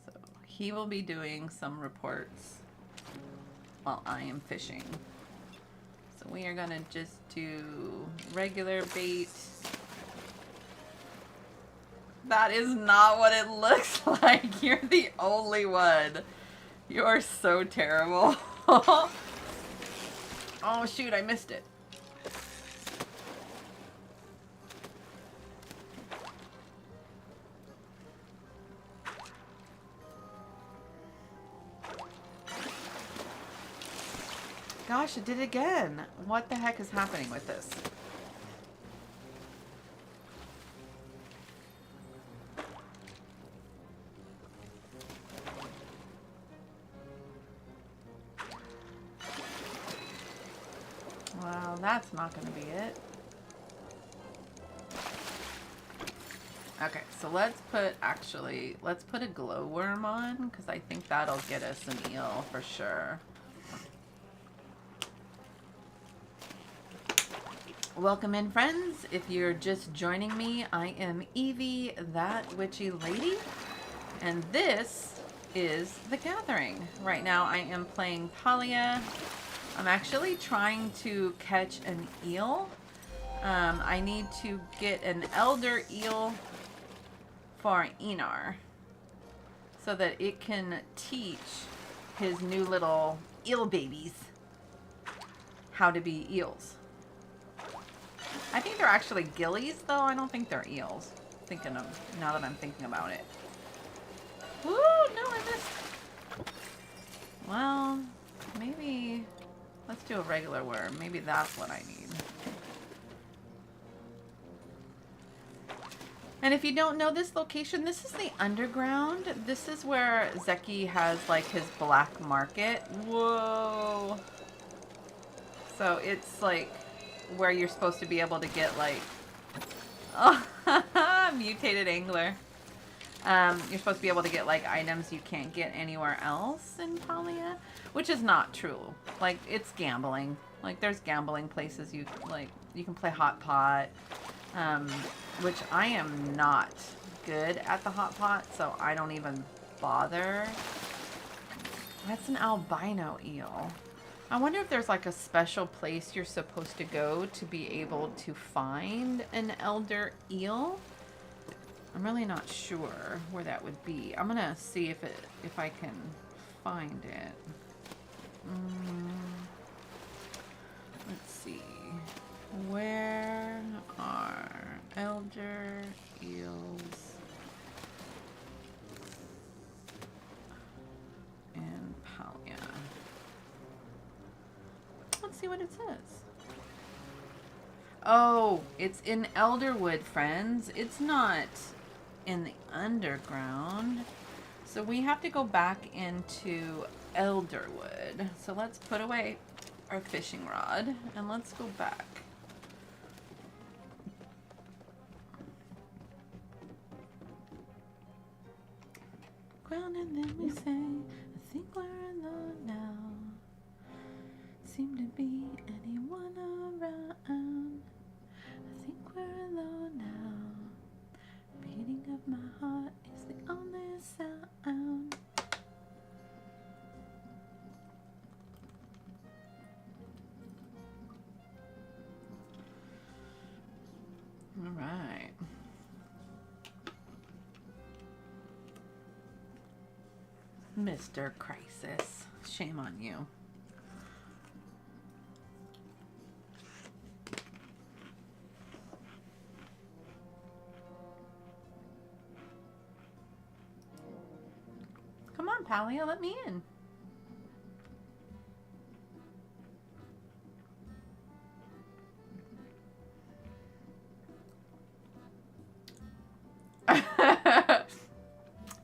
So he will be doing some reports while I am fishing. So we are going to just do regular bait. That is not what it looks like. You're the only one. You are so terrible. Oh, shoot, I missed it. Gosh, it did it again. What the heck is happening with this? Well, that's not going to be it. Okay, so let's put a glowworm on, because I think that'll get us an eel for sure. Welcome in, friends. If you're just joining me, I am Evie, That Witchy Lady, and this is The Gathering. Right now I am playing Palia. I'm actually trying to catch an eel. I need to get an elder eel for Enar so that it can teach his new little eel babies how to be eels. I think they're actually gillies, though. I don't think they're eels. Thinking of now that I'm thinking about it. Woo! No, I missed. Well, maybe let's do a regular worm. Maybe that's what I need. And if you don't know this location, this is the underground. This is where Zeki has like his black market. Whoa! So it's like where you're supposed to be able to get like, oh, mutated angler. You're supposed to be able to get like items you can't get anywhere else in Palia, which is not true. Like, it's gambling. Like, there's gambling places you can play hot pot, which I am not good at the hot pot, so I don't even bother. That's an albino eel. I wonder if there's like a special place you're supposed to go to be able to find an elder eel. I'm really not sure where that would be. I'm gonna see if I can find it. Let's see. Where are elder eels in Palia? Let's see what it says. Oh, it's in Elderwood, friends. It's not in the underground. So we have to go back into Elderwood. So let's put away our fishing rod and let's go back. Ground and then we say, I think we're alone now. Seem to be anyone around. I think we're alone now. Beating of my heart is the only sound. All right. Mr. Crisis. Shame on you. Palia, let me in.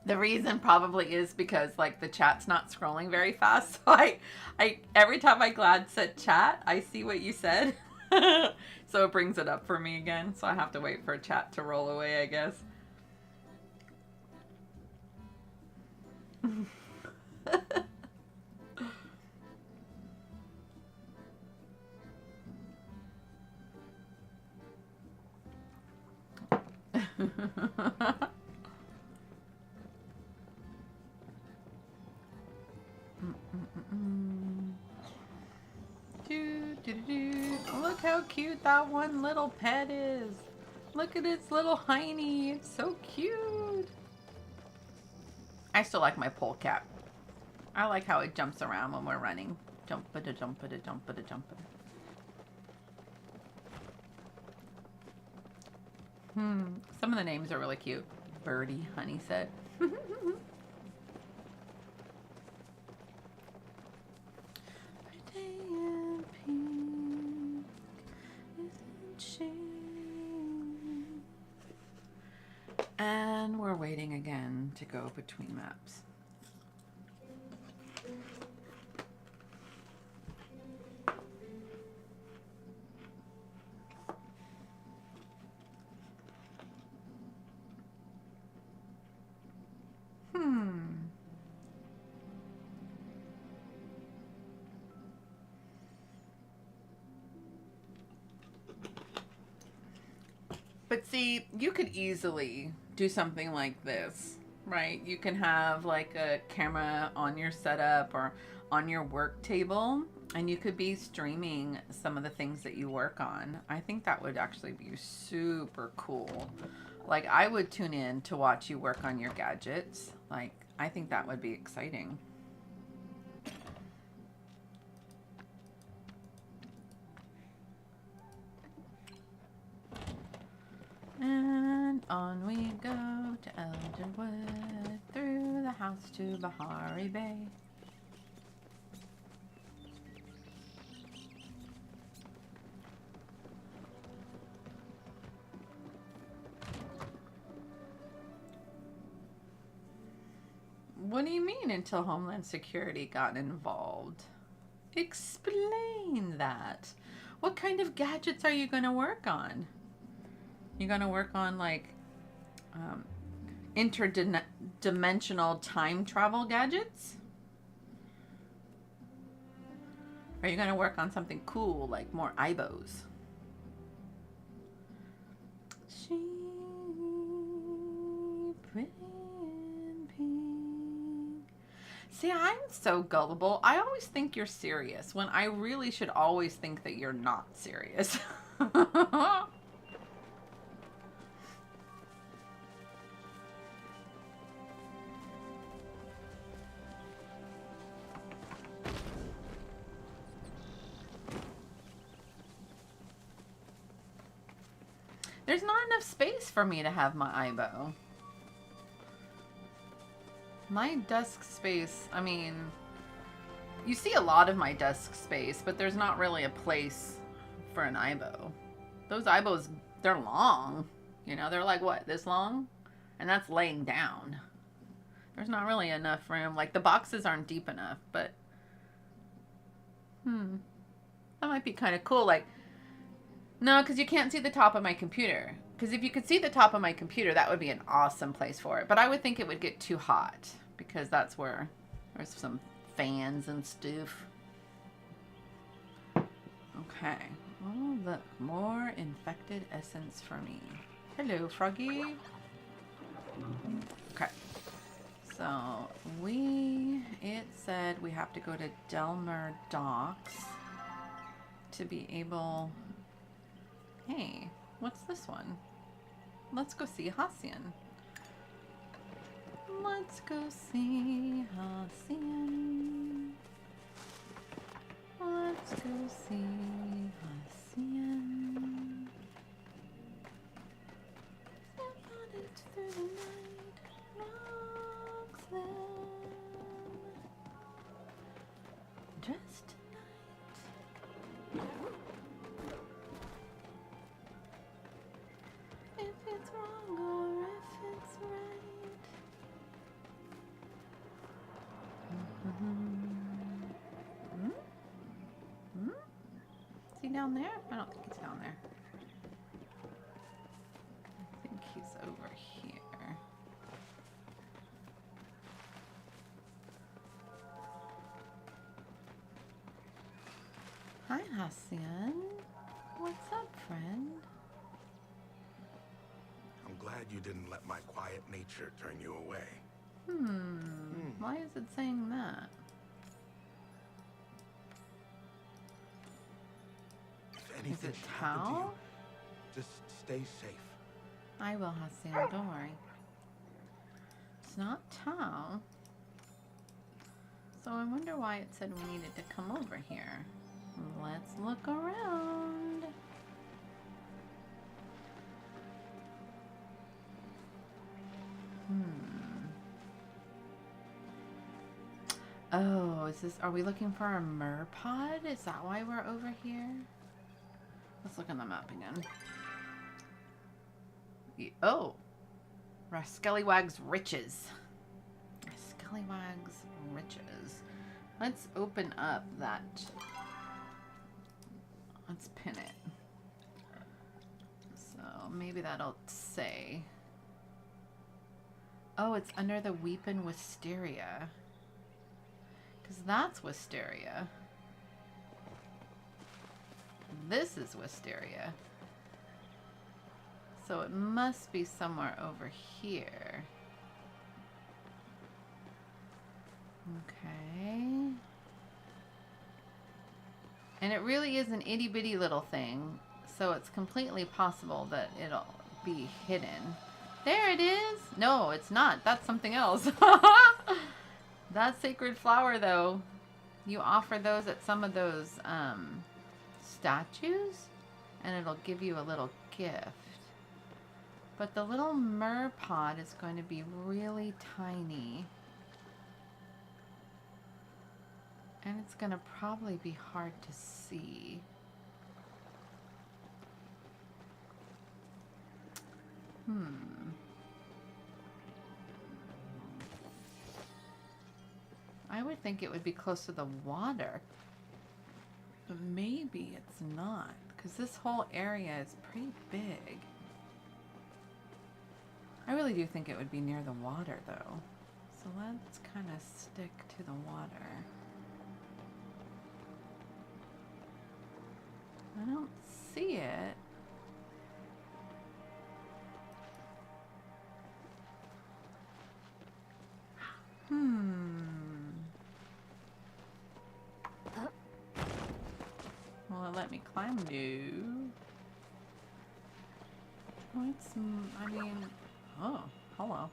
The reason probably is because like the chat's not scrolling very fast. So I every time I glance at chat, I see what you said. So it brings it up for me again. So I have to wait for chat to roll away, I guess. Look how cute that one little pet is. Look at its little hiney. It's so cute. I still like my polecat. I like how it jumps around when we're running. Jump-a-da, jump-a-da, jump-a-da, jump-a-da. Some of the names are really cute. Birdie, Honey said. And we're waiting again to go between maps. But see, you could easily do something like this, right? You can have like a camera on your setup or on your work table, and you could be streaming some of the things that you work on. I think that would actually be super cool. Like, I would tune in to watch you work on your gadgets. Like, I think that would be exciting. And on we go to Elderwood, through the house to Bahari Bay. What do you mean until Homeland Security got involved? Explain that. What kind of gadgets are you going to work on? You're going to work on like interdimensional time travel gadgets? Are you going to work on something cool like more Ibos? She pretty and pink. See, I'm so gullible. I always think you're serious when I really should always think that you're not serious. There's not enough space for me to have my Ibo. My desk space, I mean, you see a lot of my desk space, but there's not really a place for an Ibo. Those Ibos, they're long. You know, they're like, what, this long? And that's laying down. There's not really enough room. Like, the boxes aren't deep enough, but... that might be kind of cool. Like, no, because you can't see the top of my computer. Because if you could see the top of my computer, that would be an awesome place for it. But I would think it would get too hot. Because that's where there's some fans and stuff. Okay. Oh, look. More infected essence for me. Hello, Froggy. Okay. So, it said we have to go to Delmer Docks to be able... Hey, what's this one? Let's go see Hacian. Let's go see Hacian. Let's go see Hacian. Through the night, rocks there. Just tonight. If it's wrong or if it's right. Is he down there? I don't think he's down there. I think he's over here. Hi, Hassian. What's up, friend? I'm glad you didn't let my quiet nature turn you away. Why is it saying that? If anything it should happen to you, Tao? just stay safe. I will, Hassian. Don't worry. It's not Tao. So I wonder why it said we needed to come over here. Let's look around. Oh, are we looking for a mer pod? Is that why we're over here? Let's look on the map again. Oh! Rascallywag's Riches. Rascallywag's Riches. Let's open up that. Let's pin it. So maybe that'll say. Oh, it's under the Weepin' Wisteria. Because that's Wisteria. This is Wisteria. So it must be somewhere over here. Okay. And it really is an itty bitty little thing. So it's completely possible that it'll be hidden. There it is. No, it's not. That's something else. That sacred flower, though, you offer those at some of those statues, and it'll give you a little gift. But the little mer pod is going to be really tiny. And it's going to probably be hard to see. I would think it would be close to the water. But maybe it's not. Because this whole area is pretty big. I really do think it would be near the water, though. So let's kind of stick to the water. I don't see it. Will it let me climb? No. I mean, oh, hello.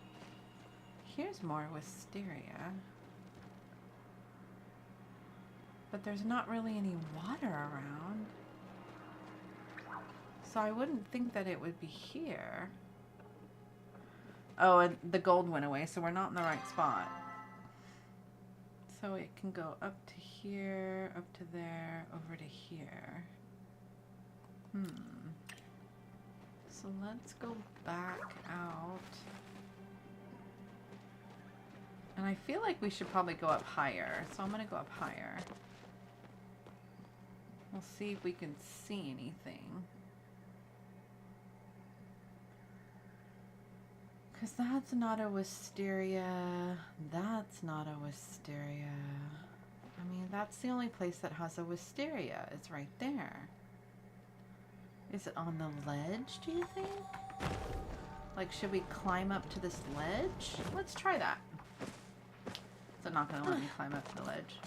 Here's more wisteria. But there's not really any water around. So I wouldn't think that it would be here. Oh, and the gold went away, so we're not in the right spot. So it can go up to here, up to there, over to here. So let's go back out. And I feel like we should probably go up higher. So I'm going to go up higher. We'll see if we can see anything. Because that's not a wisteria. That's not a wisteria. I mean, that's the only place that has a wisteria. It's right there. Is it on the ledge, do you think? Like, should we climb up to this ledge? Let's try that. Is it not going to let me climb up to the ledge?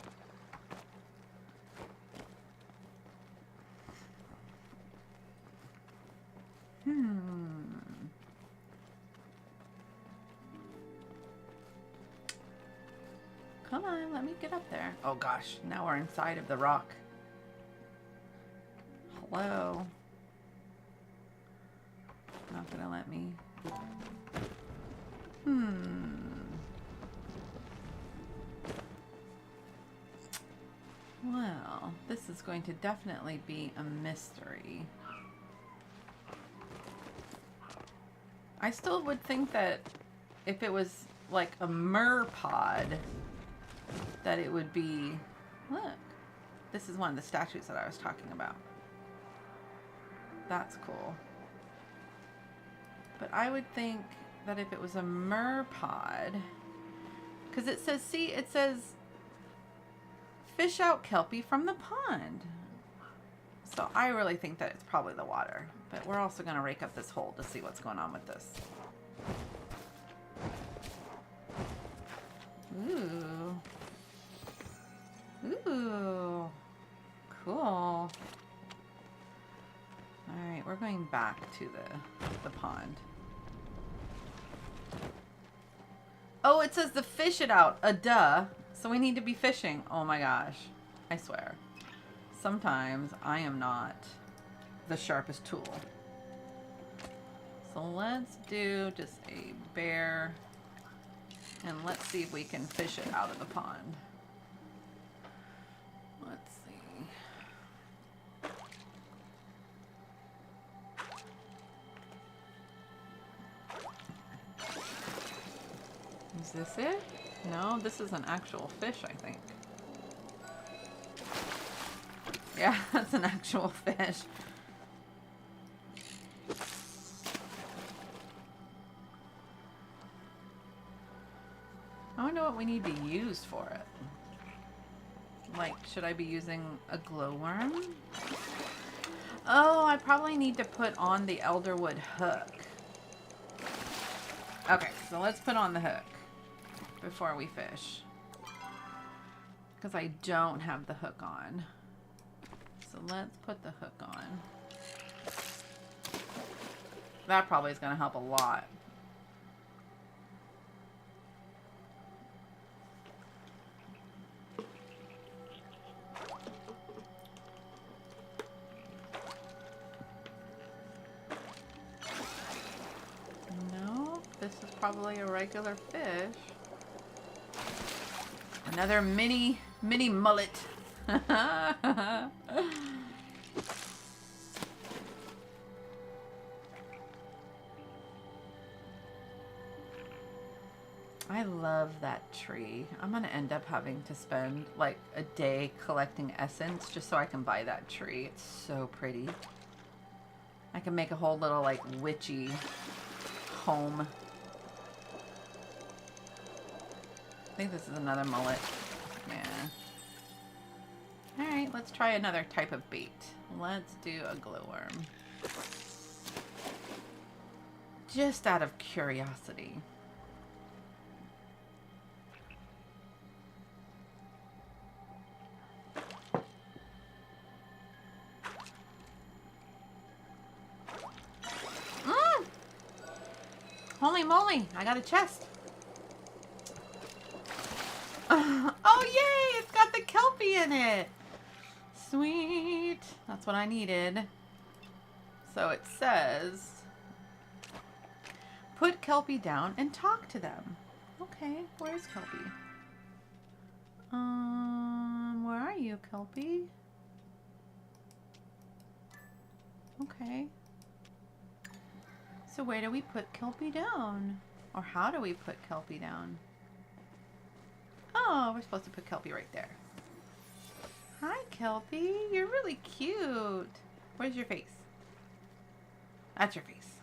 Come on, let me get up there. Oh gosh, now we're inside of the rock. Hello. Not gonna let me. Well, this is going to definitely be a mystery. I still would think that if it was like a mer pod, that it would be... Look, this is one of the statues that I was talking about. That's cool. But I would think that if it was a mer pod, because it says, see, it says fish out kelpie from the pond. So I really think that it's probably the water. But we're also going to rake up this hole to see what's going on with this. Ooh. Ooh. Cool. Alright, we're going back to the pond. Oh, it says to fish it out. A duh. So we need to be fishing. Oh my gosh. I swear. Sometimes I am not the sharpest tool. So let's do just a bear. And let's see if we can fish it out of the pond. Let's see. Is this it? No, this is an actual fish, I think. Yeah, that's an actual fish. I wonder what we need to use for it. Like, should I be using a glowworm? Oh, I probably need to put on the elderwood hook. Okay, so let's put on the hook before we fish. Because I don't have the hook on. So let's put the hook on. That probably is going to help a lot. No, this is probably a regular fish. Another mini mullet. I love that tree. I'm gonna end up having to spend like a day collecting essence just so I can buy that tree. It's so pretty. I can make a whole little like witchy home. I think this is another mullet. Yeah. Alright, let's try another type of bait. Let's do a glowworm. Just out of curiosity. Holy moly, I got a chest. Oh yay, it's got the kelpie in it. Sweet. That's what I needed. So it says, put kelpie down and talk to them. Okay, where's kelpie? Where are you, kelpie? Okay. So where do we put kelpie down? Or how do we put kelpie down? Oh, we're supposed to put kelpie right there. Hi, kelpie. You're really cute. Where's your face? That's your face.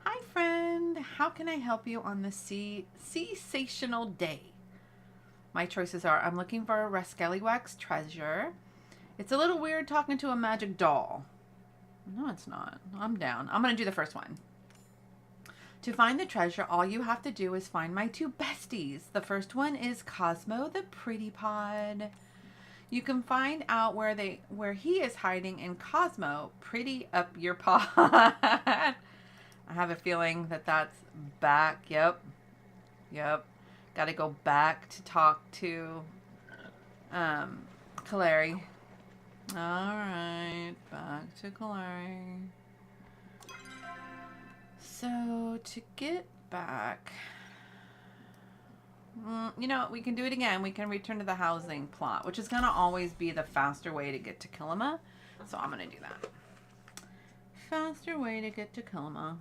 Hi, friend. How can I help you on this sensational day? My choices are, I'm looking for a Rascallywax treasure. It's a little weird talking to a magic doll. No, it's not. I'm down. I'm going to do the first one. To find the treasure, all you have to do is find my two besties. The first one is Cosmo the Pretty Pod. You can find out where he is hiding in Cosmo Pretty Up Your Pod. I have a feeling that that's back. Yep. Got to go back to talk to Kalari. Alright, back to Kalari. So, to get back, You know, we can do it again. We can return to the housing plot, which is going to always be the faster way to get to Kilima. So I'm going to do that. Faster way to get to Kilima.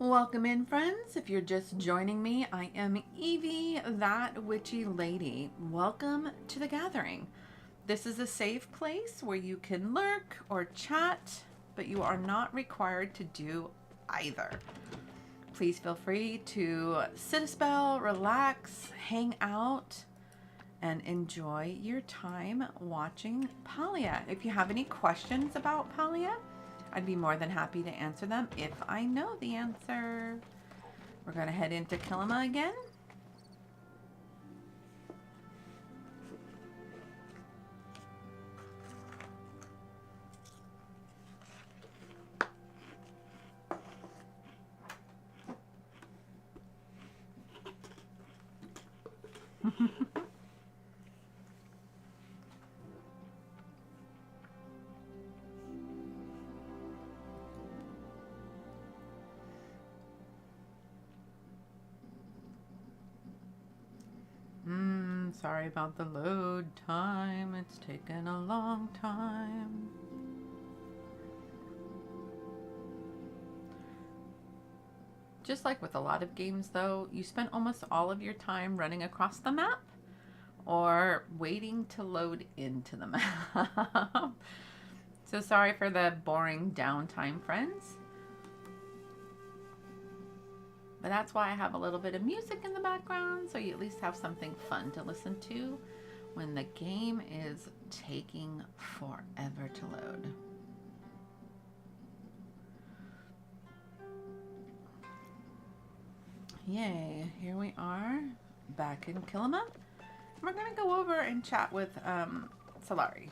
Welcome in, friends. If you're just joining me, I am Evie, That Witchy Lady. Welcome to the gathering. This is a safe place where you can lurk or chat, but you are not required to do either. Please feel free to sit a spell, relax, hang out, and enjoy your time watching Palia. If you have any questions about Palia, I'd be more than happy to answer them if I know the answer. We're going to head into Kilima again. Sorry about the load time. It's taken a long time. Just like with a lot of games though, you spend almost all of your time running across the map or waiting to load into the map. So sorry for the boring downtime, friends. But that's why I have a little bit of music in the background, so you at least have something fun to listen to when the game is taking forever to load. Yay, here we are back in Kilima. We're gonna go over and chat with Solari.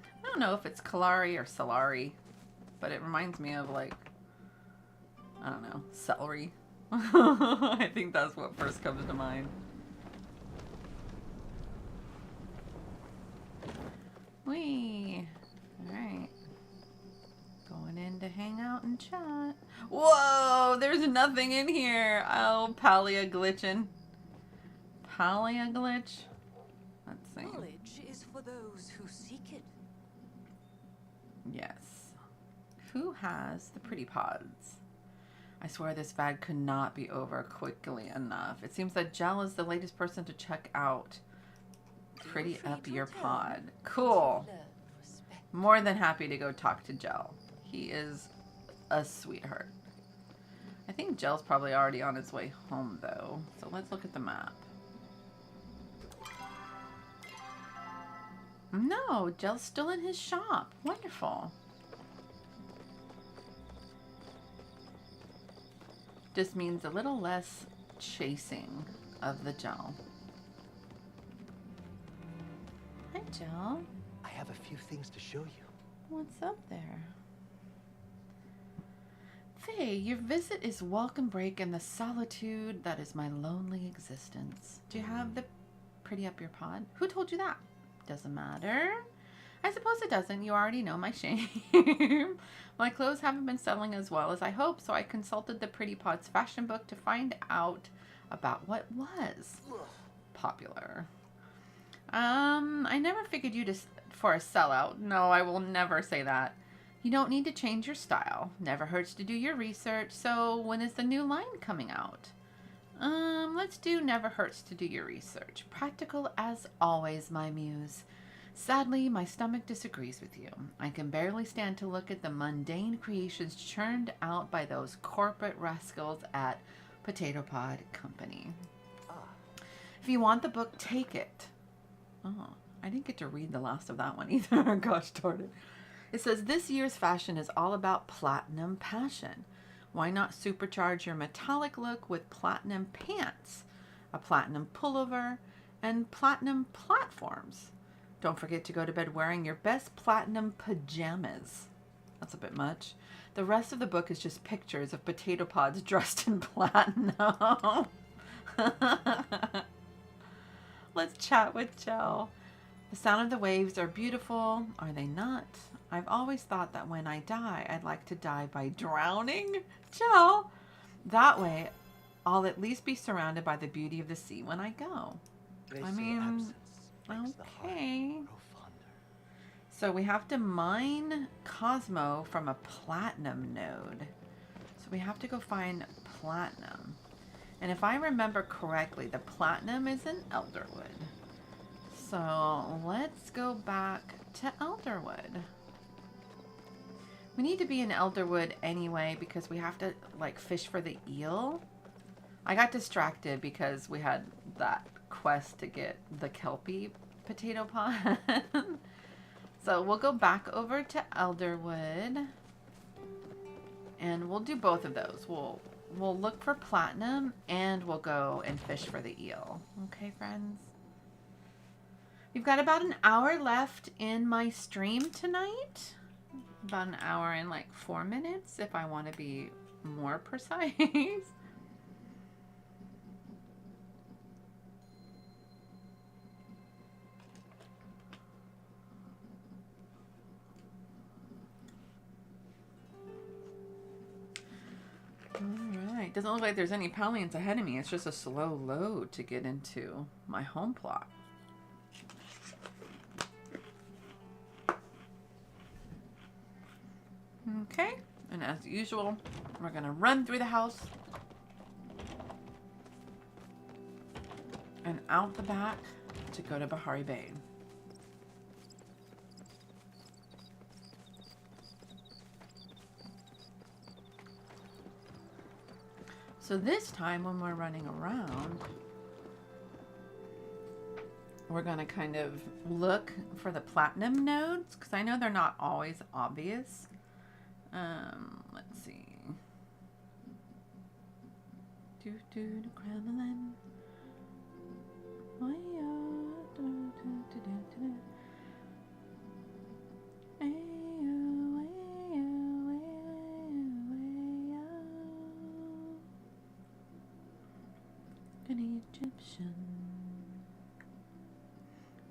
I don't know if it's Kalari or Solari, but it reminds me of like, I don't know, celery. I think that's what first comes to mind. Whee! Alright. Going in to hang out and chat. Whoa! There's nothing in here! Oh, Palia glitching. Palia glitch? Let's see. Knowledge is for those who seek it. Yes. Who has the pretty pods? I swear this bag could not be over quickly enough. It seems that Gel is the latest person to check out Pretty Up Your Pod. Cool. More than happy to go talk to Gel. He is a sweetheart. I think Gel's probably already on his way home though. So let's look at the map. No, Gel's still in his shop. Wonderful. Just means a little less chasing of the Gel. Hi, Gel. I have a few things to show you. What's up there? Faye, your visit is welcome break in the solitude that is my lonely existence. Do you have the pretty up your pod? Who told you that? Doesn't matter. I suppose it doesn't. You already know my shame. My clothes haven't been selling as well as I hoped, so I consulted the Pretty Pod's fashion book to find out about what was popular. I never figured you for a sellout. No, I will never say that. You don't need to change your style. Never hurts to do your research. So when is the new line coming out? Let's do never hurts to do your research. Practical as always, my muse. Sadly, my stomach disagrees with you. I can barely stand to look at the mundane creations churned out by those corporate rascals at Potato Pod Company. If you want the book, take it. Oh, I didn't get to read the last of that one either. Gosh darn it. It says, this year's fashion is all about platinum passion. Why not supercharge your metallic look with platinum pants, a platinum pullover, and platinum platforms? Don't forget to go to bed wearing your best platinum pajamas. That's a bit much. The rest of the book is just pictures of potato pods dressed in platinum. Let's chat with Joe. The sound of the waves are beautiful, are they not? I've always thought that when I die, I'd like to die by drowning. Joe, that way, I'll at least be surrounded by the beauty of the sea when I go. I mean, okay. So we have to mine Cosmo from a platinum node. So we have to go find platinum. And if I remember correctly, the platinum is in Elderwood. So let's go back to Elderwood. We need to be in Elderwood anyway because we have to like fish for the eel. I got distracted because we had that quest to get the Kelpie potato pod. So we'll go back over to Elderwood and we'll do both of those. We'll look for platinum and we'll go and fish for the eel. Okay, friends? We've got about an hour left in my stream tonight. About an hour and like 4 minutes if I want to be more precise. Alright, doesn't look like there's any Palians ahead of me. It's just a slow load to get into my home plot. Okay, and as usual, we're gonna run through the house and out the back to go to Bahari Bay. So this time when we're running around, we're gonna kind of look for the platinum nodes because I know they're not always obvious. Let's see. Kremlin. An Egyptian.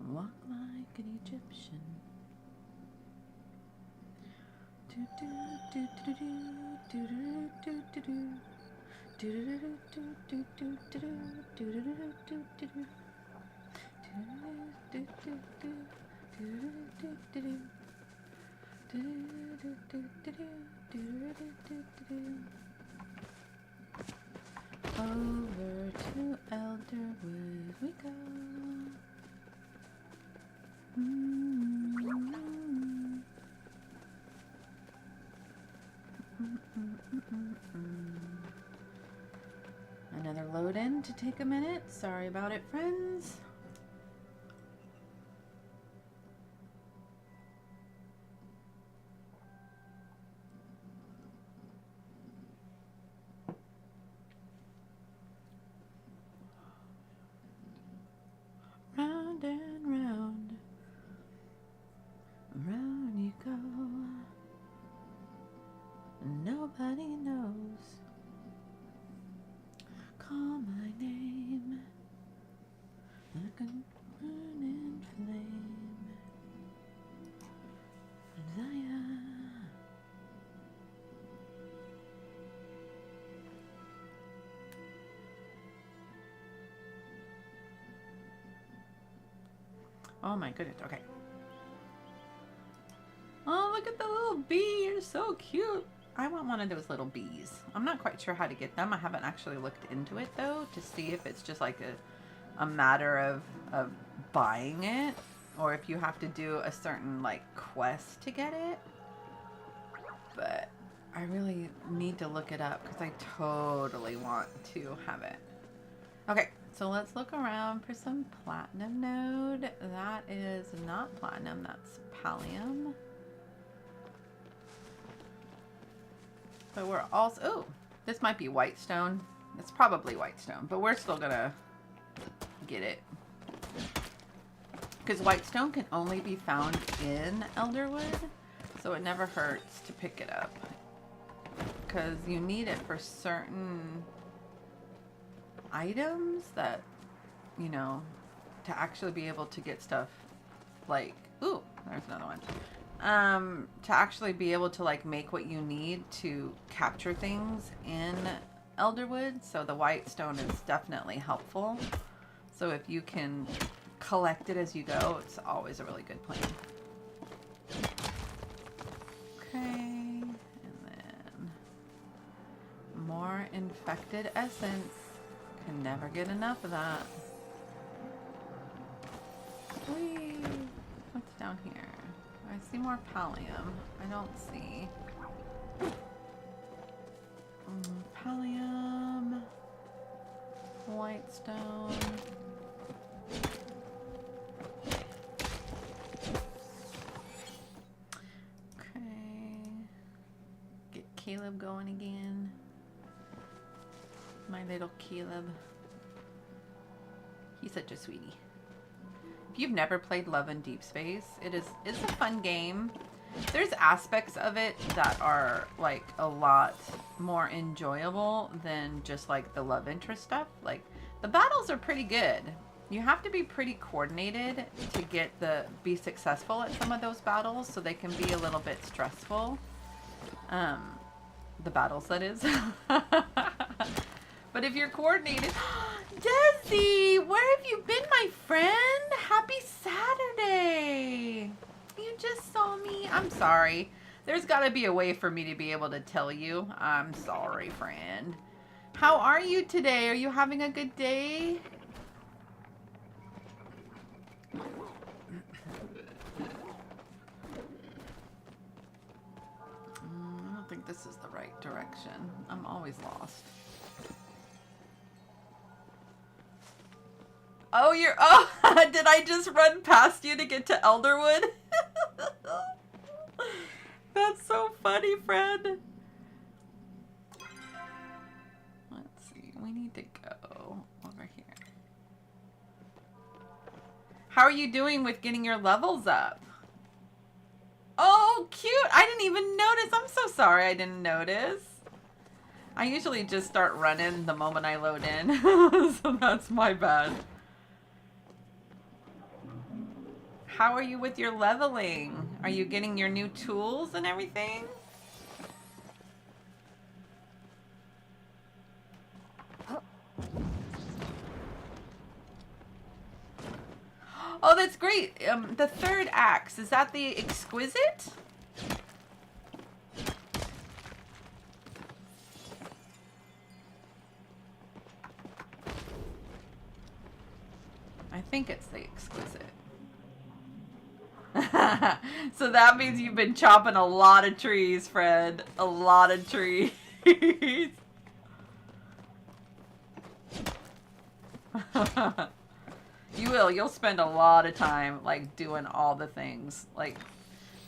Walk like an Egyptian. Over to Elderwood we go. Another load in to take a minute. Sorry about it, friends. Round and round, round you go. Nobody knows. Call my name. I can burn in flame. Desire. Oh my goodness, okay. Oh, look at the little bee. You're so cute. I want one of those little bees. I'm not quite sure how to get them. I haven't actually looked into it though to see if it's just like a matter of buying it or if you have to do a certain like quest to get it. But I really need to look it up because I totally want to have it. Okay, so let's look around for some platinum node. That is not platinum, that's pallium. But we're also, oh, this might be whitestone. It's probably whitestone, but we're still gonna get it. Because whitestone can only be found in Elderwood, so it never hurts to pick it up. because you need it for certain items that, you know, to actually be able to get stuff like, ooh, there's another one. To actually be able to like make what you need to capture things in Elderwood. So the white stone is definitely helpful. So if you can collect it as you go, it's always a really good plan. Okay, and then more infected essence. Can never get enough of that. Whee! What's down here? I see more pallium. I don't see pallium, white stone. Okay, get Caleb going again. My little Caleb. He's such a sweetie. If you've never played Love in Deep Space, it's a fun game. There's aspects of it that are like a lot more enjoyable than just like the love interest stuff. Like the battles are pretty good. You have to be pretty coordinated to be successful at some of those battles, so they can be a little bit stressful. The battles, that is. But if you're coordinated, Desi, where have you been, my friend? Happy Saturday. You just saw me. I'm sorry. There's got to be a way for me to be able to tell you. I'm sorry, friend. How are you today? Are you having a good day? I don't think this is the right direction. I'm always lost. Oh, did I just run past you to get to Elderwood? That's so funny, friend. Let's see, we need to go over here. How are you doing with getting your levels up? Oh, cute. I didn't even notice. I'm so sorry I didn't notice. I usually just start running the moment I load in. So that's my bad. How are you with your leveling? Are you getting your new tools and everything? Oh, that's great. The third axe, is that the exquisite? I think it's the exquisite. So that means you've been chopping a lot of trees, Fred. A lot of trees. You will. You'll spend a lot of time, like, doing all the things. Like,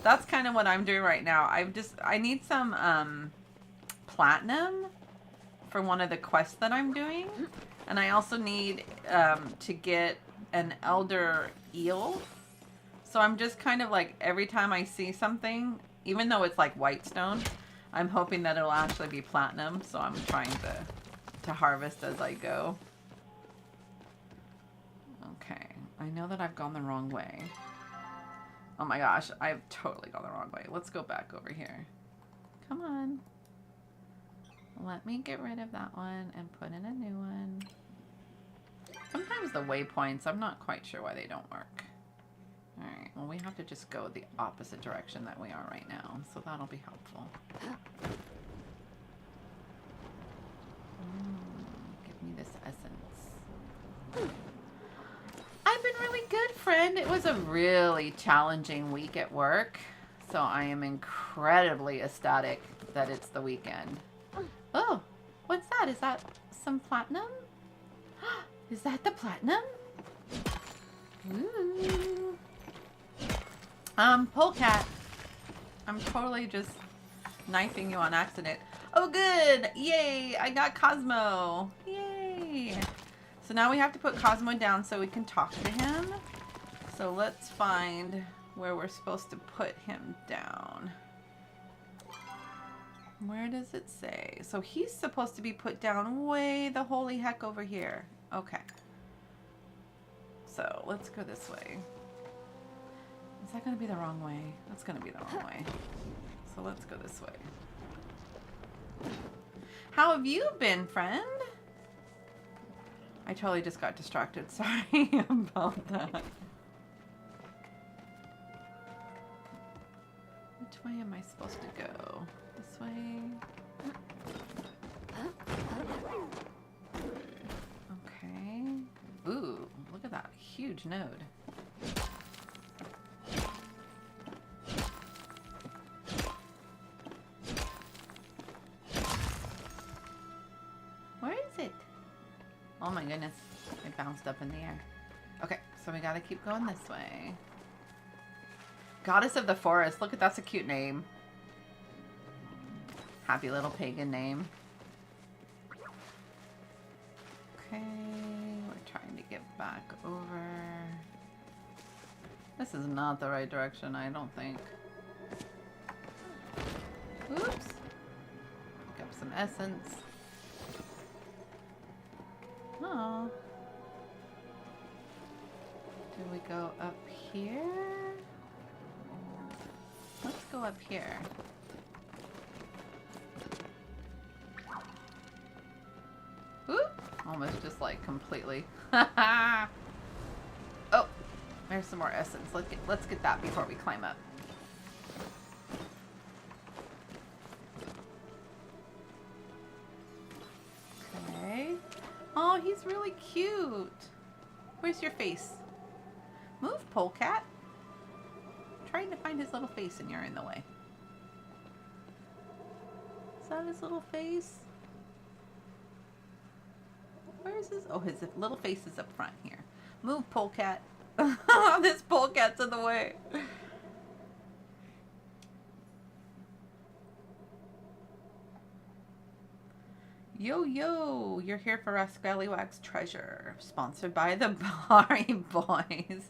that's kind of what I'm doing right now. I need some, platinum for one of the quests that I'm doing. And I also need, to get an elder eel. So I'm just kind of like, every time I see something, even though it's like white stone, I'm hoping that it'll actually be platinum. So I'm trying to harvest as I go. Okay, I know that I've gone the wrong way. Oh my gosh, I've totally gone the wrong way. Let's go back over here. Come on. Let me get rid of that one and put in a new one. Sometimes the waypoints, I'm not quite sure why they don't work. Alright, well we have to just go the opposite direction that we are right now, so that'll be helpful. Give me this essence. I've been really good, friend. It was a really challenging week at work, so I am incredibly ecstatic that it's the weekend. Oh, what's that? Is that some platinum? Is that the platinum? Ooh. Polecat. I'm totally just knifing you on accident. Oh, good. Yay. I got Cosmo. Yay. So now we have to put Cosmo down so we can talk to him. So let's find where we're supposed to put him down. Where does it say? So he's supposed to be put down way the holy heck over here. Okay. So let's go this way. Is that going to be the wrong way? That's going to be the wrong way. So let's go this way. How have you been, friend? I totally just got distracted. Sorry about that. Which way am I supposed to go? This way? Okay. Ooh, look at that huge node. Where is it? Oh my goodness. It bounced up in the air. Okay, so we gotta keep going this way. Goddess of the Forest. Look at that's a cute name. Happy little pagan name. Okay, we're trying to get back over. This is not the right direction, I don't think. Oops. Pick up some essence. Oh. Do we go up here? Let's go up here. Oop! Almost just like completely. Oh, there's some more essence. Let's get that before we climb up. Okay. Oh, he's really cute. Where's your face? Move, polecat. Trying to find his little face and you're in the way. Is that his little face? Where is his? Oh, his little face is up front here. Move, polecat. This polecat's in the way. Yo, yo, you're here for our Scallywags treasure. Sponsored by the Bari Boys.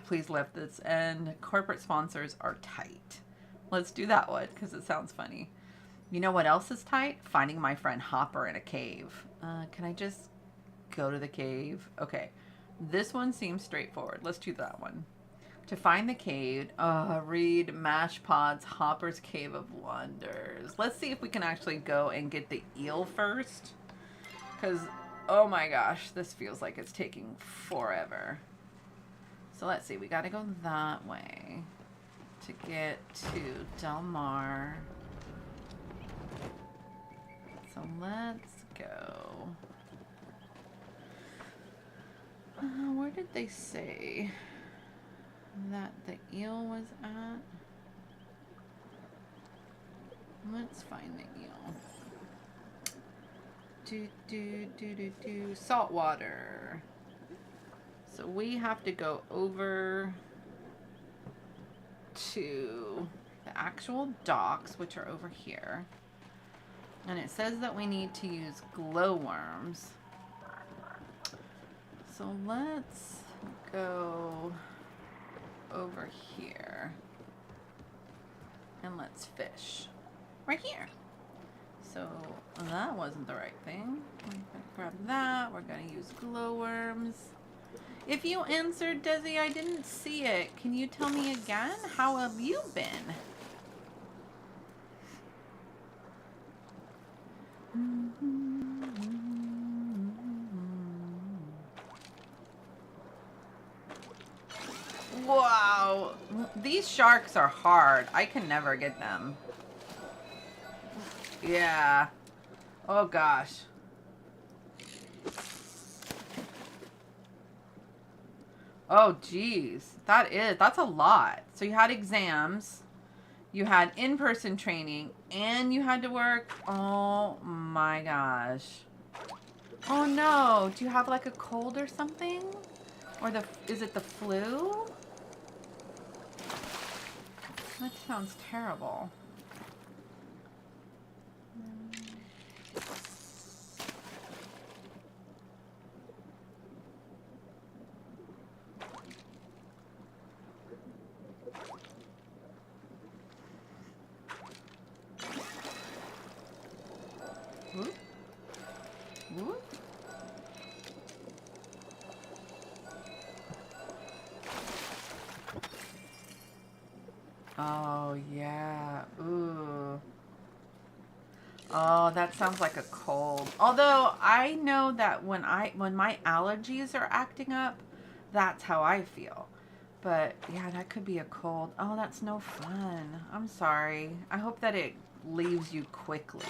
Please let this end. Corporate sponsors are tight. Let's do that one because it sounds funny. You know what else is tight? Finding my friend Hopper in a cave. Can I just go to the cave? Okay. This one seems straightforward. Let's do that one. To find the cave, read Mashpod's Hopper's Cave of Wonders. Let's see if we can actually go and get the eel first. Because, oh my gosh, this feels like it's taking forever. So let's see, we gotta go that way to get to Del Mar. So let's go. Where did they say that the eel was at? Let's find the eel. Saltwater. So we have to go over to the actual docks, which are over here. And it says that we need to use glowworms. So let's go over here. And let's fish. Right here. So that wasn't the right thing. We're gonna grab that. We're gonna use glowworms. If you answered, Desi, I didn't see it. Can you tell me again? How have you been? Wow. These sharks are hard. I can never get them. Yeah. Oh gosh. Oh geez. That's a lot. So you had exams, you had in-person training, and you had to work. Oh my gosh. Oh no. Do you have like a cold or something? Or is it the flu? That sounds terrible. Whoop. Oh, yeah. Ooh. Oh, that sounds like a cold. Although I know that when my allergies are acting up, that's how I feel. But yeah, that could be a cold. Oh, that's no fun. I'm sorry. I hope that it leaves you quickly.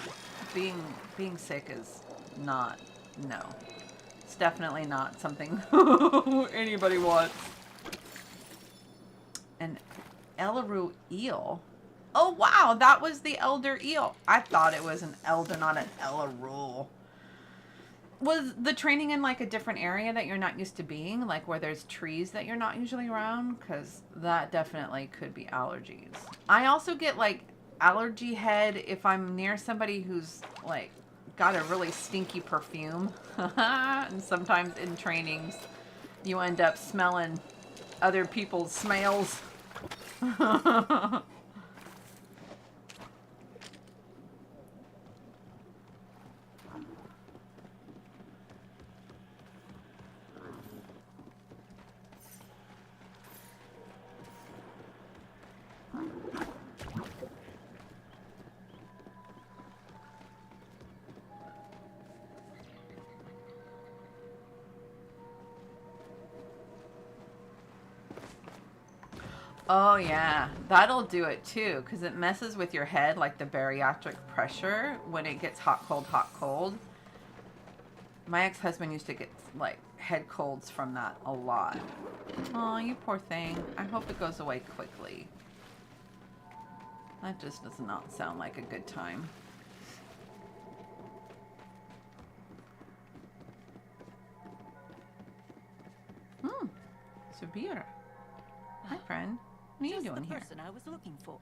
Being sick is not, no. It's definitely not something anybody wants. An Elleru eel. Oh wow, that was the elder eel. I thought it was an elder, not an Elleru. Was the training in like a different area that you're not used to being? Like where there's trees that you're not usually around? Because that definitely could be allergies. I also get like allergy head if I'm near somebody who's like got a really stinky perfume. And sometimes in trainings you end up smelling other people's smells. Oh yeah, that'll do it too, because it messes with your head, like the bariatric pressure when it gets hot, cold, hot, cold. My ex-husband used to get like head colds from that a lot. Oh, you poor thing. I hope it goes away quickly. That just does not sound like a good time. Sabira. Hi, friend. What are you doing here? Just the person I was looking for.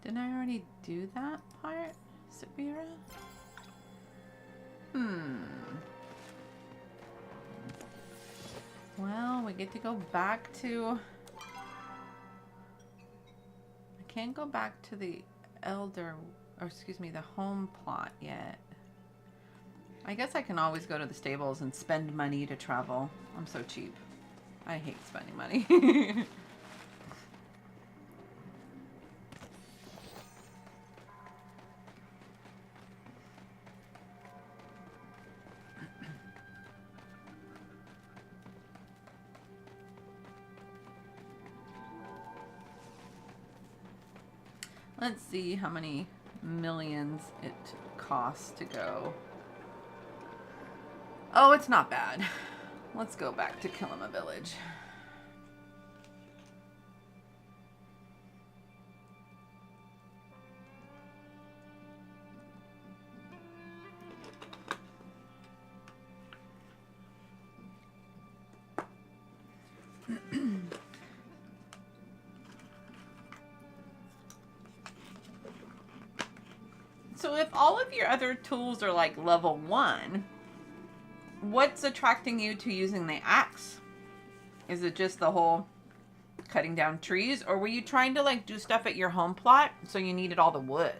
Didn't I already do that part, Sabira? Well, we get to go back to... I can't go back to the elder... Or excuse me, the home plot yet. I guess I can always go to the stables and spend money to travel. I'm so cheap. I hate spending money. Let's see how many millions it costs to go. Oh, it's not bad. Let's go back to Kilima Village. So if all of your other tools are like level 1, what's attracting you to using the axe? Is it just the whole cutting down trees, or were you trying to like do stuff at your home plot so you needed all the wood?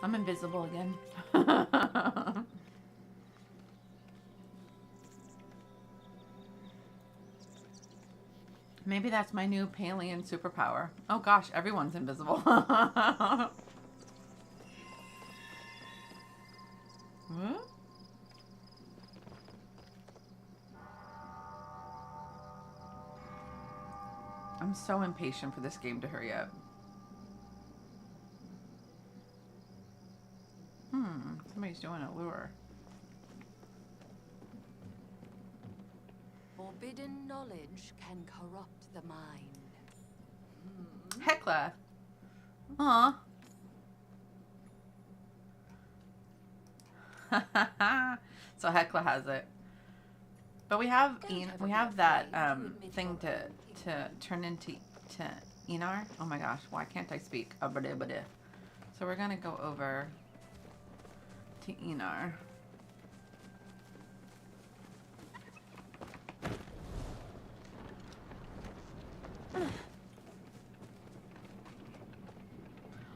I'm invisible again. Maybe that's my new Palian superpower. Oh gosh, everyone's invisible. Huh? I'm so impatient for this game to hurry up. Somebody's doing a lure. Forbidden knowledge can corrupt the mind. Hecla. Aw. So Hecla has it. But we have that thing to turn into to Enar. Oh my gosh, why can't I speak? So we're gonna go over to Enar.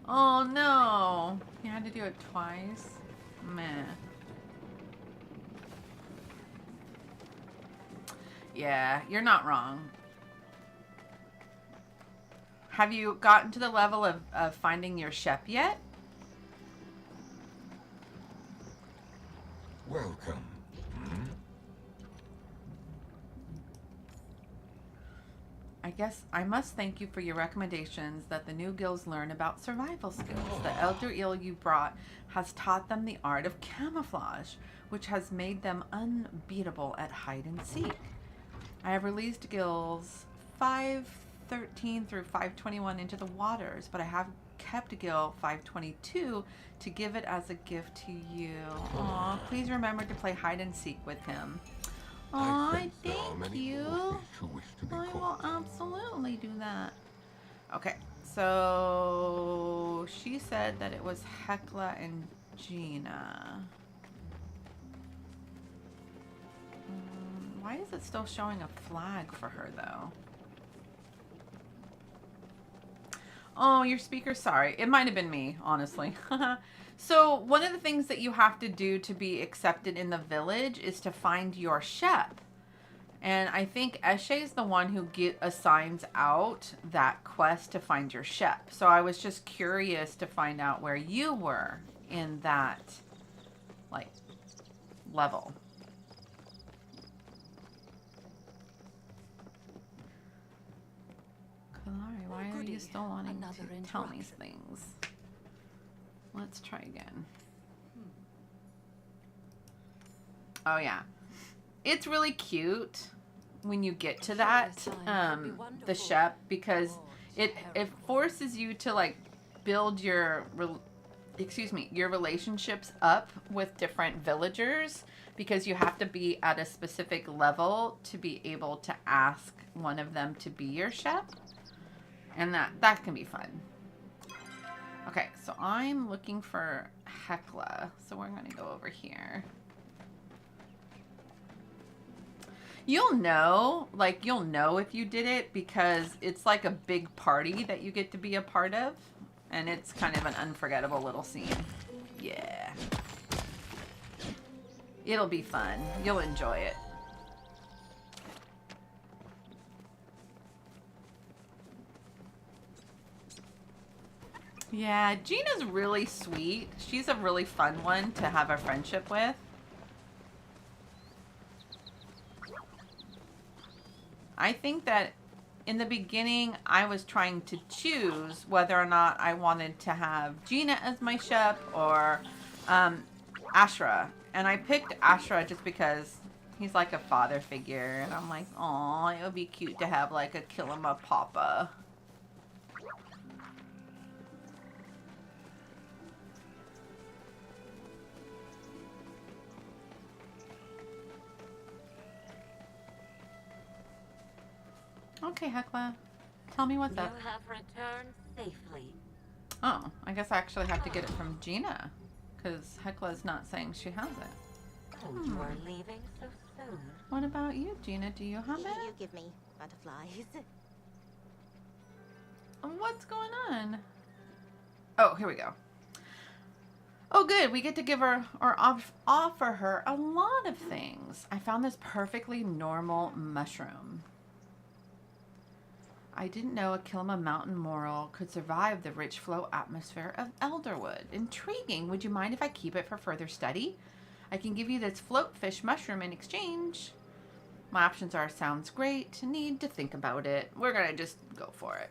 Oh no! You had to do it twice? Meh. Yeah, you're not wrong. Have you gotten to the level of finding your shep yet? Welcome. I guess I must thank you for your recommendations that the new guilds learn about survival skills. The elder eel you brought has taught them the art of camouflage, which has made them unbeatable at hide and seek. I have released guilds 513 through 521 into the waters, but I have kept Gil 522 to give it as a gift to you. Aw, please remember to play hide and seek with him. Aw, thank you. I will absolutely do that. Okay, so she said that it was Hecla and Gina. Why is it still showing a flag for her though? Oh, your speaker, sorry. It might have been me, honestly. So one of the things that you have to do to be accepted in the village is to find your shep. And I think Eshe is the one who assigns out that quest to find your shep. So I was just curious to find out where you were in that, like, level. Kalari, why are you still wanting to tell me things? Let's try again. Oh yeah, it's really cute when you get to that the shep, because it forces you to like build your your relationships up with different villagers, because you have to be at a specific level to be able to ask one of them to be your shep, and that can be fun. Okay, so I'm looking for Hecla, so we're gonna go over here. You'll know if you did it, because it's like a big party that you get to be a part of, and it's kind of an unforgettable little scene. Yeah. It'll be fun. You'll enjoy it. Yeah, Gina's really sweet. She's a really fun one to have a friendship with. I think that in the beginning, I was trying to choose whether or not I wanted to have Gina as my shep or Ashra. And I picked Ashra just because he's like a father figure. And I'm like, aw, it would be cute to have like a Kilima Papa. Okay, Hecla. Tell me what's up. You have returned safely. Oh, I guess I actually have to get it from Gina, because Hecla's not saying she has it. Oh, you are leaving so soon. What about you, Gina? Do you have it? You give me butterflies. What's going on? Oh, here we go. Oh, good. We get to give her or offer her a lot of things. I found this perfectly normal mushroom. I didn't know a Kilima mountain moral could survive the rich flow atmosphere of Elderwood. Intriguing. Would you mind if I keep it for further study? I can give you this float fish mushroom in exchange. My options are sounds great, need to think about it. We're gonna just go for it.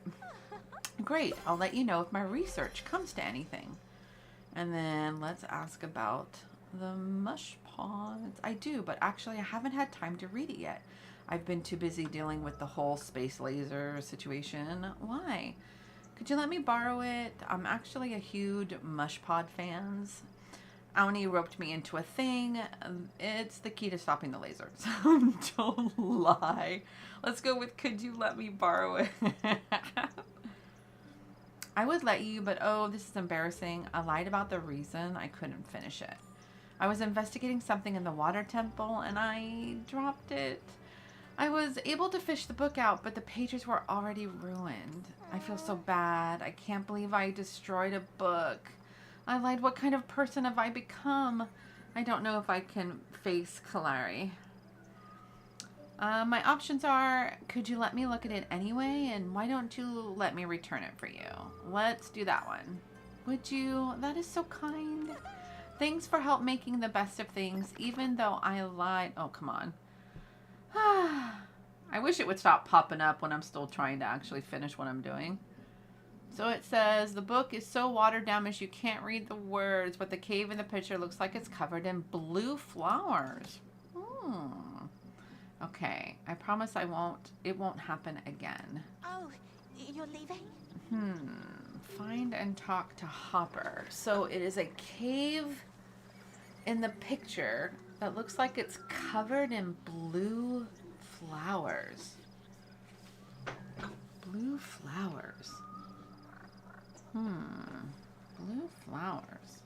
Great. I'll let you know if my research comes to anything. And then let's ask about the mush pods. I do, but actually I haven't had time to read it yet. I've been too busy dealing with the whole space laser situation. Why? Could you let me borrow it? I'm actually a huge mush pod fan. Auni roped me into a thing. It's the key to stopping the lasers. Don't lie. Let's go with, could you let me borrow it? I would let you, but oh, this is embarrassing. I lied about the reason I couldn't finish it. I was investigating something in the water temple and I dropped it. I was able to fish the book out, but the pages were already ruined. I feel so bad. I can't believe I destroyed a book. I lied. What kind of person have I become? I don't know if I can face Kalari. My options are, could you let me look at it anyway? And why don't you let me return it for you? Let's do that one. Would you? That is so kind. Thanks for help making the best of things, even though I lied. Oh, come on. I wish it would stop popping up when I'm still trying to actually finish what I'm doing. So it says, the book is so watered down as you can't read the words, but the cave in the picture looks like it's covered in blue flowers. Okay, I promise it won't happen again. Oh, you're leaving? Find and talk to Hopper. So it is a cave in the picture that looks like it's covered in blue flowers. Blue flowers. Blue flowers.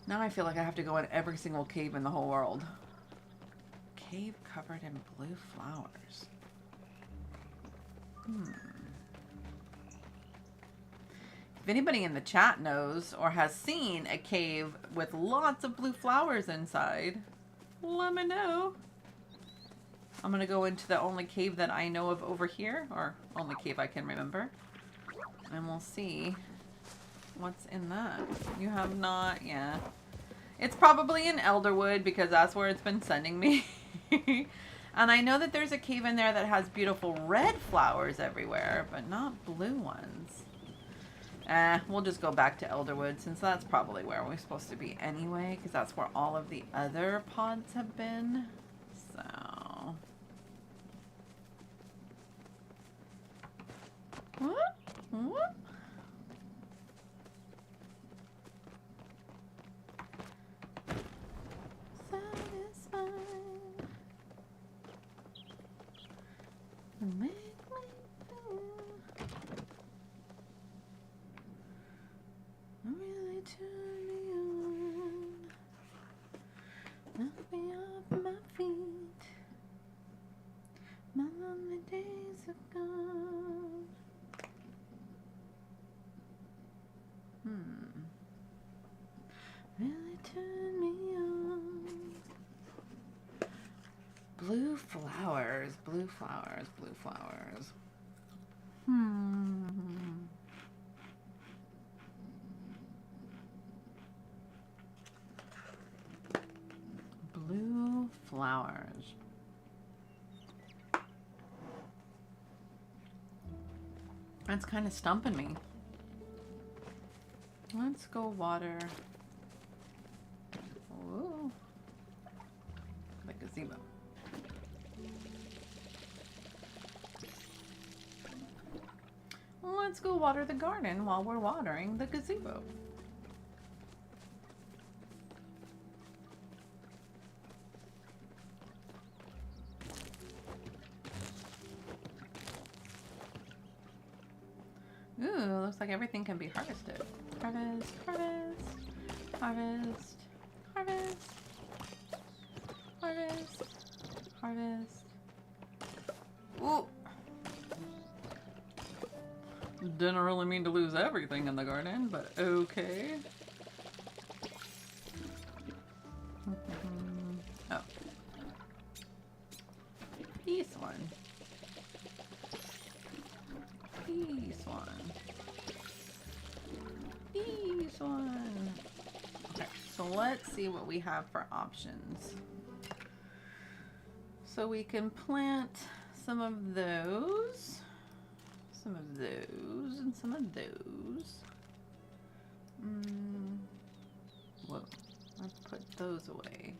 Now I feel like I have to go in every single cave in the whole world. Cave covered in blue flowers. If anybody in the chat knows or has seen a cave with lots of blue flowers inside, let me know. I'm going to go into the only cave that I know of over here, or only cave I can remember. And we'll see what's in that. You have not, yeah. It's probably in Elderwood because that's where it's been sending me. And I know that there's a cave in there that has beautiful red flowers everywhere, but not blue ones. We'll just go back to Elderwood since that's probably where we're supposed to be anyway, because that's where all of the other pods have been. So. What? What? Satisfied. Make me feel. Really turn me on. Knock me off my feet. My lonely days are gone. Really turn me on. Blue flowers, blue flowers, blue flowers. Blue flowers. That's kind of stumping me. Let's go water. Ooh. The gazebo. Let's go water the garden while we're watering the gazebo. Ooh, looks like everything can be harvested. Harvest, harvest, harvest, harvest, harvest, harvest. Ooh. Didn't really mean to lose everything in the garden, but okay. Oh. Peace one. Peace one. Peace one. Okay, so let's see what we have for options. So we can plant some of those. Some of those and some of those. Whoa, let's put those away.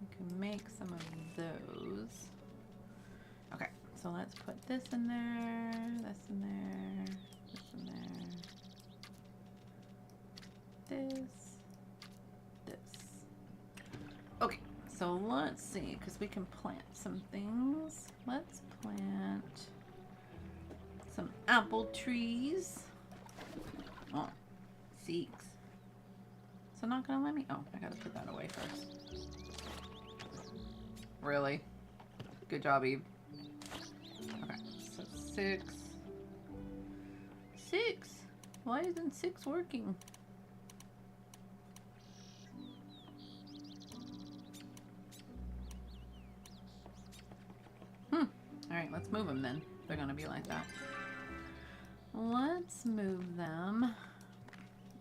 We can make some of those. Okay, so let's put this in there, this in there, this in there. this. Okay, so let's see, because we can plant some things. Let's plant some apple trees. Oh, seeks. So not gonna let me. Oh, I gotta put that away first. Really? Good job, Eve. Okay, so 6. 6? Why isn't 6 working? Alright, let's move them then. They're gonna be like that. Let's move them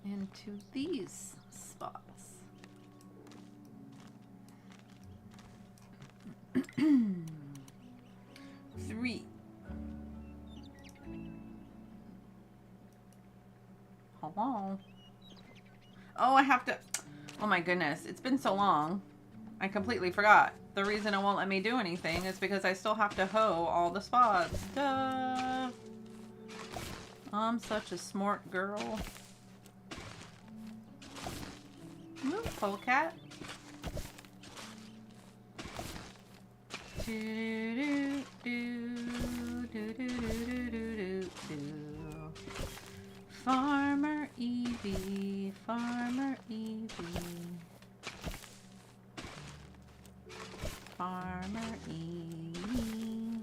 into these spots. 3. Hello? Oh, I have to... Oh my goodness, it's been so long. I completely forgot. The reason it won't let me do anything is because I still have to hoe all the spots. Duh! I'm such a smart girl. Move, polecat. Farmer Evie, Farmer Evie. Farmer Evie.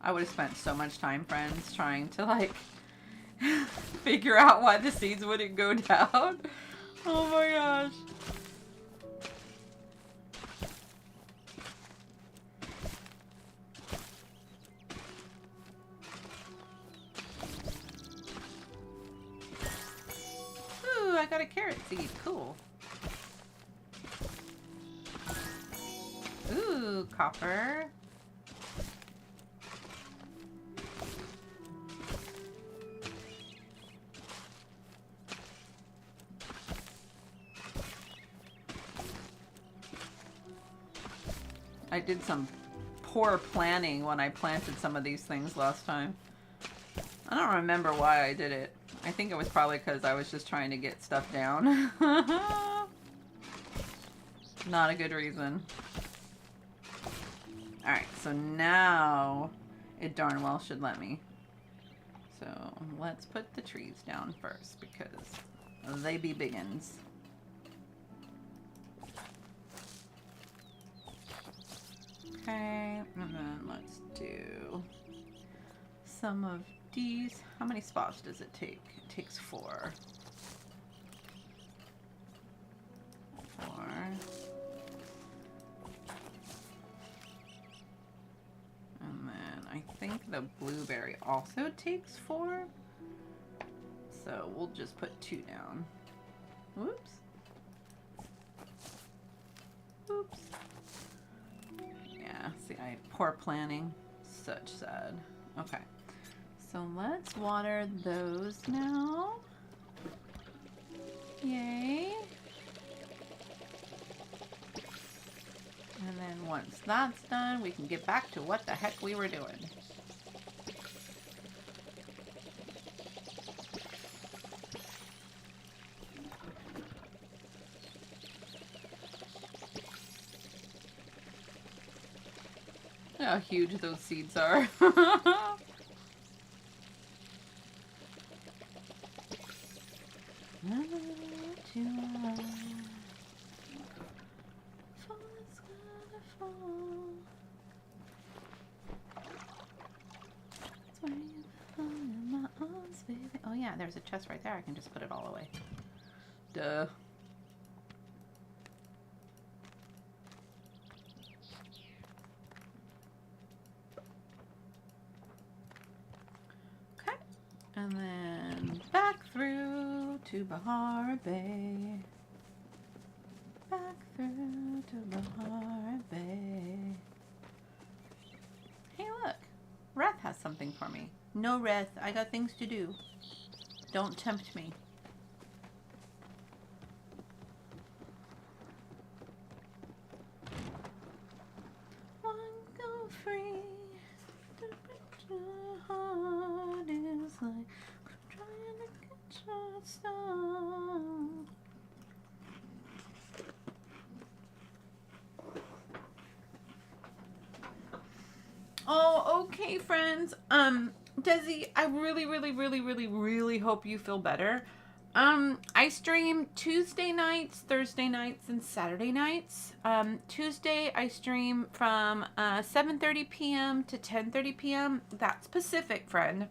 I would have spent so much time, friends, trying to like figure out why the seeds wouldn't go down. Oh my gosh. Ooh, I got a carrot seed. Cool. Ooh, copper. I did some poor planning when I planted some of these things last time. I don't remember why I did it. I think it was probably because I was just trying to get stuff down. Not a good reason. Alright, so now it darn well should let me. So let's put the trees down first because they be biggins. Okay, and then let's do some of these. How many spots does it take? It takes 4. 4. And then I think the blueberry also takes 4. So we'll just put 2 down. Whoops. Oops. Yeah, see, poor planning. Such sad. Okay. So let's water those now. Yay. And then once that's done, we can get back to what the heck we were doing. Look how huge those seeds are. Oh yeah, there's a chest right there. I can just put it all away. Duh. Okay. And then back through to Bahar Bay. Back through to Bahar Bay. Hey look, Wrath has something for me. No, Wrath, I got things to do. Don't tempt me. song. Oh, okay, friends. Desi, I really hope you feel better. I stream Tuesday nights, Thursday nights, and Saturday nights. Tuesday I stream from 7:30 p.m. to 10:30 p.m. That's Pacific, friend.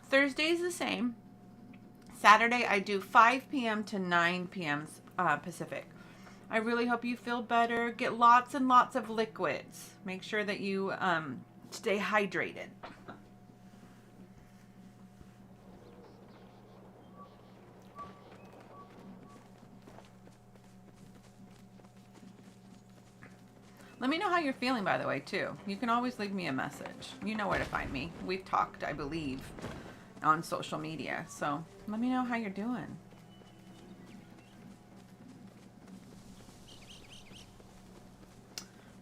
Thursday is the same. Saturday I do 5 p.m. to 9 p.m. Pacific. I really hope you feel better. Get lots and lots of liquids. Make sure that you stay hydrated. Let me know how you're feeling, by the way, too. You can always leave me a message. You know where to find me. We've talked, I believe, on social media. So let me know how you're doing.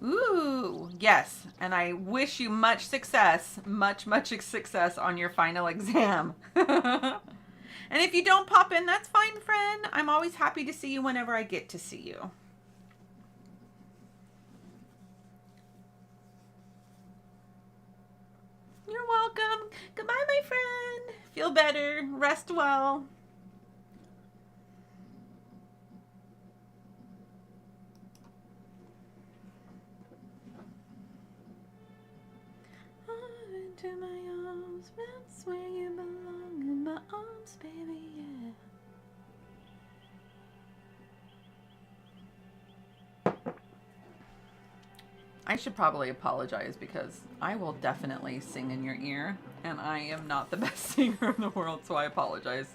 Ooh, yes. And I wish you much success, much success on your final exam. And if you don't pop in, that's fine, friend. I'm always happy to see you whenever I get to see you. You're welcome. Goodbye, my friend. Feel better. Rest well. Into my arms, that's where you belong, in my arms, baby, yeah. I should probably apologize because I will definitely sing in your ear, and I am not the best singer in the world, so I apologize.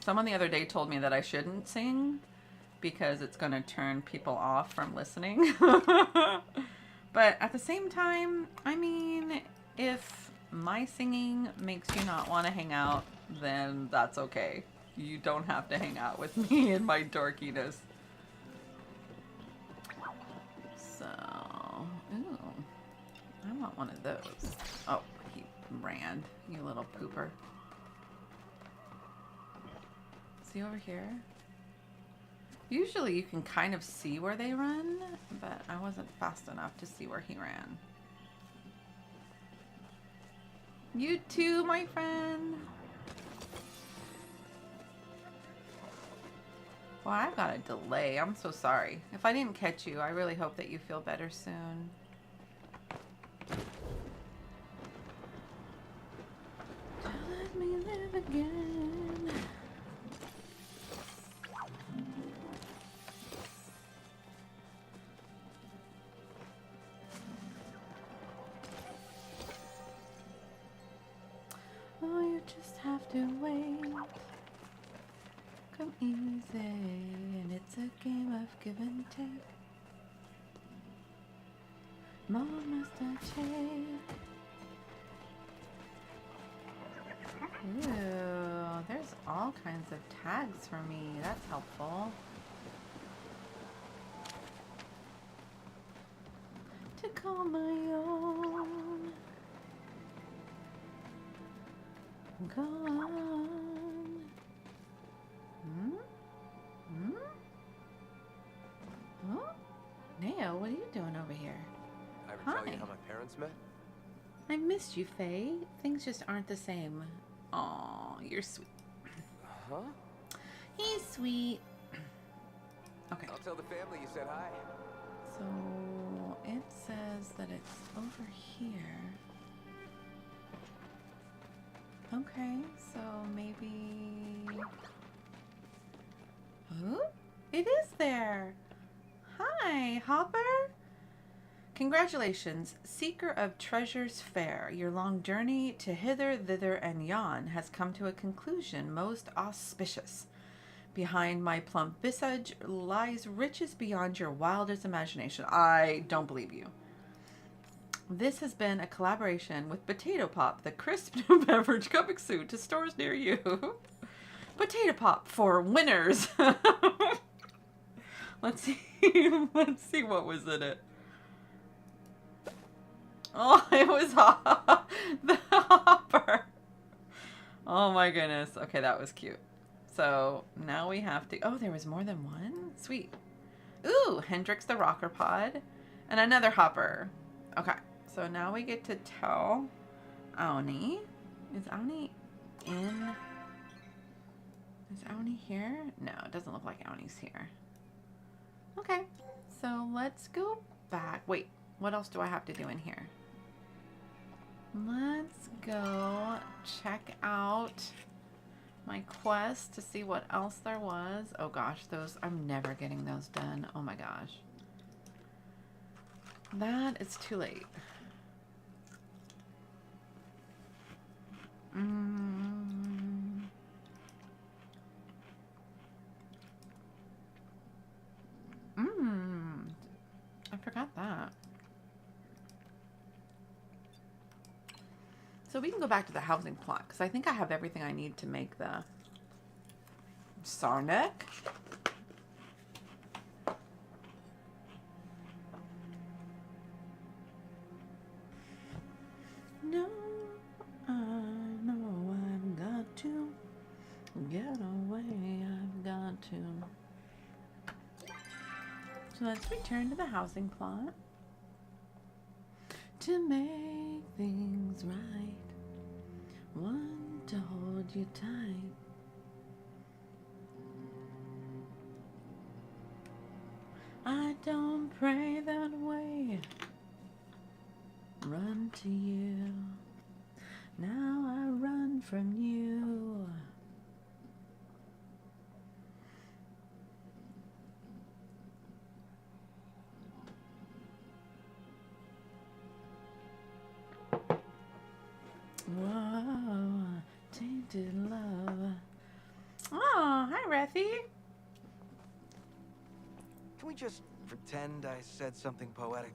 Someone the other day told me that I shouldn't sing because it's going to turn people off from listening. But at the same time, I mean, if my singing makes you not want to hang out, then that's okay. You don't have to hang out with me and my dorkiness. So, ooh, I want one of those. Oh, he ran, you little pooper. See over here? Usually you can kind of see where they run, but I wasn't fast enough to see where he ran. You too, my friend. Well, I've got a delay. I'm so sorry. If I didn't catch you, I really hope that you feel better soon. Don't let me live again. Oh, you just have to wait. Come easy, and it's a game of give and take. More must I take. Ooh, there's all kinds of tags for me. That's helpful. To call my own. Go on. Oh? Neo, what are you doing over here? I ever tell you how my parents met? I missed you, Faye. Things just aren't the same. Aw, you're sweet. Huh? He's sweet. Okay. I'll tell the family you said hi. So it says that it's over here. Okay, so maybe... Oh, it is there. Hi, Hopper. Congratulations, Seeker of Treasures fair. Your long journey to hither, thither, and yon has come to a conclusion most auspicious. Behind my plump visage lies riches beyond your wildest imagination. I don't believe you. This has been a collaboration with Potato Pop, the crisp new beverage coming soon to stores near you. Potato Pop for winners. Let's see. Let's see what was in it. Oh, it was the Hopper. Oh my goodness. Okay, that was cute. So now we have to... Oh, there was more than one? Sweet. Ooh, Hendrix the Rocker Pod. And another hopper. Okay, so now we get to tell Auni. Is Auni in... Is Auni here? No, it doesn't look like Auni's here. Okay, so let's go back. Wait, what else do I have to do in here? Let's go check out my quest to see what else there was. Oh gosh, those, I'm never getting those done. Oh my gosh. That is too late. I forgot that. So we can go back to the housing plot because I think I have everything I need to make the Sarnek. No, I know I've got to get away. I've got to. So let's return to the housing plot to make things right. One to hold you tight. I don't pray that way. Run to you. Now I run from you. Whoa, tainted love. Oh, hi, Rethy. Can we just pretend I said something poetic?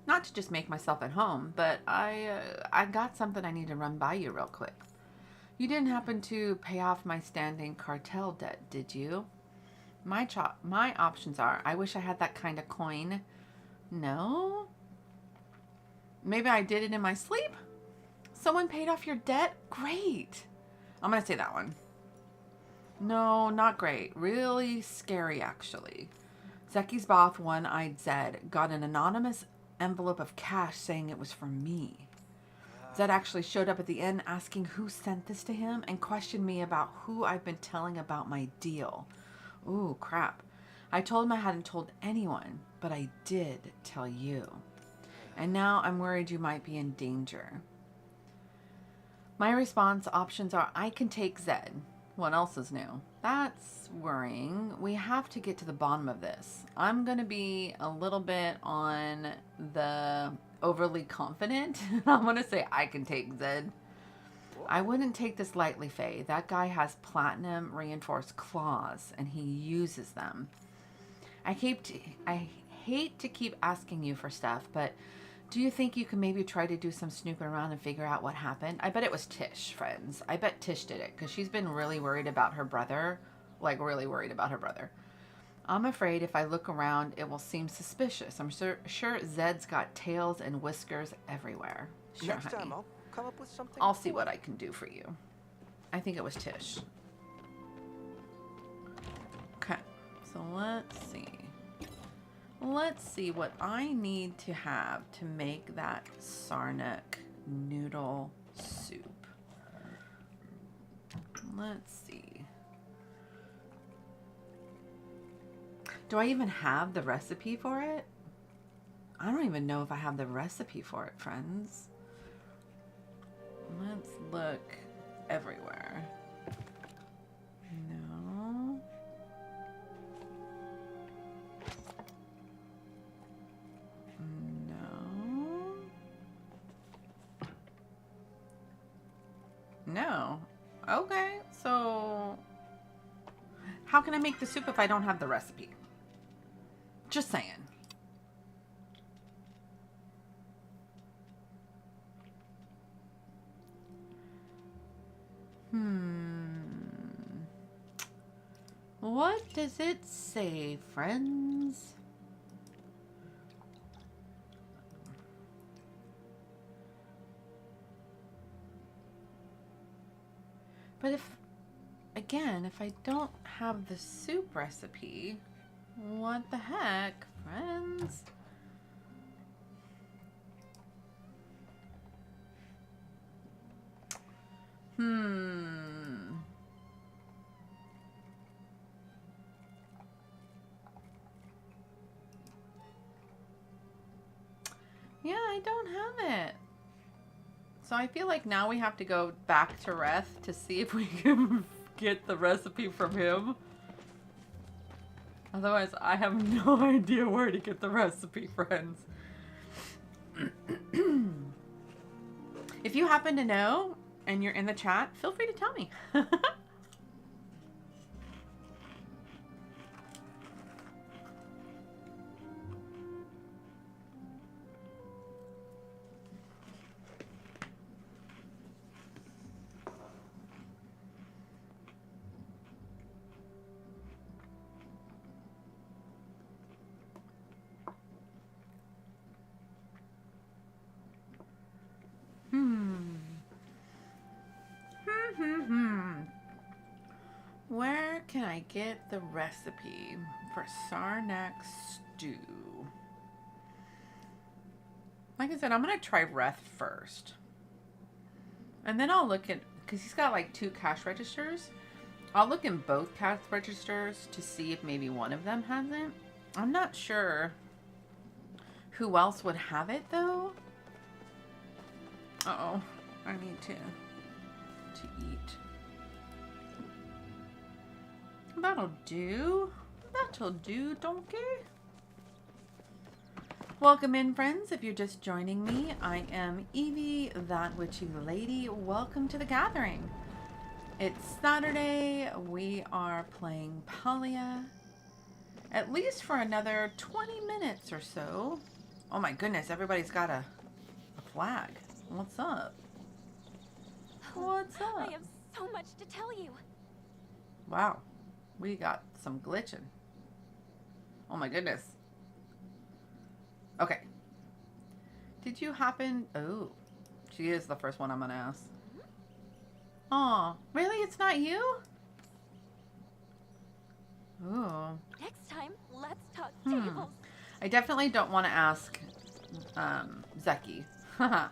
Not to just make myself at home, but I got something I need to run by you real quick. You didn't happen to pay off my standing cartel debt, did you? My options are, I wish I had that kind of coin. No? Maybe I did it in my sleep? Someone paid off your debt? Great. I'm going to say that one. No, not great. Really scary, actually. Zeki's Both, One-Eyed Zed, got an anonymous envelope of cash saying it was for me. Zed actually showed up at the end asking who sent this to him and questioned me about who I've been telling about my deal. Ooh, crap. I told him I hadn't told anyone, but I did tell you. And now I'm worried you might be in danger. My response options are I can take Zed. What else is new? That's worrying. We have to get to the bottom of this. I'm going to be a little bit on the overly confident. I'm going to say I can take Zed. I wouldn't take this lightly, Faye. That guy has platinum reinforced claws and he uses them. I hate to keep asking you for stuff, but do you think you can maybe try to do some snooping around and figure out what happened? I bet it was Tish, friends. I bet Tish did it because she's been really worried about her brother. Like, really worried about her brother. I'm afraid if I look around, it will seem suspicious. I'm sure Zed's got tails and whiskers everywhere. Sure, Next honey. time I'll come up with something. I'll see what I can do for you. I think it was Tish. Okay, so let's see. Let's see what I need to have to make that Sarnek noodle soup. Let's see. Do I even have the recipe for it? I don't even know if I have the recipe for it, friends. Let's look everywhere. No. No. Okay, so how can I make the soup if I don't have the recipe? Just saying. What does it say, friends? But if, again, if I don't have the soup recipe, what the heck, friends? Yeah, I don't have it. So I feel like now we have to go back to Reth to see if we can get the recipe from him. Otherwise, I have no idea where to get the recipe, friends. If you happen to know and you're in the chat, feel free to tell me. Where can I get the recipe for Sarnak stew? Like I said, I'm going to try Reth first. And then I'll look at, because he's got like 2 cash registers. I'll look in both cash registers to see if maybe one of them has it. I'm not sure who else would have it though. Uh-oh, I need to eat. That'll do. That'll do, donkey. Welcome in, friends. If you're just joining me, I am Evie, That Witchy Lady. Welcome to the gathering. It's Saturday. We are playing Palia. At least for another 20 minutes or so. Oh my goodness, everybody's got a flag. What's up? What's up? I have so much to tell you. Wow. We got some glitching. Oh my goodness. Okay. Did you happen... Oh. She is the first one I'm going to ask. Aw. Really? It's not you? Ooh. Next time, let's talk Hmm. tables. I definitely don't want to ask Zeki. Haha.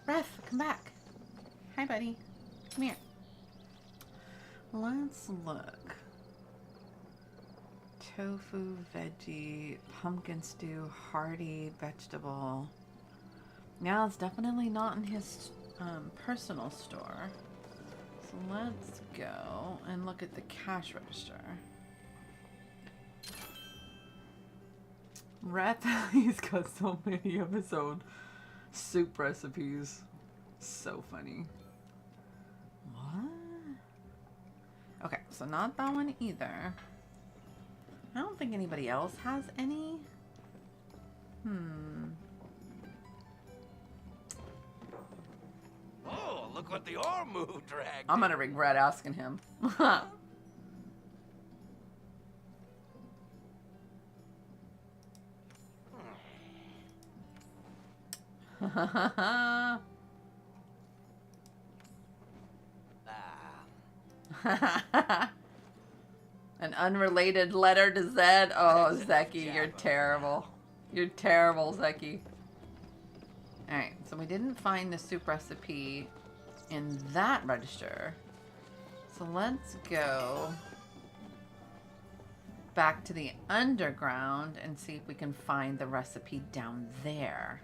Ref, come back. Hi, buddy. Come here. Let's look. Tofu, veggie, pumpkin stew, hearty, vegetable. Yeah, it's definitely not in his personal store. So let's go and look at the cash register. Reth, he's got so many of his own soup recipes. So funny. What? Okay, so not that one either. I don't think anybody else has any. Oh, look what the Ormu dragged. I'm gonna regret asking him. An unrelated letter to Zed. Oh, Zeki, you're terrible. You're terrible, Zeki. Alright, so we didn't find the soup recipe in that register. So let's go back to the underground and see if we can find the recipe down there.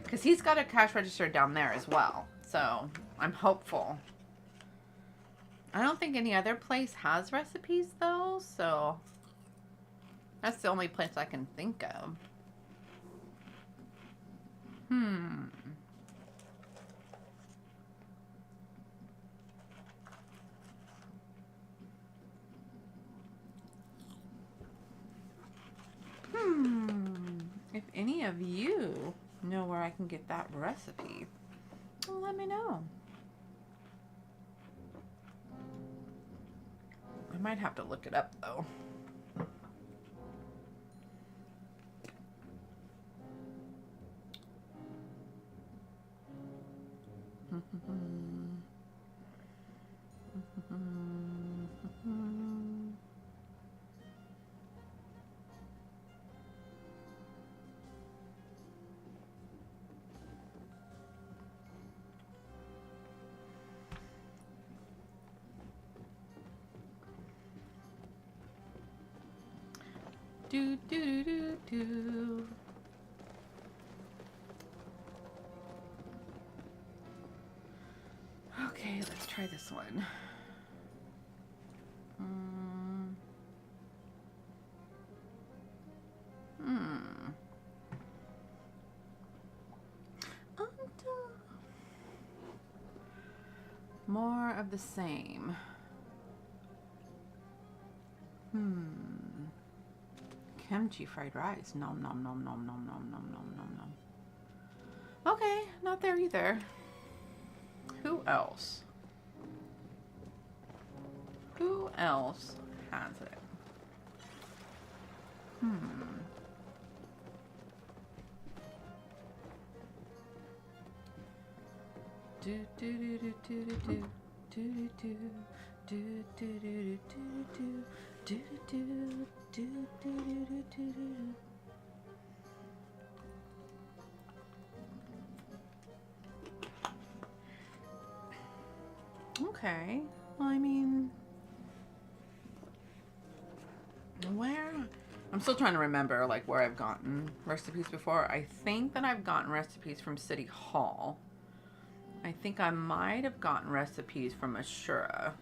Because he's got a cash register down there as well. So I'm hopeful. I don't think any other place has recipes though, so that's the only place I can think of. If any of you know where I can get that recipe, well, let me know. I might have to look it up though. do do do do. Okay, let's try this one. More of the same. Kimchi fried rice. Nom nom nom nom nom nom nom nom nom nom. Okay, not there either. Who else? Who else has it? Do do do do do do do do do do do do do do do do do. Okay. Well, I mean, where? I'm still trying to remember like where I've gotten recipes before. I think that I've gotten recipes from City Hall. I think I might have gotten recipes from Ashura.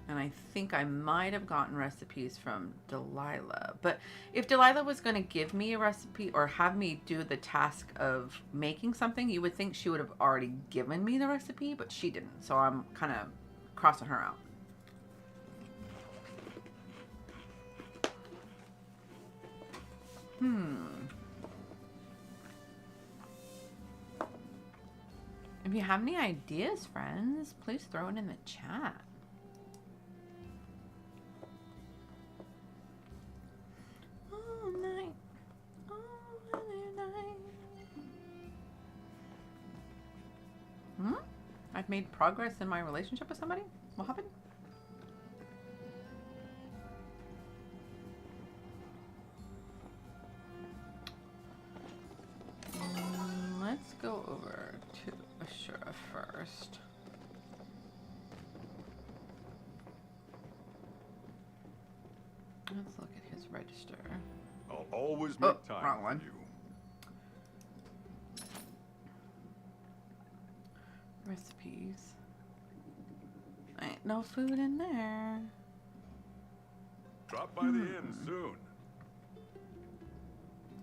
And I think I might have gotten recipes from Delilah. But if Delilah was going to give me a recipe or have me do the task of making something, you would think she would have already given me the recipe, but she didn't. So I'm kind of crossing her out. If you have any ideas, friends, please throw it in the chat. All night, all night. I've made progress in my relationship with somebody? What happened? Let's go over to Ashura first. Let's look at his register. I'll always make time wrong one. for you. Recipes. Ain't no food in there. Drop by the inn soon.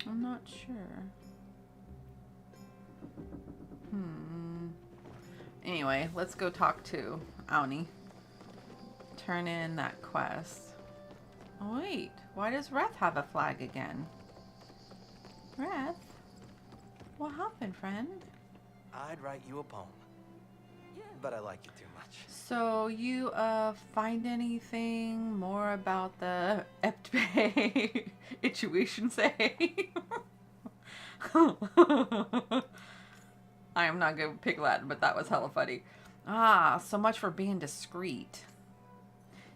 I'm not sure. Anyway, let's go talk to Auni. Turn in that quest. Oh, wait. Why does Reth have a flag again? Reth? What happened, friend? I'd write you a poem. But I like you too much. So you find anything more about the Eptbe situation say? I am not good with Pig Latin, but that was hella funny. Ah, so much for being discreet.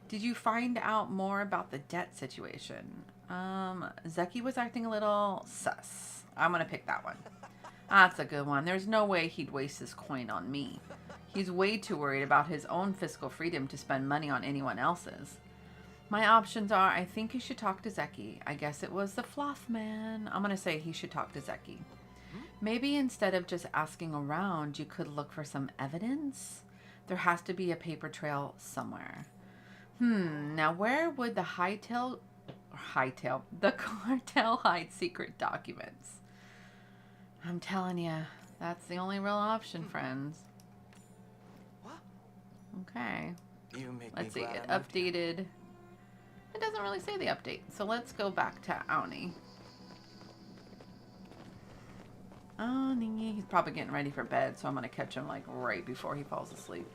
Did you find out more about the debt situation? Zeki was acting a little sus. I'm gonna pick that one. That's a good one. There's no way he'd waste his coin on me. He's way too worried about his own fiscal freedom to spend money on anyone else's. My options are, I think you should talk to Zeki. I guess it was the Floth Man. I'm gonna say he should talk to Zeki. Maybe instead of just asking around, you could look for some evidence. There has to be a paper trail somewhere. Now where would the the cartel hide secret documents? I'm telling you, that's the only real option, friends. What? Okay. You make Let's me see, glad it I moved here. updated. It doesn't really say the update, so let's go back to Auni. Auni, he's probably getting ready for bed, so I'm gonna catch him like right before he falls asleep.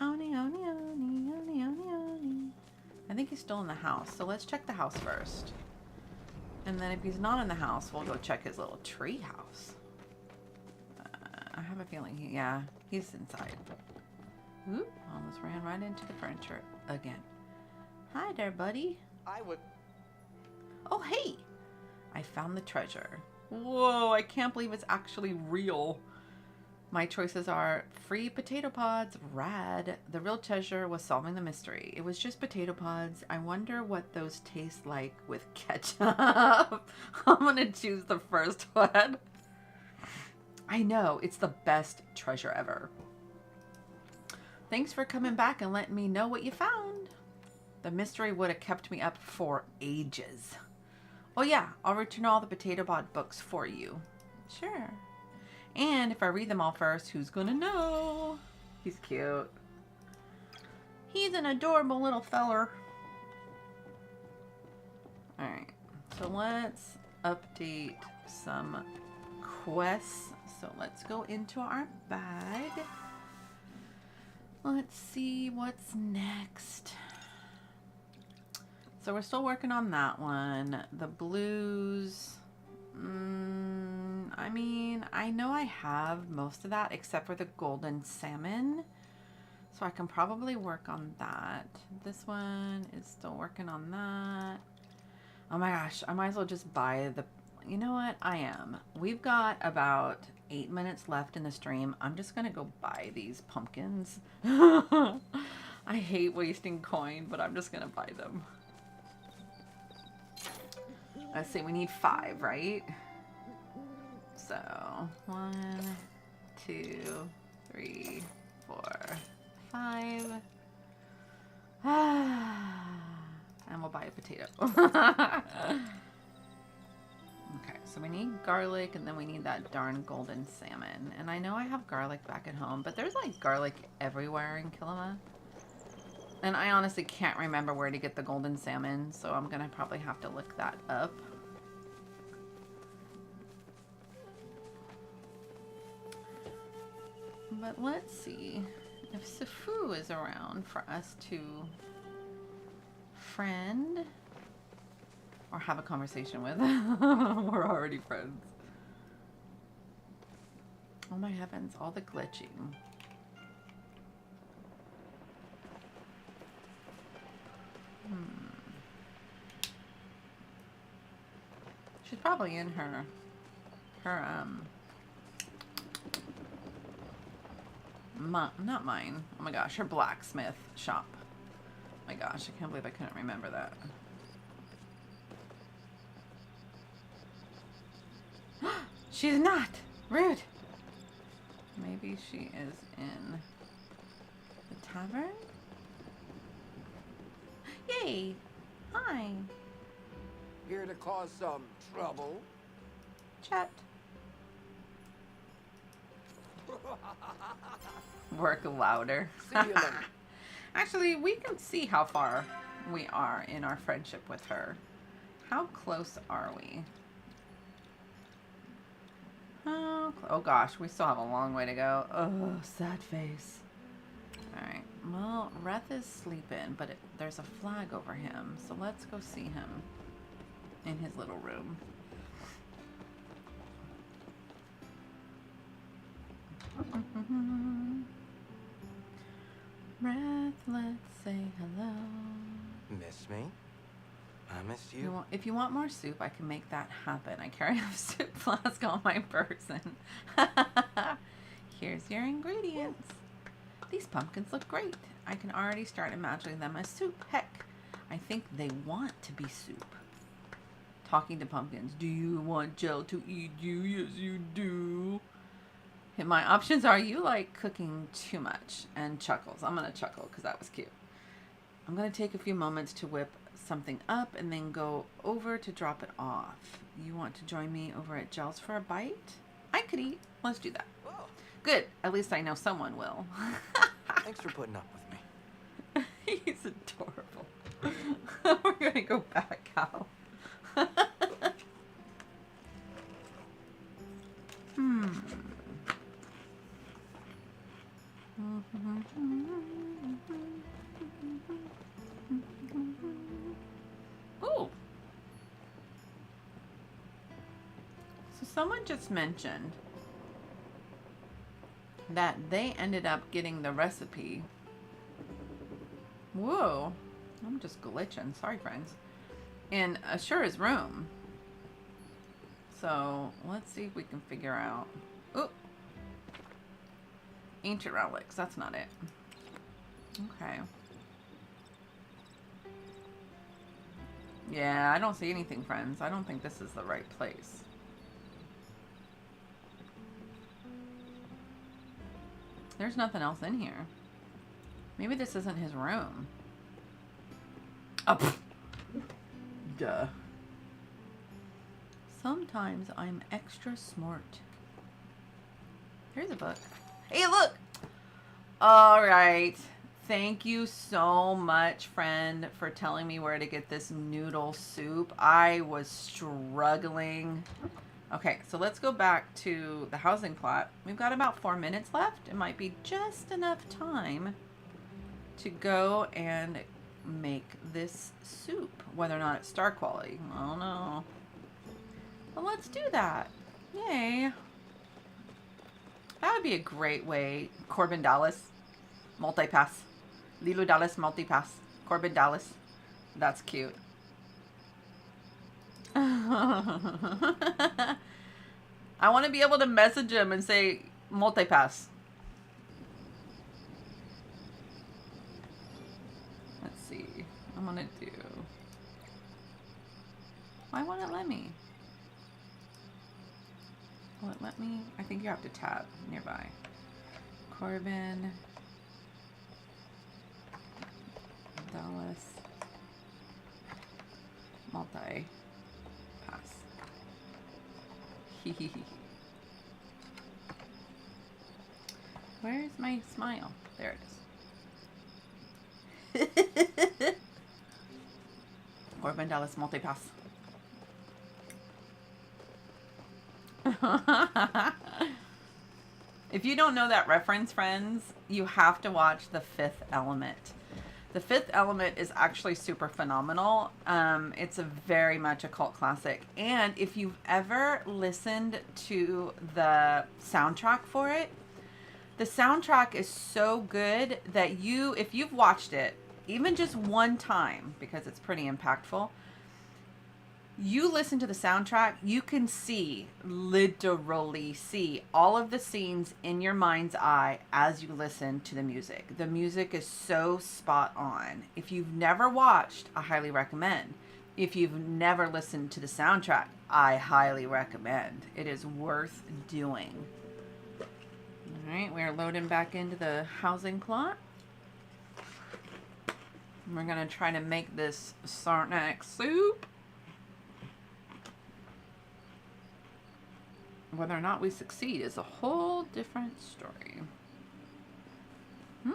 Auni, Auni, Auni, Auni, Auni, Auni. I think he's still in the house, so let's check the house first. And then if he's not in the house, we'll go check his little tree house. I have a feeling he's inside. Oop, almost ran right into the furniture again. Hi there, buddy. I would... Oh, hey! I found the treasure. Whoa, I can't believe it's actually real. My choices are free potato pods, rad. The real treasure was solving the mystery. It was just potato pods. I wonder what those taste like with ketchup. I'm gonna choose the first one. I know, it's the best treasure ever. Thanks for coming back and letting me know what you found. The mystery would have kept me up for ages. Oh yeah, I'll return all the potato pod books for you. Sure. And if I read them all first, who's gonna know? He's cute. He's an adorable little feller. Alright, so let's update some quests. So let's go into our bag. Let's see what's next. So we're still working on that one. The blues. I mean, I know I have most of that except for the golden salmon. So I can probably work on that. This one is still working on that. Oh my gosh, I might as well just buy the... You know what? I am. We've got about 8 minutes left in the stream. I'm just going to go buy these pumpkins. I hate wasting coin, but I'm just going to buy them. Let's see, we need 5, right? So, 1, 2, 3, 4, 5. And we'll buy a potato. Okay, so we need garlic, and then we need that darn golden salmon. And I know I have garlic back at home, but there's like garlic everywhere in Kilima. And I honestly can't remember where to get the golden salmon, so I'm gonna probably have to look that up. But let's see if Sifu is around for us to friend or have a conversation with. We're already friends. Oh my heavens, all the glitching. She's probably in her not mine. Oh my gosh, her blacksmith shop. Oh my gosh, I can't believe I couldn't remember that. She's not! Rude! Maybe she is in the tavern? Yay! Hi! Here to cause some trouble? Chat. Work louder. See you later. Actually, we can see how far we are in our friendship with her. How close are we? Oh gosh, we still have a long way to go. Oh, sad face. Alright, well, Reth is sleeping, but there's a flag over him, so let's go see him in his little room. Reth, let's say hello. Miss me? I missed you. If you want more soup, I can make that happen. I carry a soup flask on my person. Here's your ingredients. These pumpkins look great. I can already start imagining them as soup. Heck, I think they want to be soup. Talking to pumpkins. Do you want gel to eat you? Yes, you do. And my options are you like cooking too much and chuckles. I'm going to chuckle because that was cute. I'm going to take a few moments to whip something up and then go over to drop it off. You want to join me over at Gel's for a bite? I could eat. Let's do that. Whoa. Good. At least I know someone will. Thanks for putting up with me. He's adorable. We're going to go back out. Ooh. So someone just mentioned that they ended up getting the recipe. Whoa. I'm just glitching. Sorry, friends. In Ashura's room. So let's see if we can figure out. Oh, Ancient relics. That's not it. Okay. Yeah, I don't see anything, friends. I don't think this is the right place. There's nothing else in here. Maybe this isn't his room. Oh, pfft. Duh. Sometimes I'm extra smart. Here's a book. Hey, look! All right. Thank you so much, friend, for telling me where to get this noodle soup. I was struggling. Okay, so let's go back to the housing plot. We've got about 4 minutes left. It might be just enough time to go and make this soup. Whether or not it's star quality, I don't know. But let's do that. Yay. That would be a great way. Corbin Dallas. Multipass. Lilo Dallas multipass. Corbin Dallas. That's cute. I want to be able to message him and say multipass. Let's see. I'm going to do... Why won't it let me? Will it let me? I think you have to tab nearby. Corbin Dallas multi pass. Where's my smile? There it is. Corbin Dallas multi pass. If you don't know that reference, friends, you have to watch The Fifth Element. The Fifth Element is actually super phenomenal. It's a very much a cult classic. And if you've ever listened to the soundtrack for it, the soundtrack is so good that if you've watched it, even just one time, because it's pretty impactful, you listen to the soundtrack, you can literally see all of the scenes in your mind's eye as you listen to the music. The music is so spot on. If you've never watched, I highly recommend. If you've never listened to the soundtrack, I highly recommend. It is worth doing. All right, we're loading back into the housing plot. We're going to try to make this sarnak soup. Whether or not we succeed is a whole different story. I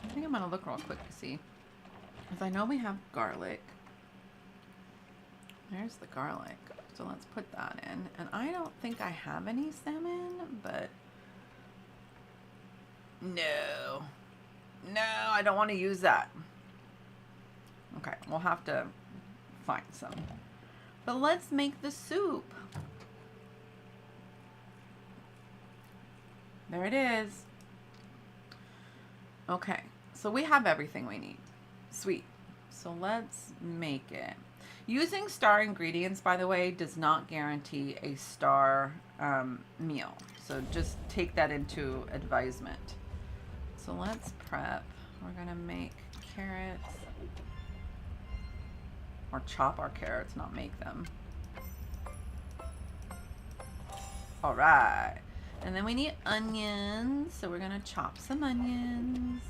think I'm going to look real quick to see. Because I know we have garlic. There's the garlic. So let's put that in. And I don't think I have any salmon, but... No. No, I don't want to use that. Okay, we'll have to find some. But let's make the soup. There it is. Okay, so we have everything we need. Sweet. So let's make it. Using star ingredients, by the way, does not guarantee a star meal. So just take that into advisement. So let's prep. We're gonna make carrots. Or chop our carrots, not make them. All right. And then we need onions. So we're going to chop some onions.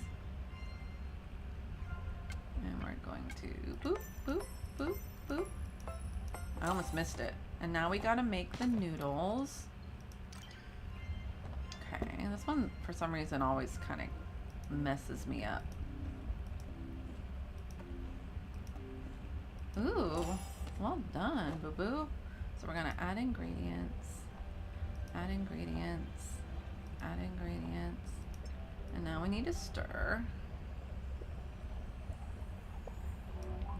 And we're going to boop, boop, boop, boop. I almost missed it. And now we got to make the noodles. Okay. This one, for some reason, always kind of messes me up. Ooh, well done, boo-boo. So we're gonna add ingredients, add ingredients, add ingredients, and now we need to stir.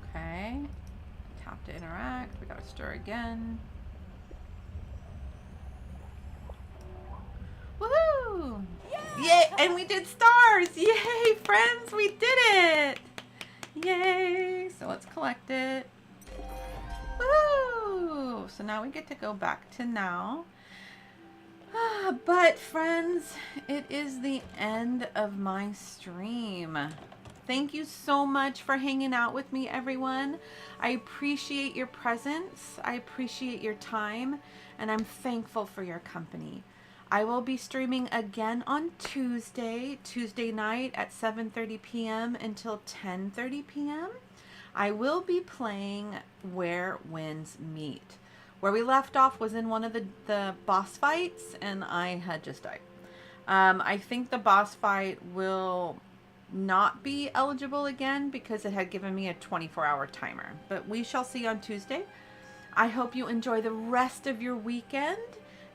Okay, tap to interact, we gotta stir again. Woohoo! Yay! And we did stars! Yay, friends, we did it! Yay! So let's collect it. Woo! So now we get to go back to now. But friends, it is the end of my stream. Thank you so much for hanging out with me, everyone. I appreciate your presence. I appreciate your time, and I'm thankful for your company. I will be streaming again on Tuesday night at 7:30 p.m. until 10:30 p.m. I will be playing Where Winds Meet. Where we left off was in one of the boss fights, and I had just died. I think the boss fight will not be eligible again because it had given me a 24-hour timer. But we shall see on Tuesday. I hope you enjoy the rest of your weekend,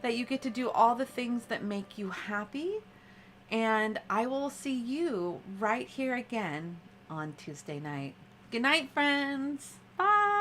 that you get to do all the things that make you happy. And I will see you right here again on Tuesday night. Good night, friends. Bye.